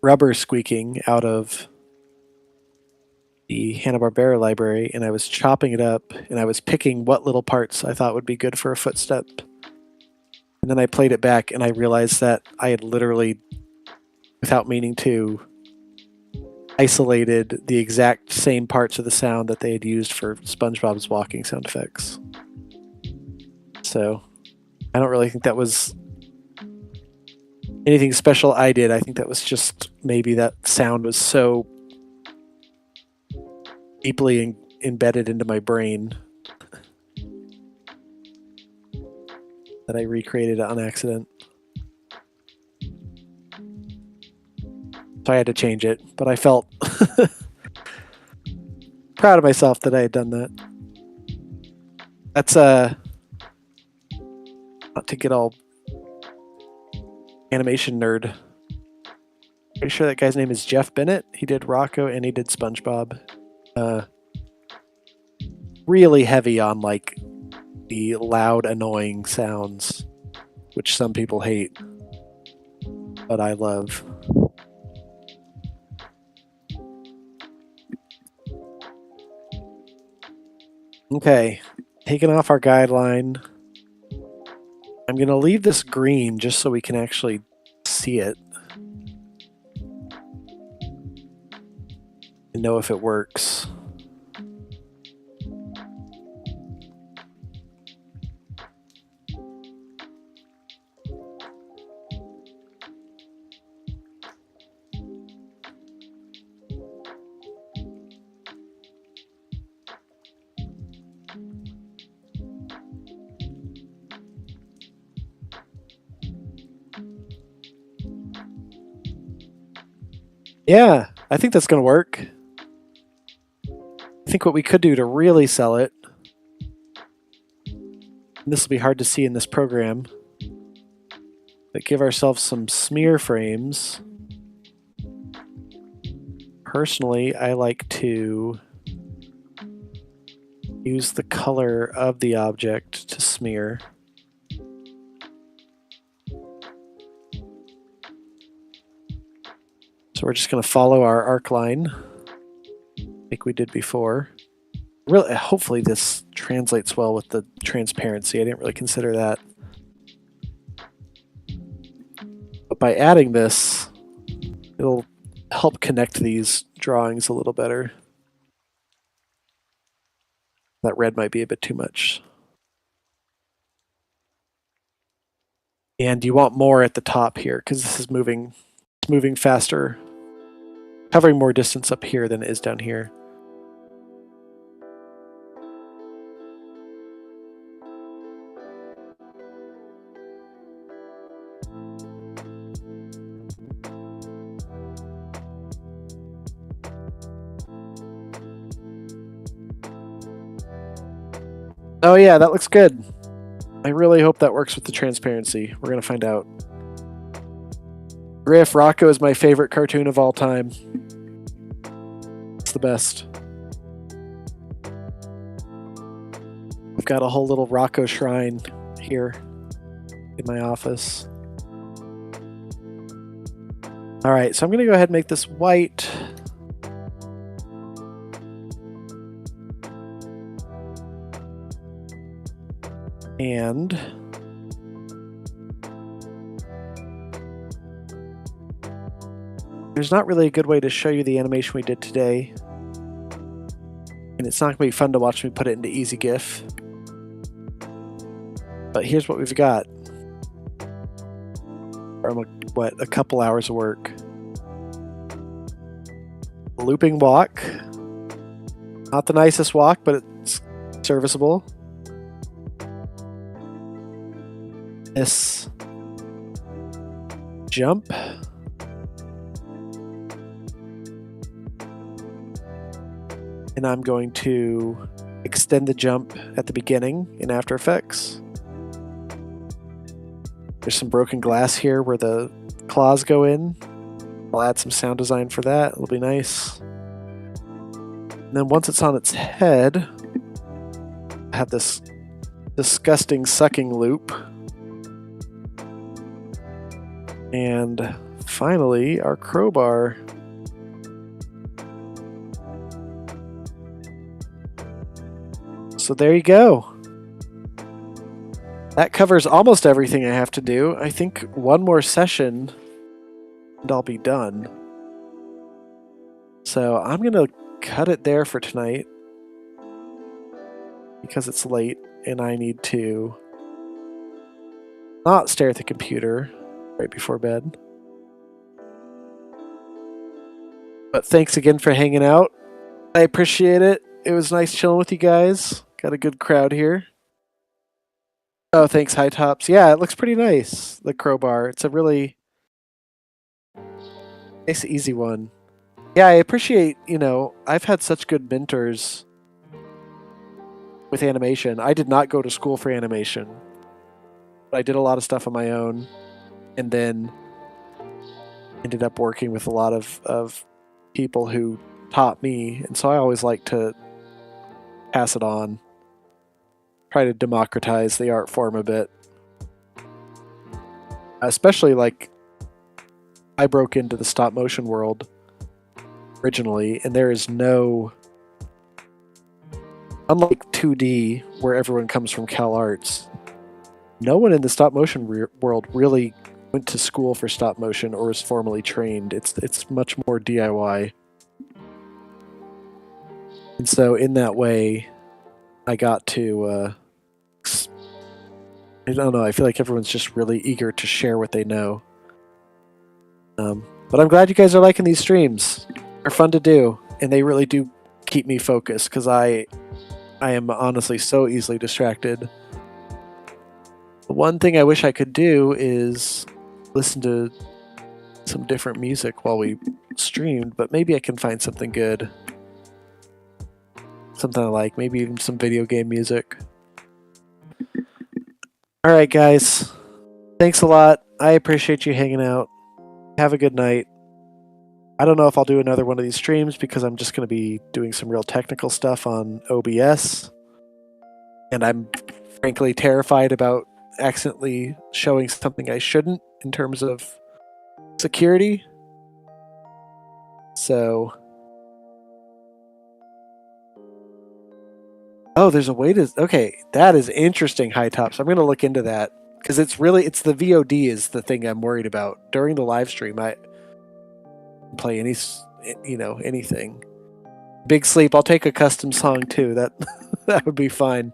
rubber squeaking out of the Hanna-Barbera library, and I was chopping it up, and I was picking what little parts I thought would be good for a footstep. And then I played it back, and I realized that I had literally, without meaning to, isolated the exact same parts of the sound that they had used for SpongeBob's walking sound effects. So I don't really think that was anything special I did. I think that was just maybe that sound was so deeply embedded into my brain that I recreated it on accident. So I had to change it, but I felt proud of myself that I had done that. That's not to get all animation nerd. Pretty sure that guy's name is Jeff Bennett. He did Rocco and he did SpongeBob. Really heavy on like the loud, annoying sounds, which some people hate, but I love. Okay, taking off our guideline. I'm going to leave this green just so we can actually see it and know if it works. Yeah, I think that's going to work. I think what we could do to really sell it, and this will be hard to see in this program, but give ourselves some smear frames. Personally, I like to use the color of the object to smear. So we're just going to follow our arc line like we did before. Really, hopefully this translates well with the transparency. I didn't really consider that. But by adding this, it'll help connect these drawings a little better. That red might be a bit too much. And you want more at the top here because this is moving faster, covering more distance up here than it is down here. Oh yeah, that looks good. I really hope that works with the transparency. We're gonna find out. Griff, Rocco is my favorite cartoon of all time. It's the best. I've got a whole little Rocco shrine here in my office. All right, so I'm gonna go ahead and make this white. And there's not really a good way to show you the animation we did today. And it's not going to be fun to watch me put it into Easy GIF. But here's what we've got. From a couple hours of work. Looping walk. Not the nicest walk, but it's serviceable. This jump. And I'm going to extend the jump at the beginning in After Effects. There's some broken glass here where the claws go in. I'll add some sound design for that. It'll be nice. And then once it's on its head, I have this disgusting sucking loop. And finally, our crowbar. So there you go. That covers almost everything I have to do. I think one more session and I'll be done. So I'm going to cut it there for tonight because it's late and I need to not stare at the computer right before bed. But thanks again for hanging out. I appreciate it. It was nice chilling with you guys. Got a good crowd here. Oh, thanks, High Tops. Yeah, it looks pretty nice, the crowbar. It's a really nice, easy one. Yeah, I appreciate, I've had such good mentors with animation. I did not go to school for animation. But I did a lot of stuff on my own and then ended up working with a lot of people who taught me. And so I always like to pass it on. Try to democratize the art form a bit. Especially I broke into the stop motion world originally, and there is no, unlike 2D where everyone comes from Cal Arts, no one in the stop motion world really went to school for stop motion or is formally trained. It's much more DIY. And so in that way, I got to I don't know, I feel like everyone's just really eager to share what they know. But I'm glad you guys are liking these streams. They're fun to do, and they really do keep me focused, because I am honestly so easily distracted. The one thing I wish I could do is listen to some different music while we streamed, but maybe I can find something good. Something I like, maybe even some video game music. Alright guys, thanks a lot. I appreciate you hanging out. Have a good night. I don't know if I'll do another one of these streams because I'm just going to be doing some real technical stuff on OBS. And I'm frankly terrified about accidentally showing something I shouldn't in terms of security. So... Oh, there's a way to... Okay, that is interesting, High Tops. I'm going to look into that. Because it's the VOD is the thing I'm worried about. During the live stream, I play anything. Big Sleep, I'll take a custom song too. That would be fine.